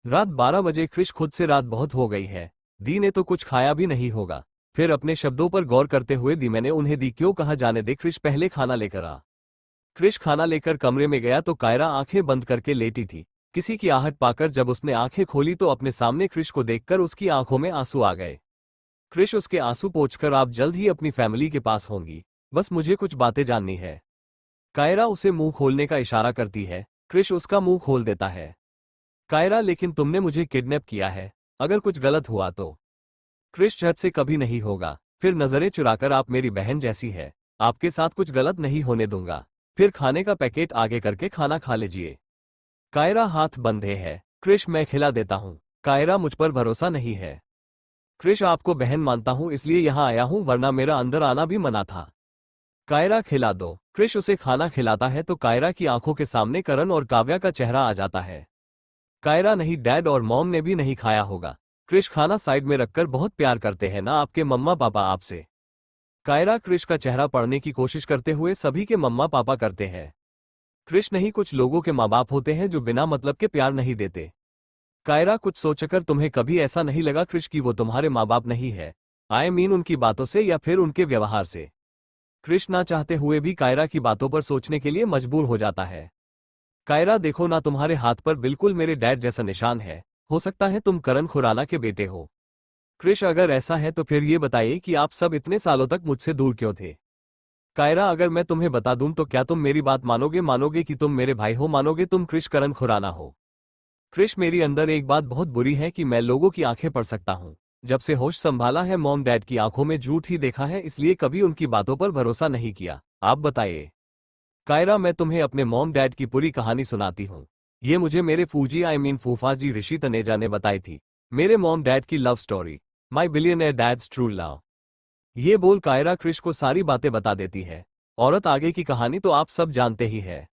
रात 12 बजे क्रिश खुद से, रात बहुत हो गई है, दी ने तो कुछ खाया भी नहीं होगा। फिर अपने शब्दों पर गौर करते हुए, दी मैंने उन्हें दी क्यों कहा? जाने दे, क्रिश पहले खाना लेकर आ। क्रिश खाना लेकर कमरे में गया तो कायरा आंखें बंद करके लेटी थी। किसी की आहट पाकर जब उसने आंखें खोली तो अपने सामने क्रिश को देखकर उसकी आंखों में आंसू आ गए। क्रिश, उसके आंसू पोंछकर, आप जल्द ही अपनी फैमिली के पास होंगी, बस मुझे कुछ बातें जाननी है। कायरा उसे मुंह खोलने का इशारा करती है। क्रिश उसका मुंह खोल देता है। कायरा, लेकिन तुमने मुझे किडनैप किया है, अगर कुछ गलत हुआ तो? क्रिश, झट से कभी नहीं होगा, फिर नजरें चुराकर, आप मेरी बहन जैसी है, आपके साथ कुछ गलत नहीं होने दूंगा। फिर खाने का पैकेट आगे करके खाना खा लीजिए। कायरा, हाथ बंधे है। क्रिश, मैं खिला देता हूं। कायरा, मुझ पर भरोसा नहीं है। क्रिश, आपको बहन मानता हूं इसलिए यहां आया हूं, वरना मेरा अंदर आना भी मना था। कायरा, खिला दो। क्रिश उसे खाना खिलाता है तो कायरा की आंखों के सामने करण और काव्या का चेहरा आ जाता है। कायरा, नहीं, डैड और मॉम ने भी नहीं खाया होगा। क्रिश, खाना साइड में रखकर, बहुत प्यार करते हैं ना आपके मम्मा पापा आपसे? कायरा क्रिश का चेहरा पढ़ने की कोशिश करते हुए, सभी के मम्मा पापा करते हैं। क्रिश, नहीं, कुछ लोगों के माँ बाप होते हैं जो बिना मतलब के प्यार नहीं देते। कायरा, कुछ सोचकर, तुम्हें कभी ऐसा नहीं लगा क्रिश कि वो तुम्हारे माँ बाप नहीं है? आई मीन उनकी बातों से या फिर उनके व्यवहार से? क्रिश ना चाहते हुए भी कायरा की बातों पर सोचने के लिए मजबूर हो जाता है। कायरा, देखो ना, तुम्हारे हाथ पर बिल्कुल मेरे डैड जैसा निशान है, हो सकता है तुम करण खुराना के बेटे हो। क्रिश, अगर ऐसा है तो फिर ये बताइए कि आप सब इतने सालों तक मुझसे दूर क्यों थे? कायरा, अगर मैं तुम्हें बता दूं तो क्या तुम मेरी बात मानोगे? मानोगे कि तुम मेरे भाई हो? मानोगे तुम क्रिश करण खुराना हो? क्रिश, मेरी अंदर एक बात बहुत बुरी है कि मैं लोगों की आंखें पढ़ सकता हूं। जब से होश संभाला है मॉम डैड की आंखों में झूठ ही देखा है, इसलिए कभी उनकी बातों पर भरोसा नहीं किया। आप बताइए। कायरा, मैं तुम्हें अपने मॉम डैड की पूरी कहानी सुनाती हूँ। ये मुझे मेरे फूजी आई मीन फूफा जी ऋषि तनेजा ने बताई थी। मेरे मॉम डैड की लव स्टोरी, माई बिलियनेयर डैड्स ट्रू लव। ये बोल कायरा क्रिश को सारी बातें बता देती है। औरत आगे की कहानी तो आप सब जानते ही है।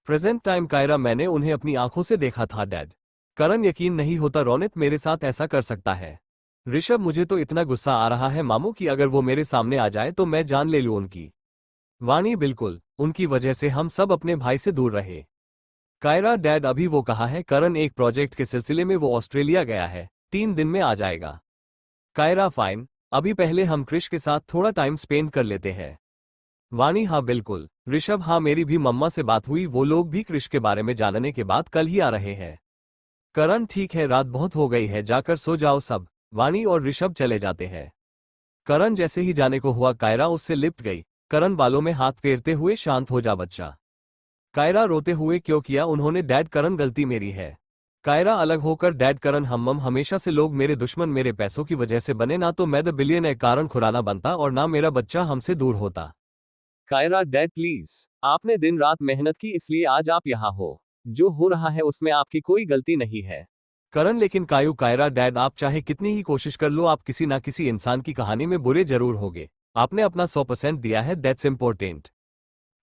प्रेजेंट टाइम कायरा, मैंने उन्हें अपनी आंखों से देखा था डैड। करण, यकीन नहीं होता रौनित मेरे साथ ऐसा कर सकता है? ऋषभ मुझे तो इतना गुस्सा आ रहा है मामू कि अगर वो मेरे सामने आ जाए तो मैं जान ले लूं उनकी। वाणी बिल्कुल, उनकी वजह से हम सब अपने भाई से दूर रहे। कायरा डैड अभी वो कहा है करण एक प्रोजेक्ट के सिलसिले में वो ऑस्ट्रेलिया गया है, 3 दिन में आ जाएगा। कायरा फाइन, अभी पहले हम क्रिश के साथ थोड़ा टाइम स्पेंड कर लेते हैं। वाणी हाँ बिल्कुल। ऋषभ हाँ मेरी भी मम्मा से बात हुई, वो लोग भी क्रिश के बारे में जानने के बाद कल ही आ रहे हैं। करण ठीक है रात बहुत हो गई है जाकर सो जाओ सब। वाणी और ऋषभ चले जाते हैं। करण जैसे ही जाने को हुआ कायरा उससे लिपट गई। करण बालों में हाथ फेरते हुए शांत हो जा बच्चा। कायरा रोते हुए क्यों किया उन्होंने डैड करण गलती मेरी है। कायरा अलग होकर डैड करण हम हमेशा से लोग मेरे दुश्मन मेरे पैसों की वजह से बने, ना तो मैं द बिलियनर कारण खुराना बनता और ना मेरा बच्चा हमसे दूर होता। कायरा डैड प्लीज, आपने दिन रात मेहनत की इसलिए आज आप यहाँ हो। जो हो रहा है उसमें आपकी कोई गलती नहीं है। करण लेकिन कायरा डैड आप चाहे कितनी ही कोशिश कर लो आप किसी ना किसी इंसान की कहानी में बुरे जरूर होगे। आपने अपना 100% दिया है, दैट्स इम्पोर्टेंट।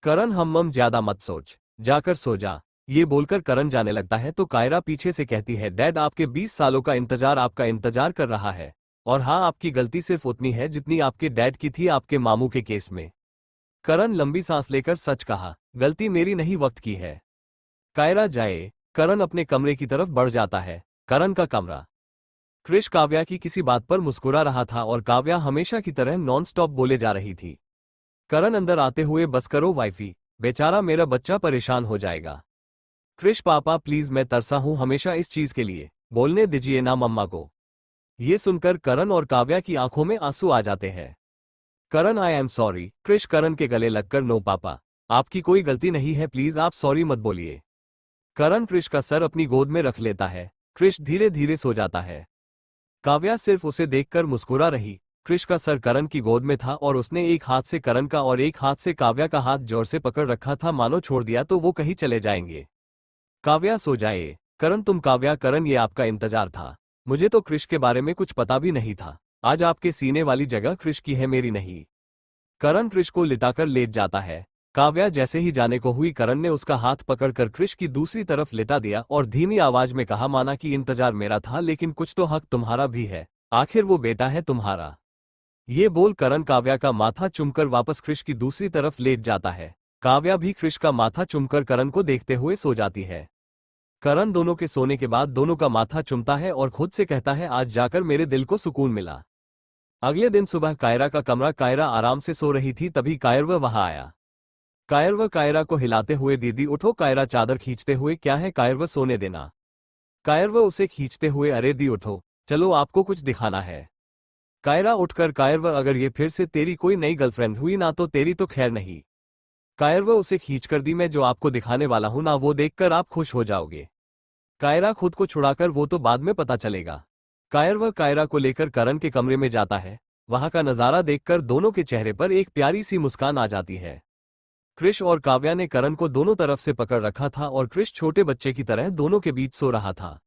करण हम ज्यादा मत सोच, जाकर सो जा। ये बोलकर करण जाने लगता है तो कायरा पीछे से कहती है डैड आपके 20 सालों का इंतजार आपका इंतजार कर रहा है। और हाँ आपकी गलती सिर्फ उतनी है जितनी आपके डैड की थी आपके मामू के केस में। करण लंबी सांस लेकर सच कहा, गलती मेरी नहीं वक्त की है। कायरा जाए। करण अपने कमरे की तरफ बढ़ जाता है। करण का कमरा। क्रिश काव्या की किसी बात पर मुस्कुरा रहा था और काव्या हमेशा की तरह नॉन स्टॉप बोले जा रही थी। करण अंदर आते हुए बस करो वाइफी, बेचारा मेरा बच्चा परेशान हो जाएगा। क्रिश पापा प्लीज मैं तरसा हूं हमेशा इस चीज के लिए, बोलने दीजिए ना मम्मा को। ये सुनकर करण और काव्या की आंखों में आंसू आ जाते हैं। करण आई एम सॉरी। क्रिश करण के गले लगकर नो पापा, आपकी कोई गलती नहीं है प्लीज आप सॉरी मत बोलिए। करण क्रिश का सर अपनी गोद में रख लेता है। क्रिश धीरे धीरे सो जाता है। काव्या सिर्फ उसे देखकर मुस्कुरा रही। क्रिश का सर करण की गोद में था और उसने एक हाथ से करण का और एक हाथ से काव्या का हाथ जोर से पकड़ रखा था, मानो छोड़ दिया तो वो कहीं चले जाएंगे। काव्या सो जाए। करण तुम काव्या, करण ये आपका इंतजार था। मुझे तो क्रिश के बारे में कुछ पता भी नहीं था। आज आपके सीने वाली जगह क्रिश की है मेरी नहीं। करण क्रिश को लिटाकर लेट जाता है। काव्या जैसे ही जाने को हुई करण ने उसका हाथ पकड़कर क्रिश की दूसरी तरफ लिटा दिया और धीमी आवाज में कहा माना कि इंतजार मेरा था लेकिन कुछ तो हक तुम्हारा भी है, आखिर वो बेटा है तुम्हारा। ये बोल करण काव्या का माथा चुमकर वापस क्रिश की दूसरी तरफ लेट जाता है। काव्या भी क्रिश का माथा चुमकर करण को देखते हुए सो जाती है। करण दोनों के सोने के बाद दोनों का माथा चुमता है और खुद से कहता है आज जाकर मेरे दिल को सुकून मिला। अगले दिन सुबह कायरा का कमरा, कायरा आराम से सो रही थी तभी कायरव वहां आया। कायरव कायरा को हिलाते हुए दीदी उठो, कायरा चादर खींचते हुए क्या है कायरव सोने देना। कायरव उसे खींचते हुए अरे दी उठो, चलो आपको कुछ दिखाना है। कायरा उठकर कायरव अगर ये फिर से तेरी कोई नई गर्लफ्रेंड हुई ना तो तेरी तो खैर नहीं। कायरव उसे खींचकर दी मैं जो आपको दिखाने वाला हूं ना वो देखकर आप खुश हो जाओगे। कायरा खुद को छुड़ाकर वो तो बाद में पता चलेगा। कायरव कायरा को लेकर करण के कमरे में जाता है। वहां का नजारा देखकर दोनों के चेहरे पर एक प्यारी सी मुस्कान आ जाती है। क्रिश और काव्या ने करण को दोनों तरफ से पकड़ रखा था और क्रिश छोटे बच्चे की तरह दोनों के बीच सो रहा था।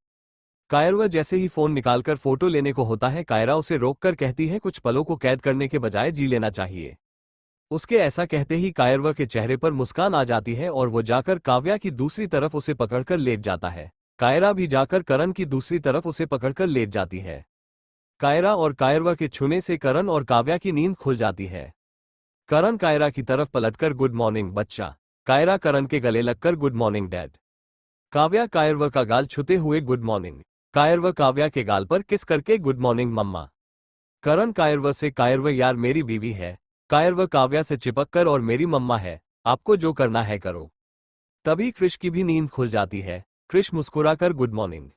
कायरवा जैसे ही फोन निकालकर फोटो लेने को होता है कायरा उसे रोककर कहती है कुछ पलों को कैद करने के बजाय जी लेना चाहिए। उसके ऐसा कहते ही कायरवा के चेहरे पर मुस्कान आ जाती है और वो जाकर काव्या की दूसरी तरफ उसे पकड़कर लेट जाता है। कायरा भी जाकर करण की दूसरी तरफ उसे पकड़कर लेट जाती है। कायरा और कायरवा के छूने से करण और काव्या की नींद खुल जाती है। करण कायरा की तरफ पलटकर गुड मॉर्निंग बच्चा। कायरा करण के गले लगकर good morning dad. Kavya Kairav का गाल छूते हुए गुड मॉर्निंग। कायरव काव्या के गाल पर किस करके गुड मॉर्निंग मम्मा। करण कायरव से कायरव यार मेरी बीवी है। कायरव काव्या से चिपक कर और मेरी मम्मा है, आपको जो करना है करो। तभी क्रिश की भी नींद खुल जाती है। क्रिश मुस्कुराकर गुड मॉर्निंग।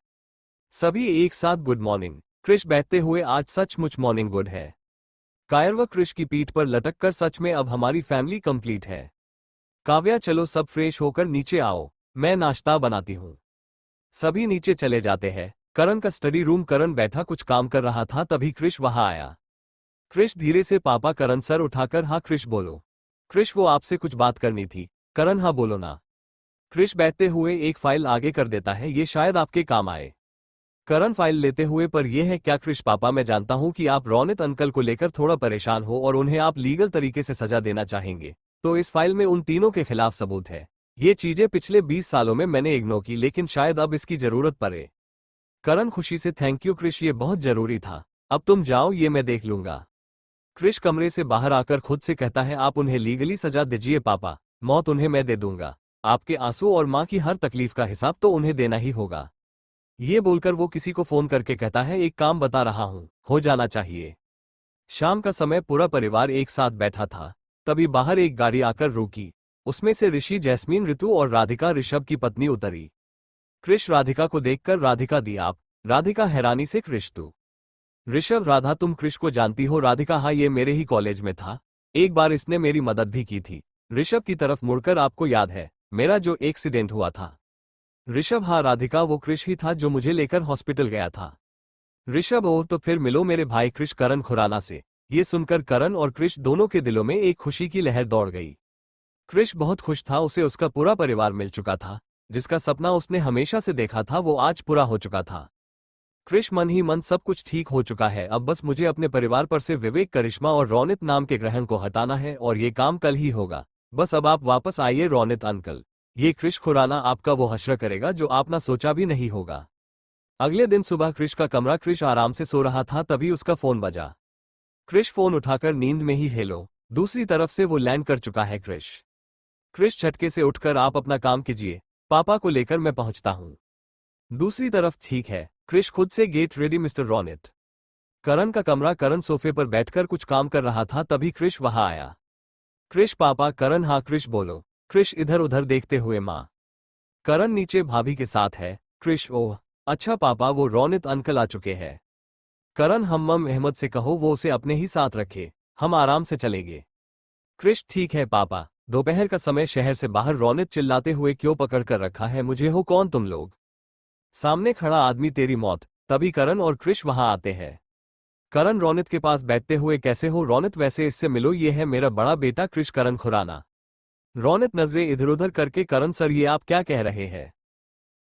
सभी एक साथ गुड मॉर्निंग। क्रिश बैठते हुए आज सचमुच मॉर्निंग गुड है। कायरव क्रिश की पीठ पर लटक कर सच में अब हमारी फैमिली कंप्लीट है। काव्या चलो सब फ्रेश होकर नीचे आओ, मैं नाश्ता बनाती हूँ। सभी नीचे चले जाते हैं। करण का स्टडी रूम। करण बैठा कुछ काम कर रहा था तभी क्रिश वहां आया। क्रिश धीरे से पापा। करण सर उठाकर हाँ क्रिश बोलो। क्रिश वो आपसे कुछ बात करनी थी। करण हाँ बोलो ना। क्रिश बैठते हुए एक फाइल आगे कर देता है, ये शायद आपके काम आए। करण फाइल लेते हुए पर यह है क्या क्रिश पापा मैं जानता हूं कि आप रौनित अंकल को लेकर थोड़ा परेशान हो और उन्हें आप लीगल तरीके से सजा देना चाहेंगे, तो इस फाइल में उन तीनों के खिलाफ सबूत है। ये चीजें पिछले 20 सालों में मैंने इग्नोर की लेकिन शायद अब इसकी जरूरत पड़े। करण खुशी से थैंक यू क्रिश, ये बहुत जरूरी था। अब तुम जाओ, ये मैं देख लूंगा। क्रिश कमरे से बाहर आकर खुद से कहता है, आप उन्हें लीगली सजा दीजिए पापा, मौत उन्हें मैं दे दूंगा। आपके आंसू और माँ की हर तकलीफ का हिसाब तो उन्हें देना ही होगा। ये बोलकर वो किसी को फोन करके कहता है, एक काम बता रहा हूँ, हो जाना चाहिए। शाम का समय पूरा परिवार एक साथ बैठा था। तभी बाहर एक गाड़ी आकर रुकी। उसमें से ऋषि, जैस्मीन, ऋतु और राधिका ऋषभ की पत्नी उतरी। क्रिश राधिका को देखकर, राधिका दी आप। राधिका हैरानी से, क्रिश तू? ऋषभ, राधा तुम क्रिश को जानती हो? राधिका, हाँ, ये मेरे ही कॉलेज में था, एक बार इसने मेरी मदद भी की थी। ऋषभ की तरफ मुड़कर, आपको याद है मेरा जो एक्सीडेंट हुआ था? ऋषभ, हाँ राधिका, वो क्रिश ही था जो मुझे लेकर हॉस्पिटल गया था। ऋषभ, ओह, तो फिर मिलो मेरे भाई क्रिश करण खुराना से। ये सुनकर करण और क्रिश दोनों के दिलों में एक खुशी की लहर दौड़ गई। क्रिश बहुत खुश था, उसे उसका पूरा परिवार मिल चुका था। जिसका सपना उसने हमेशा से देखा था वो आज पूरा हो चुका था। क्रिश मन ही मन, सब कुछ ठीक हो चुका है, अब बस मुझे अपने परिवार पर से विवेक, करिश्मा और रौनित नाम के ग्रहण को हटाना है और ये काम कल ही होगा। बस अब आप वापस आइए रौनित अंकल। ये क्रिश खुराना आपका वो हश्र करेगा जो आपने सोचा भी नहीं होगा। अगले दिन सुबह क्रिश का कमरा, क्रिश आराम से सो रहा था, तभी उसका फोन बजा। क्रिश फोन उठाकर नींद में ही, हेलो। दूसरी तरफ से वो लैंड कर चुका है। क्रिश झटके से उठकर, आप अपना काम कीजिए, पापा को लेकर मैं पहुंचता हूं। दूसरी तरफ, ठीक है। क्रिश खुद से, गेट रेडी मिस्टर रॉनिट। करण का कमरा, करण सोफे पर बैठकर कुछ काम कर रहा था, तभी क्रिश वहां आया। क्रिश, पापा? करण, हाँ क्रिश बोलो। क्रिश इधर उधर देखते हुए, माँ। करण नीचे भाभी के साथ है। क्रिश, ओह अच्छा पापा, वो रौनित अंकल आ चुके हैं। करण, हम्मम अहमद से कहो वो उसे अपने ही साथ रखे, हम आराम से चलेंगे। क्रिश, ठीक है पापा। दोपहर का समय, शहर से बाहर रौनित चिल्लाते हुए, क्यों पकड़ कर रखा है मुझे? हो कौन तुम लोग? सामने खड़ा आदमी, तेरी मौत। तभी करण और क्रिश वहां आते हैं। करण रौनित के पास बैठते हुए, कैसे हो रौनित? वैसे इससे मिलो, ये है मेरा बड़ा बेटा क्रिश, करण खुराना। रौनित नजरें इधर उधर करके, करण सर ये आप क्या कह रहे हैं?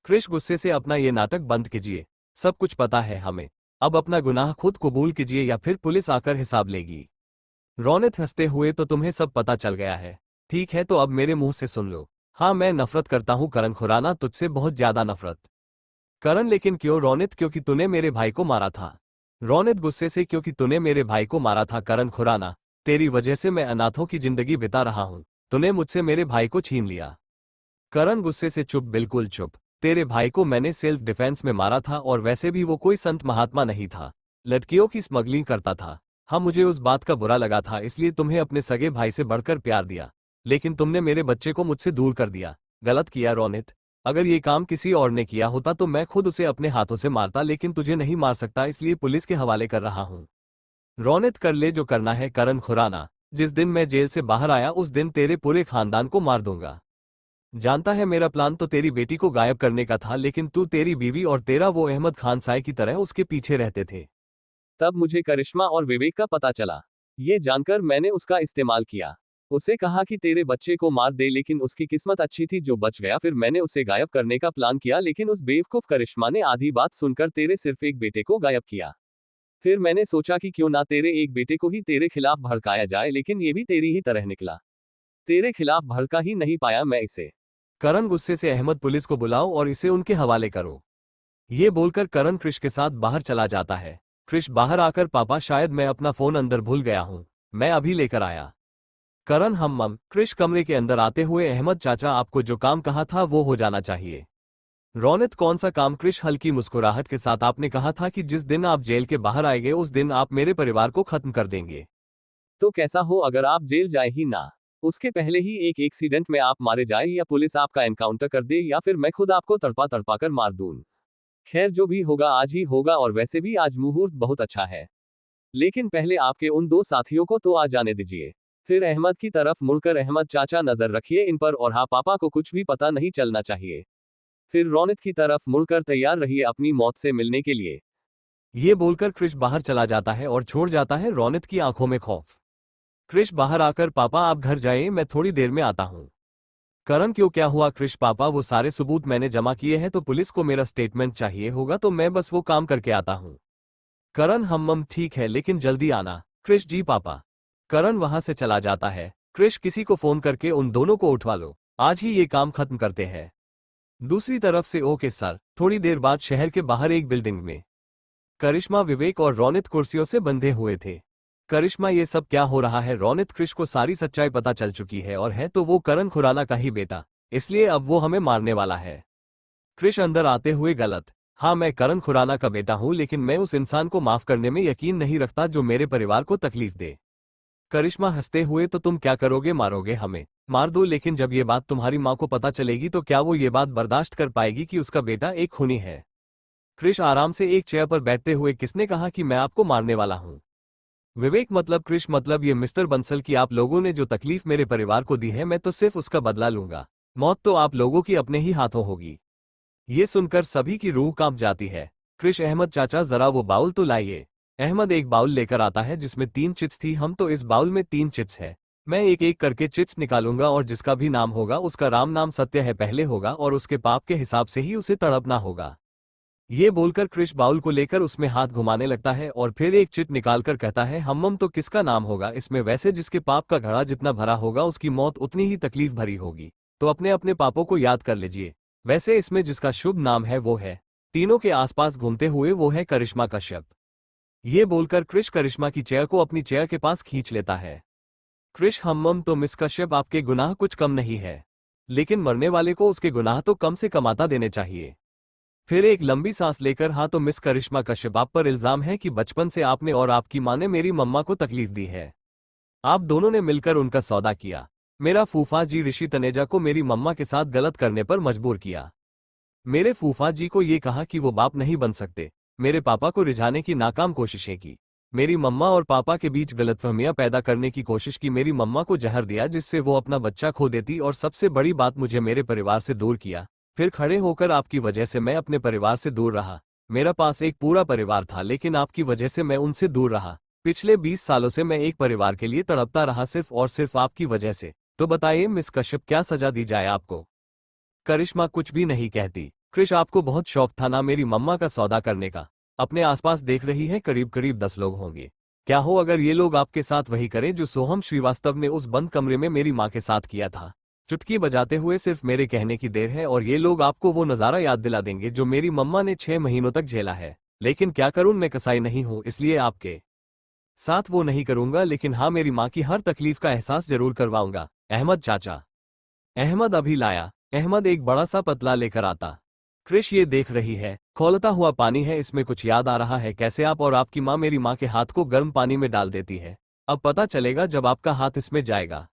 क्रिश गुस्से से, अपना ये नाटक बंद कीजिए, सब कुछ पता है हमें, अब अपना गुनाह खुद कबूल कीजिए या फिर पुलिस आकर हिसाब लेगी। रौनित हंसते हुए, तो तुम्हें सब पता चल गया है, ठीक है तो अब मेरे मुंह से सुन लो। हाँ, मैं नफरत करता हूं करण खुराना, तुझसे बहुत ज्यादा नफरत। करण, लेकिन क्यों? रौनित, क्योंकि तूने मेरे भाई को मारा था। रौनित गुस्से से, क्योंकि तूने मेरे भाई को मारा था करण खुराना, तेरी वजह से मैं अनाथों की जिंदगी बिता रहा हूं, तूने मुझसे मेरे भाई को छीन लिया। करण गुस्से से, चुप, बिल्कुल चुप। तेरे भाई को मैंने सेल्फ डिफेंस में मारा था और वैसे भी वो कोई संत महात्मा नहीं था, लड़कियों की स्मगलिंग करता था। हाँ, मुझे उस बात का बुरा लगा था, इसलिए तुम्हें अपने सगे भाई से बढ़कर प्यार दिया, लेकिन तुमने मेरे बच्चे को मुझसे दूर कर दिया। गलत किया रौनित, अगर ये काम किसी और ने किया होता तो मैं खुद उसे अपने हाथों से मारता, लेकिन तुझे नहीं मार सकता, इसलिए पुलिस के हवाले कर रहा हूं। रौनित, कर ले जो करना है करण खुराना, जिस दिन मैं जेल से बाहर आया उस दिन तेरे पूरे खानदान को मार दूंगा। जानता है मेरा प्लान तो तेरी बेटी को गायब करने का था, लेकिन तू, तेरी बीवी और तेरा वो अहमद खान साय की तरह उसके पीछे रहते थे। तब मुझे करिश्मा और विवेक का पता चला, ये जानकर मैंने उसका इस्तेमाल किया। उसे कहा कि तेरे बच्चे को मार दे, लेकिन उसकी किस्मत अच्छी थी जो बच गया। फिर मैंने उसे गायब करने का प्लान किया, लेकिन उस बेवकूफ करिश्मा ने आधी बात सुनकर तेरे सिर्फ एक बेटे को गायब किया। फिर मैंने सोचा कि क्यों ना तेरे एक बेटे को ही तेरे खिलाफ भड़काया जाए, लेकिन ये भी तेरी ही तरह निकला। तेरे खिलाफ भड़का ही नहीं पाया मैं इसे। करण गुस्से से, अहमद पुलिस को बुलाओ और इसे उनके हवाले करो। ये बोलकर करण क्रिश के साथ बाहर चला जाता है। क्रिश बाहर आकर, पापा शायद मैं अपना फोन अंदर भूल गया हूं, मैं अभी लेकर आया। करण, हम्मम। क्रिश कमरे के अंदर आते हुए, अहमद चाचा आपको जो काम कहा था वो हो जाना चाहिए। रौनित, कौन सा काम? क्रिश हल्की मुस्कुराहट के साथ, आपने कहा था कि जिस दिन आप जेल के बाहर आएंगे उस दिन आप मेरे परिवार को खत्म कर देंगे। तो कैसा हो अगर आप जेल जाए ही ना, उसके पहले ही एक एक्सीडेंट में आप मारे जाए, या पुलिस आपका एनकाउंटर कर दे, या फिर मैं खुद आपको तड़पा तड़पा कर मार दूं। खैर जो भी होगा आज ही होगा, और वैसे भी आज मुहूर्त बहुत अच्छा है, लेकिन पहले आपके उन दो साथियों को तो आ जाने दीजिए। फिर अहमद की तरफ मुड़कर, अहमद चाचा नजर रखिए इन पर, और हाँ पापा को कुछ भी पता नहीं चलना चाहिए। फिर रौनित की तरफ मुड़कर, तैयार रहिए अपनी मौत से मिलने के लिए। ये बोलकर क्रिश बाहर चला जाता है और छोड़ जाता है रौनित की आंखों में खौफ। क्रिश बाहर आकर, पापा आप घर जाइए, मैं थोड़ी देर में आता हूं। करण, क्यों, क्या हुआ? क्रिश, पापा वो सारे सबूत मैंने जमा किए हैं, तो पुलिस को मेरा स्टेटमेंट चाहिए होगा, तो मैं बस वो काम करके आता हूं। करण, हम्मम, ठीक है लेकिन जल्दी आना। क्रिश, जी पापा। करण वहां से चला जाता है। क्रिश, किसी को फोन करके उन दोनों को उठवा लो, आज ही ये काम खत्म करते हैं। दूसरी तरफ से, ओके सर। थोड़ी देर बाद शहर के बाहर एक बिल्डिंग में करिश्मा, विवेक और रोनित कुर्सियों से बंधे हुए थे। करिश्मा, ये सब क्या हो रहा है? रोनित, क्रिश को सारी सच्चाई पता चल चुकी है और है तो वो करण खुराना का ही बेटा, इसलिए अब वो हमें मारने वाला है। क्रिश अंदर आते हुए, गलत। हाँ, मैं करण खुराना का बेटा हूँ, लेकिन मैं उस इंसान को माफ करने में यकीन नहीं रखता जो मेरे परिवार को तकलीफ दे। करिश्मा हंसते हुए, तो तुम क्या करोगे? मारोगे हमें? मार दो, लेकिन जब ये बात तुम्हारी माँ को पता चलेगी तो क्या वो ये बात बर्दाश्त कर पाएगी कि उसका बेटा एक खूनी है? क्रिश आराम से एक चेयर पर बैठते हुए, किसने कहा कि मैं आपको मारने वाला हूँ? विवेक, मतलब क्रिश, मतलब ये मिस्टर बंसल की आप लोगों ने जो तकलीफ मेरे परिवार को दी है, मैं तो सिर्फ उसका बदला लूंगा। मौत तो आप लोगों की अपने ही हाथों होगी। ये सुनकर सभी की रूह कांप जाती है। क्रिश, अहमद चाचा, जरा वो बाउल तो लाइए। अहमद एक बाउल लेकर आता है जिसमें 3 चिट्स थी। हम तो इस बाउल में 3 चिट्स है। मैं एक एक करके चिट्स निकालूंगा और जिसका भी नाम होगा उसका राम नाम सत्य है पहले होगा और उसके पाप के हिसाब से ही उसे तड़पना होगा। ये बोलकर क्रिश बाउल को लेकर उसमें हाथ घुमाने लगता है और फिर एक चिट निकालकर कहता है, हम्मम, तो किसका नाम होगा इसमें? वैसे जिसके पाप का घड़ा जितना भरा होगा उसकी मौत उतनी ही तकलीफ भरी होगी, तो अपने अपने पापों को याद कर लीजिए। वैसे इसमें जिसका शुभ नाम है वो है, तीनों के आसपास घूमते हुए, वो है करिश्मा कश्यप। ये बोलकर क्रिश करिश्मा की चेयर को अपनी चेयर के पास खींच लेता है। क्रिश, हम्मम, तो मिस कश्यप, आपके गुनाह कुछ कम नहीं है, लेकिन मरने वाले को उसके गुनाह तो कम से कम आता देने चाहिए। फिर एक लंबी सांस लेकर, हाँ तो मिस करिश्मा कश्यप, आप पर इल्जाम है कि बचपन से आपने और आपकी माँ ने मेरी मम्मा को तकलीफ दी है। आप दोनों ने मिलकर उनका सौदा किया। मेरा फूफा जी ऋषि तनेजा को मेरी मम्मा के साथ गलत करने पर मजबूर किया। मेरे फूफा जी को ये कहा कि वो बाप नहीं बन सकते। मेरे पापा को रिझाने की नाकाम कोशिशें की। मेरी मम्मा और पापा के बीच गलतफहमियां पैदा करने की कोशिश की। मेरी मम्मा को जहर दिया जिससे वो अपना बच्चा खो देती, और सबसे बड़ी बात, मुझे मेरे परिवार से दूर किया। फिर खड़े होकर, आपकी वजह से मैं अपने परिवार से दूर रहा। मेरा पास एक पूरा परिवार था, लेकिन आपकी वजह से मैं उनसे दूर रहा। पिछले 20 सालों से मैं एक परिवार के लिए तड़पता रहा, सिर्फ और सिर्फ आपकी वजह से। तो बताइए मिस कश्यप, क्या सजा दी जाए आपको? करिश्मा कुछ भी नहीं कहती। क्रिश, आपको बहुत शौक था ना मेरी मम्मा का सौदा करने का? अपने आसपास देख रही है, करीब करीब 10 लोग होंगे। क्या हो अगर ये लोग आपके साथ वही करें जो सोहम श्रीवास्तव ने उस बंद कमरे में मेरी माँ के साथ किया था? चुटकी बजाते हुए, सिर्फ मेरे कहने की देर है और ये लोग आपको वो नज़ारा याद दिला देंगे जो मेरी मम्मा ने 6 महीनों तक झेला है। लेकिन क्या करूं, मैं कसाई नहीं हूं, इसलिए आपके साथ वो नहीं करूंगा, लेकिन हाँ, मेरी माँ की हर तकलीफ का एहसास जरूर करवाऊंगा। अहमद चाचा। अहमद अभी लाया। अहमद एक बड़ा सा पतला लेकर आता। क्रिश ये देख रही है, खौलता हुआ पानी है, इसमें कुछ याद आ रहा है। कैसे आप और आपकी माँ मेरी माँ के हाथ को गर्म पानी में डाल देती है? अब पता चलेगा जब आपका हाथ इसमें जाएगा।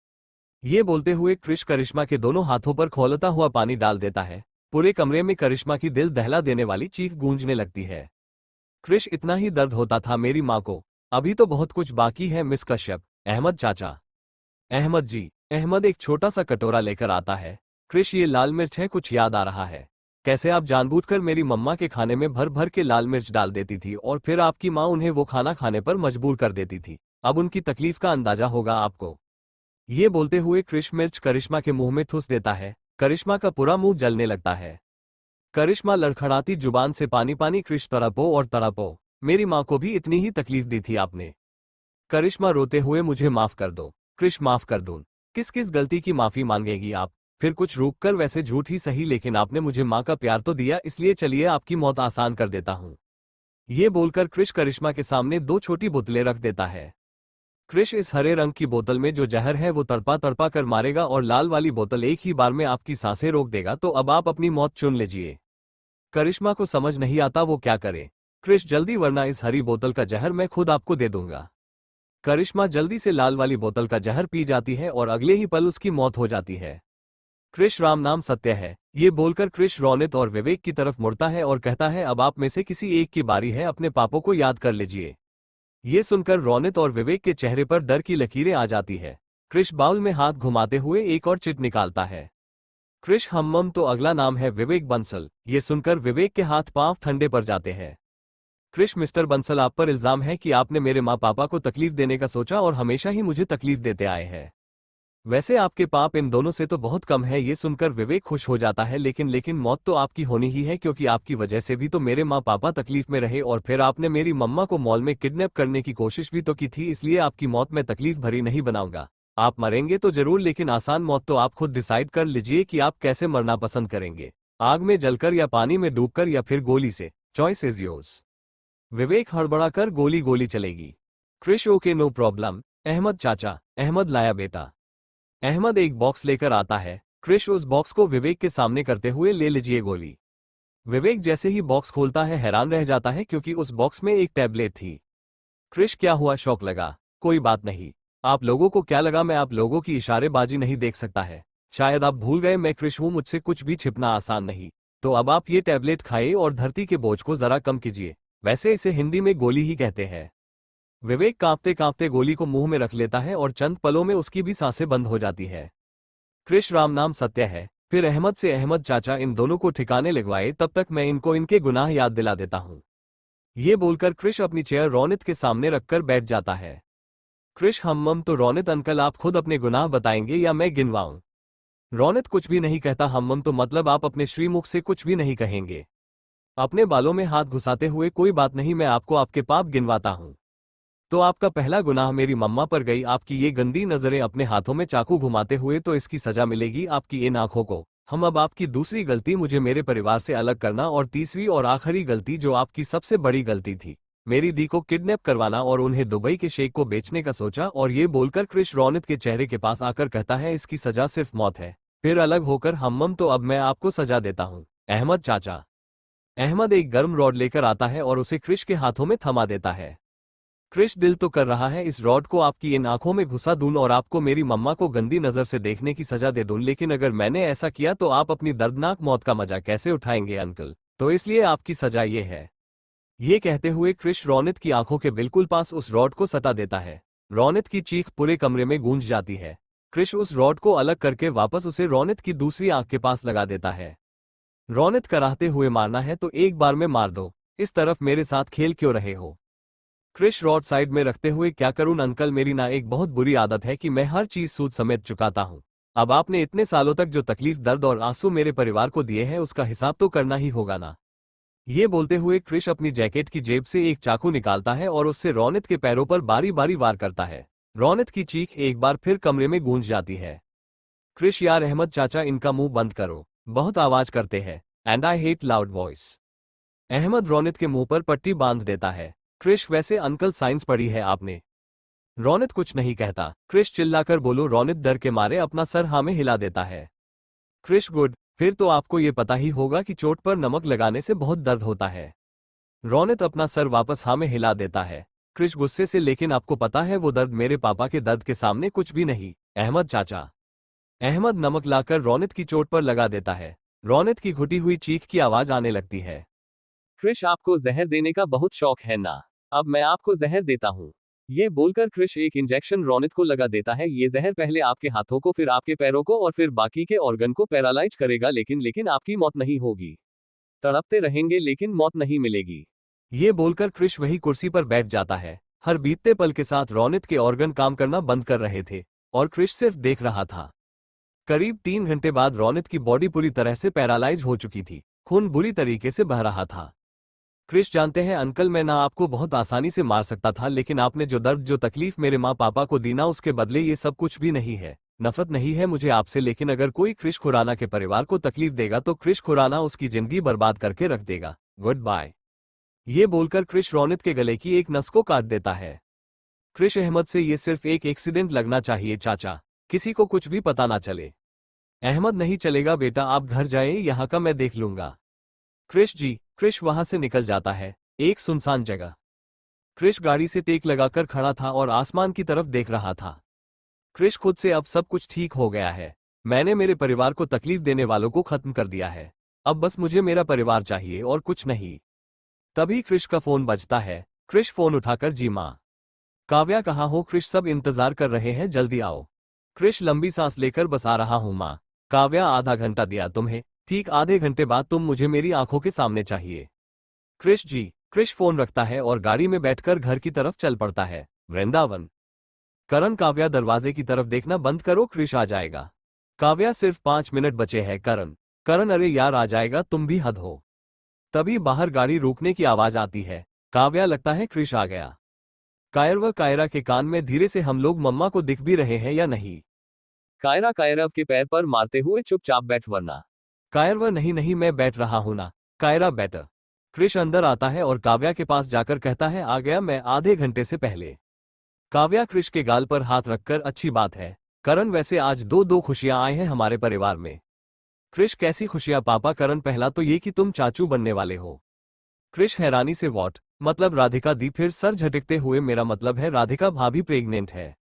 ये बोलते हुए क्रिश करिश्मा के दोनों हाथों पर खौलता हुआ पानी डाल देता है। पूरे कमरे में करिश्मा की दिल दहला देने वाली चीख गूंजने लगती है। क्रिश, इतना ही दर्द होता था मेरी माँ को? अभी तो बहुत कुछ बाकी है मिस कश्यप। अहमद चाचा। अहमद जी। अहमद एक छोटा सा कटोरा लेकर आता है। क्रिश, ये लाल मिर्च है, कुछ याद आ रहा है? कैसे आप जानबूझकर मेरी मम्मा के खाने में भर भर के लाल मिर्च डाल देती थी और फिर आपकी माँ उन्हें वो खाना खाने पर मजबूर कर देती थी। अब उनकी तकलीफ का अंदाजा होगा आपको। ये बोलते हुए क्रिश मिर्च करिश्मा के मुंह में ठूस देता है। करिश्मा का पूरा मुंह जलने लगता है। करिश्मा लड़खड़ाती जुबान से, पानी पानी। क्रिश, तड़पो और तड़पो। मेरी माँ को भी इतनी ही तकलीफ दी थी आपने। करिश्मा रोते हुए, मुझे माफ कर दो। क्रिश, माफ कर दूं? किस किस गलती की माफी मांगेगी आप? फिर कुछ रुक कर, वैसे झूठ ही सही, लेकिन आपने मुझे माँ का प्यार तो दिया, इसलिए चलिए आपकी मौत आसान कर देता हूँ। ये बोलकर क्रिश करिश्मा के सामने 2 छोटी बोतलें रख देता है। क्रिश, इस हरे रंग की बोतल में जो जहर है वो तड़पा तड़पा कर मारेगा और लाल वाली बोतल एक ही बार में आपकी सांसें रोक देगा, तो अब आप अपनी मौत चुन लीजिए। करिश्मा को समझ नहीं आता वो क्या करे। क्रिश, जल्दी, वरना इस हरी बोतल का जहर मैं खुद आपको दे दूंगा। करिश्मा जल्दी से लाल वाली बोतल का जहर पी जाती है और अगले ही पल उसकी मौत हो जाती है। क्रिश, राम नाम सत्य है। ये बोलकर क्रिश रोनित और विवेक की तरफ मुड़ता है और कहता है, अब आप में से किसी एक की बारी है, अपने पापों को याद कर लीजिए। ये सुनकर रोनित और विवेक के चेहरे पर डर की लकीरें आ जाती है। क्रिश बाउल में हाथ घुमाते हुए एक और चिट निकालता है। क्रिश, हम्मम, तो अगला नाम है विवेक बंसल। ये सुनकर विवेक के हाथ पांव ठंडे पड़ जाते हैं। क्रिश, मिस्टर बंसल, आप पर इल्जाम है कि आपने मेरे माँ पापा को तकलीफ देने का सोचा और हमेशा ही मुझे तकलीफ देते आए हैं। वैसे आपके पाप इन दोनों से तो बहुत कम है। ये सुनकर विवेक खुश हो जाता है, लेकिन मौत तो आपकी होनी ही है, क्योंकि आपकी वजह से भी तो मेरे माँ पापा तकलीफ में रहे और फिर आपने मेरी मम्मा को मॉल में किडनैप करने की कोशिश भी तो की थी, इसलिए आपकी मौत मैं तकलीफ भरी नहीं बनाऊंगा। आप मरेंगे तो जरूर, लेकिन आसान मौत तो आप खुद डिसाइड कर लीजिए कि आप कैसे मरना पसंद करेंगे, आग में जलकर या पानी में डूबकर या फिर गोली से। Choice is yours. विवेक हड़बड़ाकर गोली गोली चलेगी। Krish okay no problem. Ahmed चाचा, अहमद लाया बेटा। अहमद एक बॉक्स लेकर आता है। क्रिश उस बॉक्स को विवेक के सामने करते हुए ले लीजिए गोली। विवेक जैसे ही बॉक्स खोलता है हैरान रह जाता है क्योंकि उस बॉक्स में एक टैबलेट थी। क्रिश क्या हुआ, शौक लगा? कोई बात नहीं। आप लोगों को क्या लगा मैं आप लोगों की इशारेबाजी नहीं देख सकता है? शायद आप भूल गए मैं क्रिश हूं, मुझसे कुछ भी छिपना आसान नहीं। तो अब आप ये टैबलेट खाइए और धरती के बोझ को जरा कम कीजिए। वैसे इसे हिंदी में गोली ही कहते हैं। विवेक कांपते कांपते गोली को मुंह में रख लेता है और चंद पलों में उसकी भी सांसें बंद हो जाती है। क्रिश राम नाम सत्य है। फिर अहमद से अहमद चाचा इन दोनों को ठिकाने लगवाए, तब तक मैं इनको इनके गुनाह याद दिला देता हूं। ये बोलकर क्रिश अपनी चेयर रोनित के सामने रखकर बैठ जाता है। क्रिश हम्मम तो रोनित अंकल आप खुद अपने गुनाह बताएंगे या मैं गिनवाऊं? रोनित कुछ भी नहीं कहता। हम्मम तो मतलब आप अपने श्रीमुख से कुछ भी नहीं कहेंगे। अपने बालों में हाथ घुसाते हुए कोई बात नहीं, मैं आपको आपके पाप गिनवाता हूं। तो आपका पहला गुनाह मेरी मम्मा पर गई आपकी ये गंदी नजरें अपने हाथों में चाकू घुमाते हुए, तो इसकी सजा मिलेगी आपकी इन आंखों को। हम अब आपकी दूसरी गलती मुझे मेरे परिवार से अलग करना, और तीसरी और आखिरी गलती जो आपकी सबसे बड़ी गलती थी, मेरी दी को किडनैप करवाना और उन्हें दुबई के शेख को बेचने का सोचा। और ये बोलकर क्रिश रोनित के चेहरे के पास आकर कहता है इसकी सजा सिर्फ मौत है। फिर अलग होकर हम्मम तो अब मैं आपको सजा देता हूँ अहमद चाचा। अहमद एक गर्म रॉड लेकर आता है और उसे क्रिश के हाथों में थमा देता है। क्रिश दिल तो कर रहा है इस रॉड को आपकी इन आंखों में घुसा दूं और आपको मेरी मम्मा को गंदी नजर से देखने की सजा दे दूं, लेकिन अगर मैंने ऐसा किया तो आप अपनी दर्दनाक मौत का मजा कैसे उठाएंगे अंकल? तो इसलिए आपकी सजा ये है। ये कहते हुए क्रिश रोनित की आंखों के बिल्कुल पास उस रॉड को सटा देता है। रोनित की चीख पूरे कमरे में गूंज जाती है। क्रिश उस रॉड को अलग करके वापस उसे रोनित की दूसरी आंख के पास लगा देता है। रोनित कराहते हुए मारना है तो एक बार में मार दो, इस तरफ मेरे साथ खेल क्यों रहे हो? क्रिश रॉड साइड में रखते हुए क्या करूं अंकल, मेरी ना एक बहुत बुरी आदत है कि मैं हर चीज सूद समेत चुकाता हूं। अब आपने इतने सालों तक जो तकलीफ, दर्द और आंसू मेरे परिवार को दिए हैं उसका हिसाब तो करना ही होगा ना। ये बोलते हुए क्रिश अपनी जैकेट की जेब से एक चाकू निकालता है और उससे रोनित के पैरों पर बारी बारी वार करता है। रोनित की चीख एक बार फिर कमरे में गूंज जाती है। क्रिश यार अहमद चाचा इनका मुंह बंद करो, बहुत आवाज करते हैं, and I hate loud voice. Ahmed Ronit के मुंह पर पट्टी बांध देता है। क्रिश वैसे अंकल साइंस पढ़ी है आपने? रोनित कुछ नहीं कहता। क्रिश चिल्लाकर बोलो रोनित डर के मारे अपना सर हाँ में हिला देता है। क्रिश गुड, फिर तो आपको ये पता ही होगा कि चोट पर नमक लगाने से बहुत दर्द होता है। रोनित अपना सर वापस हाँ में हिला देता है। क्रिश गुस्से से लेकिन आपको पता है वो दर्द मेरे पापा के दर्द के सामने कुछ भी नहीं अहमद चाचा। अहमद नमक लाकर रोनित की चोट पर लगा देता है। रोनित की घुटी हुई चीख की आवाज आने लगती है। क्रिश आपको जहर देने का बहुत शौक है ना? अब मैं आपको जहर देता हूँ। ये बोलकर क्रिश एक इंजेक्शन रोनित को लगा देता है। ये जहर पहले आपके हाथों को, फिर आपके पैरों को और फिर बाकी के ऑर्गन को पैरालाइज करेगा, लेकिन आपकी मौत नहीं होगी। तड़पते रहेंगे लेकिन मौत नहीं मिलेगी। ये बोलकर क्रिश वही कुर्सी पर बैठ जाता है। हर बीतते पल के साथ रोनित के ऑर्गन काम करना बंद कर रहे थे और क्रिश सिर्फ देख रहा था। करीब 3 घंटे बाद रोनित की बॉडी पूरी तरह से पैरालाइज हो चुकी थी। खून बुरी तरीके से बह रहा था। क्रिश जानते हैं अंकल, मैं ना आपको बहुत आसानी से मार सकता था, लेकिन आपने जो दर्द, जो तकलीफ मेरे माँ पापा को दी ना, उसके बदले ये सब कुछ भी नहीं है। नफरत नहीं है मुझे आपसे, लेकिन अगर कोई क्रिश खुराना के परिवार को तकलीफ देगा तो क्रिश खुराना उसकी जिंदगी बर्बाद करके रख देगा। Good bye. ये बोलकर क्रिश रोनित के गले की एक नस को काट देता है। क्रिश अहमद से ये सिर्फ एक एक्सीडेंट लगना चाहिए चाचा, किसी को कुछ भी पता ना चले। अहमद नहीं चलेगा बेटा, आप घर जाएं, यहाँ का मैं देख लूंगा। क्रिश जी। क्रिश वहां से निकल जाता है। एक सुनसान जगह। क्रिश गाड़ी से टेक लगाकर खड़ा था और आसमान की तरफ देख रहा था। क्रिश खुद से अब सब कुछ ठीक हो गया है। मैंने मेरे परिवार को तकलीफ देने वालों को खत्म कर दिया है। अब बस मुझे मेरा परिवार चाहिए और कुछ नहीं। तभी क्रिश का फोन बजता है। क्रिश फोन उठाकर जी माँ काव्या कहाँ हो? क्रिश सब इंतजार कर रहे हैं, जल्दी आओ। क्रिश लंबी सांस लेकर बस आ रहा हूँ माँ। काव्या आधा घंटा दिया तुम्हें, ठीक आधे घंटे बाद तुम मुझे मेरी आंखों के सामने चाहिए। क्रिश जी। क्रिश फोन रखता है और गाड़ी में बैठकर घर की तरफ चल पड़ता है। वृंदावन। करण काव्या दरवाजे की तरफ देखना बंद करो, क्रिश आ जाएगा। काव्या सिर्फ 5 मिनट बचे हैं करण। करण अरे यार आ जाएगा, तुम भी हद हो। तभी बाहर गाड़ी रुकने की आवाज आती है। काव्या लगता है क्रिश आ गया। कायरव कायरा के कान में धीरे से हम लोग मम्मा को दिख भी रहे हैं या नहीं? कायरा कायरव के पैर पर मारते हुए चुपचाप बैठ, वरना। कायरव नहीं नहीं मैं बैठ रहा हूं ना। कायरा बैठ। कृष अंदर आता है और काव्या के पास जाकर कहता है, आ गया मैं आधे घंटे से पहले। काव्या कृष के गाल पर हाथ रखकर, अच्छी बात है करण, वैसे आज दो दो खुशियां आई हैं हमारे परिवार में। कृष, कैसी खुशियां पापा? करण, पहला तो ये कि तुम चाचू बनने वाले हो। कृष हैरानी से, वॉट? मतलब राधिका दी? फिर सर झटकते हुए, मेरा मतलब है राधिका भाभी प्रेग्नेंट है।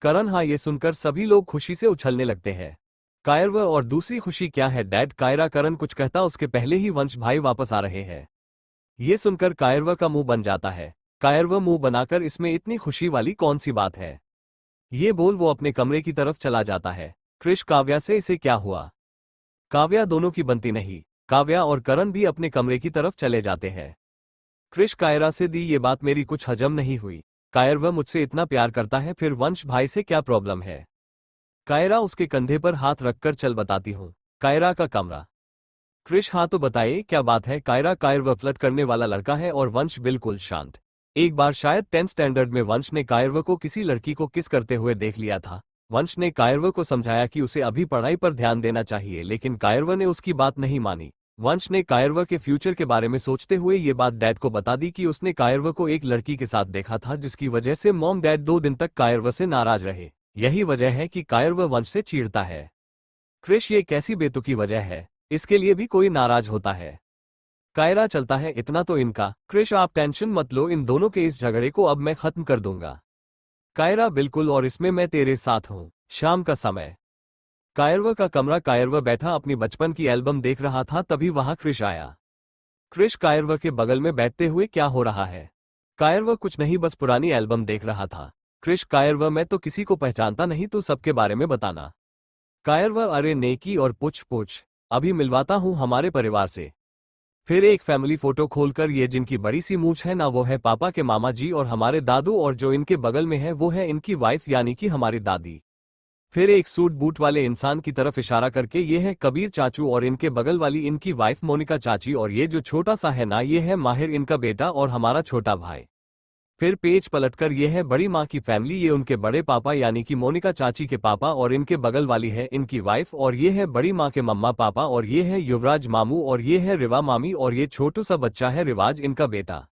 करण, हाँ। ये सुनकर सभी लोग खुशी से उछलने लगते हैं। कायरव, और दूसरी खुशी क्या है डैड? कायरा करण कुछ कहता उसके पहले ही वंश भाई वापस आ रहे हैं। ये सुनकर कायरव का मुंह बन जाता है। कायरव मुंह बनाकर, इसमें इतनी खुशी वाली कौन सी बात है? ये बोल वो अपने कमरे की तरफ चला जाता है। कृष, काव्या से इसे क्या हुआ? काव्या दोनों की बनती नहीं। काव्या और करण भी अपने कमरे की तरफ चले जाते हैं। कृष, कायरा से दी ये बात मेरी कुछ हजम नहीं हुई। कायरव मुझसे इतना प्यार करता है, फिर वंश भाई से क्या प्रॉब्लम है? कायरा उसके कंधे पर हाथ रखकर, चल बताती हूँ। कायरा का कमरा। कृष, हाँ तो बताइए क्या बात है? कायरा, कायरव फ्लर्ट करने वाला लड़का है और वंश बिल्कुल शांत। एक बार शायद 10th स्टैंडर्ड में वंश ने कायरव को किसी लड़की को किस करते हुए देख लिया था। वंश ने कायरव को समझाया कि उसे अभी पढ़ाई पर ध्यान देना चाहिए, लेकिन कायरव ने उसकी बात नहीं मानी। वंश ने कायरव के फ्यूचर के बारे में सोचते हुए ये बात डैड को बता दी कि उसने कायरव को एक लड़की के साथ देखा था, जिसकी वजह से मॉम डैड 2 दिन तक कायरव से नाराज रहे। यही वजह है कि कायरव वंश से चिढ़ता है। कृष, ये कैसी बेतुकी वजह है? इसके लिए भी कोई नाराज होता है? कायरा, चलता है इतना तो इनका। कृष, आप टेंशन मत लो, इन दोनों के इस झगड़े को अब मैं खत्म कर दूंगा। कायरा, बिल्कुल, और इसमें मैं तेरे साथ हूं। शाम का समय। कायरव का कमरा। कायरव बैठा अपनी बचपन की एल्बम देख रहा था, तभी वहां कृष आया। कृष कायरव के बगल में बैठते हुए, क्या हो रहा है? कायरव, कुछ नहीं, बस पुरानी एल्बम देख रहा था। कृष, कायरव, मैं तो किसी को पहचानता नहीं, तो सबके बारे में बताना। कायरव, अरे नेकी और पूछ पूछ, अभी मिलवाता हूं हमारे परिवार से। फिर एक फैमिली फोटो खोलकर, ये जिनकी बड़ी सी मूंछ है ना, वो है पापा के मामा जी और हमारे दादू, और जो इनके बगल में है वो है इनकी वाइफ यानी कि हमारी दादी। फिर एक सूट बूट वाले इंसान की तरफ इशारा करके, ये है कबीर चाचू और इनके बगल वाली इनकी वाइफ मोनिका चाची, और ये जो छोटा सा है ना, ये है माहिर इनका बेटा और हमारा छोटा भाई। फिर पेज पलटकर, ये है बड़ी माँ की फैमिली, ये उनके बड़े पापा यानी कि मोनिका चाची के पापा और इनके बगल वाली है इनकी वाइफ, और ये है बड़ी माँ के मम्मा पापा, और ये है युवराज मामू, और ये है रिवा मामी, और ये छोटू सा बच्चा है रिवाज इनका बेटा।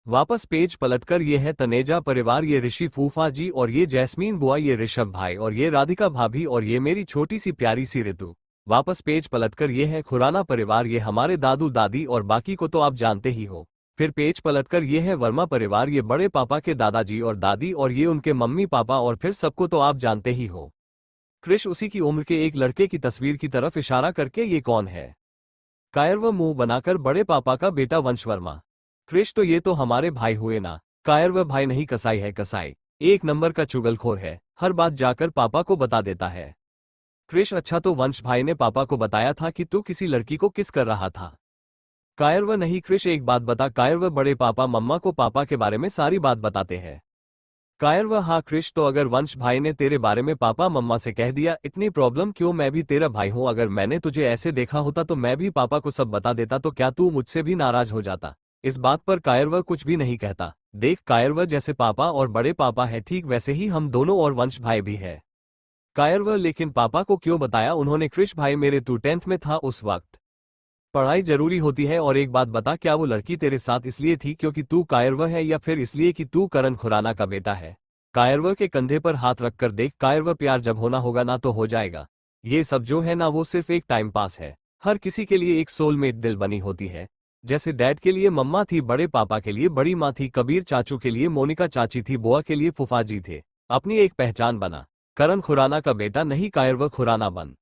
वापस पेज पलटकर, ये है तनेजा परिवार, ये ऋषि फूफा जी, और ये जैस्मीन बुआ, ये ऋषभ भाई, और ये राधिका भाभी, और ये मेरी छोटी सी प्यारी सी ऋतु। वापस पेज पलटकर, ये है खुराना परिवार, ये हमारे दादू दादी, और बाकी को तो आप जानते ही हो। फिर पेज पलटकर, ये है वर्मा परिवार, ये बड़े पापा के दादाजी और दादी, और ये उनके मम्मी पापा, और फिर सबको तो आप जानते ही हो। कृष उसी की उम्र के एक लड़के की तस्वीर की तरफ इशारा करके, ये कौन है? कायरव मुंह बनाकर, बड़े पापा का बेटा वंश वर्मा। कृष, तो ये तो हमारे भाई हुए ना। कायरव, भाई नहीं, कसाई है कसाई। एक नंबर का चुगलखोर है, हर बात जाकर पापा को बता देता है। कृष, अच्छा तो वंश भाई ने पापा को बताया था कि तू किसी लड़की को किस कर रहा था? कायरव, नहीं। कृष, एक बात बता। कायरव, बड़े पापा मम्मा को पापा के बारे में सारी बात बताते हैं। कायरव, हाँ कृष, तो अगर वंश भाई ने तेरे बारे में पापा मम्मा से कह दिया, इतनी प्रॉब्लम क्यों? मैं भी तेरा भाई हूं, अगर मैंने तुझे ऐसे देखा होता तो मैं भी पापा को सब बता देता, तो क्या तू मुझसे भी नाराज हो जाता? इस बात पर कायरव कुछ भी नहीं कहता। देख कायरव, जैसे पापा और बड़े पापा है ठीक वैसे ही हम दोनों और वंश भाई भी है। कायरव, लेकिन पापा को क्यों बताया उन्होंने? कृष भाई, मेरे तू 10th में था उस वक्त, पढ़ाई जरूरी होती है। और एक बात बता, क्या वो लड़की तेरे साथ इसलिए थी क्योंकि तू कायरव है, या फिर इसलिए कि तू करण खुराना का बेटा है? कायरव के कंधे पर हाथ रखकर, देख कायरव, प्यार जब होना होगा ना तो हो जाएगा। ये सब जो है ना वो सिर्फ एक टाइम पास है। हर किसी के लिए एक सोलमेट दिल बनी होती है। जैसे डैड के लिए मम्मा थी, बड़े पापा के लिए बड़ी माँ थी, कबीर चाचू के लिए मोनिका चाची थी, बुआ के लिए फूफा जी थे। अपनी एक पहचान बना। करण खुराना का बेटा नहीं, कायरव खुराना बन।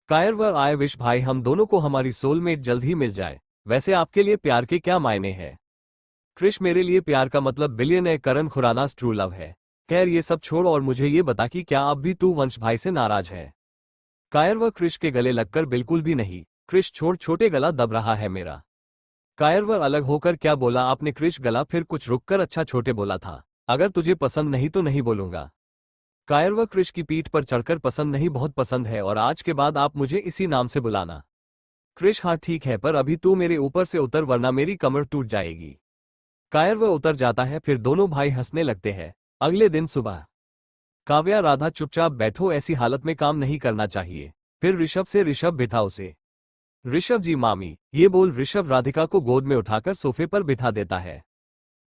कायरव, आए विश भाई, हम दोनों को हमारी सोलमेट जल्द ही मिल जाए। वैसे आपके लिए प्यार के क्या मायने हैं? कृष, मेरे लिए प्यार का मतलब बिलियन है, करण खुराना ट्रू लव है। खैर ये सब छोड़ और मुझे ये बता कि क्या अब भी तू वंश भाई से नाराज है? कायरव कृष के गले लगकर, बिल्कुल भी नहीं। कृष, छोड़, छोटे गला दब रहा है मेरा। कायरव अलग होकर, क्या बोला आपने? कृष गला, फिर कुछ रुककर, अच्छा छोटे बोला था, अगर तुझे पसंद नहीं तो नहीं बोलूंगा। कायरव कृष की पीठ पर चढ़कर, पसंद नहीं, बहुत पसंद है, और आज के बाद आप मुझे इसी नाम से बुलाना। कृष, हाँ ठीक है, पर अभी तू मेरे ऊपर से उतर वरना मेरी कमर टूट जाएगी। कायरव उतर जाता है, फिर दोनों भाई हंसने लगते हैं। अगले दिन सुबह। काव्या, राधा चुपचाप बैठो, ऐसी हालत में काम नहीं करना चाहिए। फिर ऋषभ से, ऋषभ बिठा उसे। ऋषभ जी मामी, ये बोल ऋषभ राधिका को गोद में उठाकर सोफे पर बिठा देता है।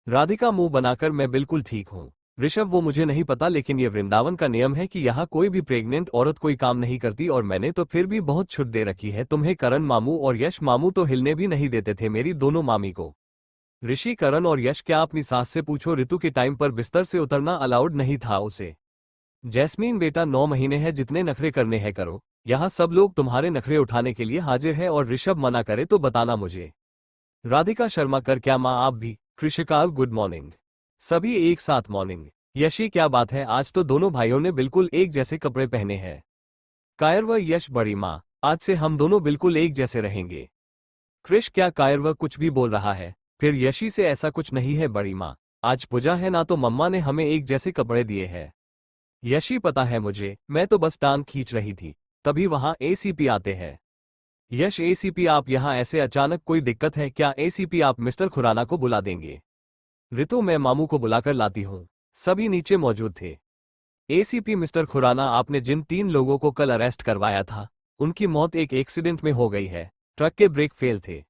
राधिका मुंह बनाकर मैं बिल्कुल ठीक हूँ। ऋषभ वो मुझे नहीं पता, लेकिन ये वृंदावन का नियम है कि यहाँ कोई भी प्रेग्नेंट औरत कोई काम नहीं करती, और मैंने तो फिर भी बहुत छूट दे रखी है तुम्हें। करण मामू और यश मामू तो हिलने भी नहीं देते थे मेरी दोनों मामी को। ऋषि, करण और यश, क्या अपनी सास से पूछो, ऋतु के टाइम पर बिस्तर से उतरना अलाउड नहीं था उसे। जैस्मीन बेटा 9 महीने है, जितने नखरे करने हैं करो, यहाँ सब लोग तुम्हारे नखरे उठाने के लिए हाजिर है, और ऋषभ मना करे तो बताना मुझे। राधिका शर्मा कर, क्या माँ आप भी? कृषिकाल, गुड मॉर्निंग। सभी एक साथ मॉर्निंग। यशी, क्या बात है, आज तो दोनों भाइयों ने बिल्कुल एक जैसे कपड़े पहने हैं। कायरव, यश, बड़ी माँ, आज से हम दोनों बिल्कुल एक जैसे रहेंगे। कृष, क्या कायरव कुछ भी बोल रहा है? फिर यशी से, ऐसा कुछ नहीं है बड़ी माँ, आज पूजा है ना, तो मम्मा ने हमें एक जैसे कपड़े दिए हैं। यशी, पता है मुझे, मैं तो बस टांग खींच रही थी, तभी वहां एसीपी आते हैं। यश, एसीपी आप यहाँ ऐसे अचानक, कोई दिक्कत है क्या? एसीपी आप मिस्टर खुराना को बुला देंगे। ऋतु, मैं मामू को बुलाकर लाती हूँ। सभी नीचे मौजूद थे। एसीपी मिस्टर खुराना, आपने जिन 3 लोगों को कल अरेस्ट करवाया था, उनकी मौत एक एक्सीडेंट में हो गई है। ट्रक के ब्रेक फेल थे।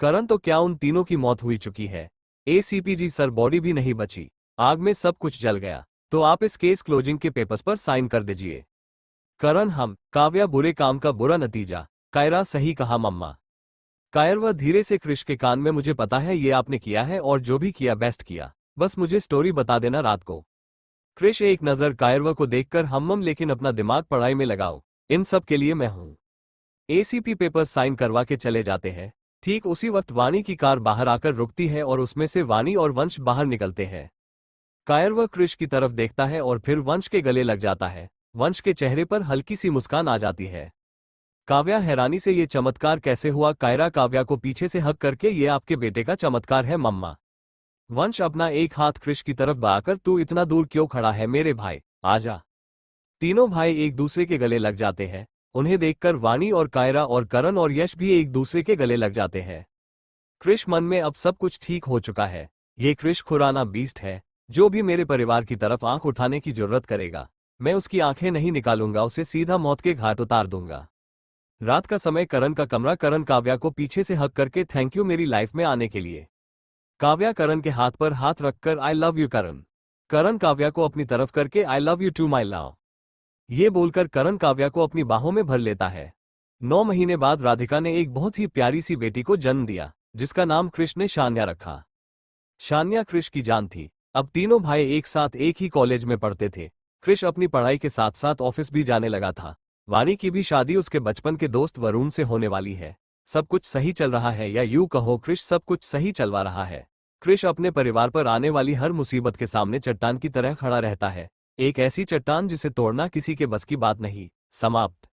करण, तो क्या उन तीनों की मौत हुई चुकी है? एसीपी जी सर, बॉडी भी नहीं बची, आग में सब कुछ जल गया। तो आप इस केस क्लोजिंग के पेपर्स पर साइन कर दीजिए। करण, हम काव्या, बुरे काम का बुरा नतीजा। कायरा, सही कहा मम्मा। कायरवा धीरे से कृष के कान में, मुझे पता है ये आपने किया है, और जो भी किया बेस्ट किया, बस मुझे स्टोरी बता देना रात को। कृष एक नजर कायरवा को देखकर, हम्मम, लेकिन अपना दिमाग पढ़ाई में लगाओ, इन सब के लिए मैं हूं। एसीपी पेपर साइन करवा के चले जाते हैं। ठीक उसी वक्त वाणी की कार बाहर आकर रुकती है, और उसमें से वाणी और वंश बाहर निकलते हैं। कायरवा कृष की तरफ देखता है और फिर वंश के गले लग जाता है। वंश के चेहरे पर हल्की सी मुस्कान आ जाती है। काव्या हैरानी से, ये चमत्कार कैसे हुआ? कायरा काव्या को पीछे से हक करके, ये आपके बेटे का चमत्कार है मम्मा। वंश अपना एक हाथ कृष की तरफ बढ़ाकर, तू इतना दूर क्यों खड़ा है मेरे भाई, आजा। तीनों भाई एक दूसरे के गले लग जाते हैं। उन्हें देखकर वाणी और कायरा और करण और यश भी एक दूसरे के गले लग जाते हैं। कृष मन में, अब सब कुछ ठीक हो चुका है। ये कृष खुराना बीस्ट है, जो भी मेरे परिवार की तरफ आंख उठाने की जरूरत करेगा, मैं उसकी आंखें नहीं निकालूंगा, उसे सीधा मौत के घाट उतार दूंगा। रात का समय, करण का कमरा। करण काव्या को पीछे से हक करके, थैंक यू मेरी लाइफ में आने के लिए। काव्या करण के हाथ पर हाथ रखकर, I love you Karan. Karan Kavya को अपनी तरफ करके, I love you too my love. ये बोलकर करण काव्या को अपनी बाहों में भर लेता है। 9 महीने बाद राधिका ने एक बहुत ही प्यारी सी बेटी को जन्म दिया, जिसका नाम कृष ने शान्या रखा। शान्या कृष की जान थी। अब तीनों भाई एक साथ एक ही कॉलेज में पढ़ते थे। कृष अपनी पढ़ाई के साथ साथ ऑफिस भी जाने लगा था। वाणी की भी शादी उसके बचपन के दोस्त वरुण से होने वाली है। सब कुछ सही चल रहा है, या यूं कहो कृष सब कुछ सही चलवा रहा है। कृष अपने परिवार पर आने वाली हर मुसीबत के सामने चट्टान की तरह खड़ा रहता है। एक ऐसी चट्टान जिसे तोड़ना किसी के बस की बात नहीं। समाप्त।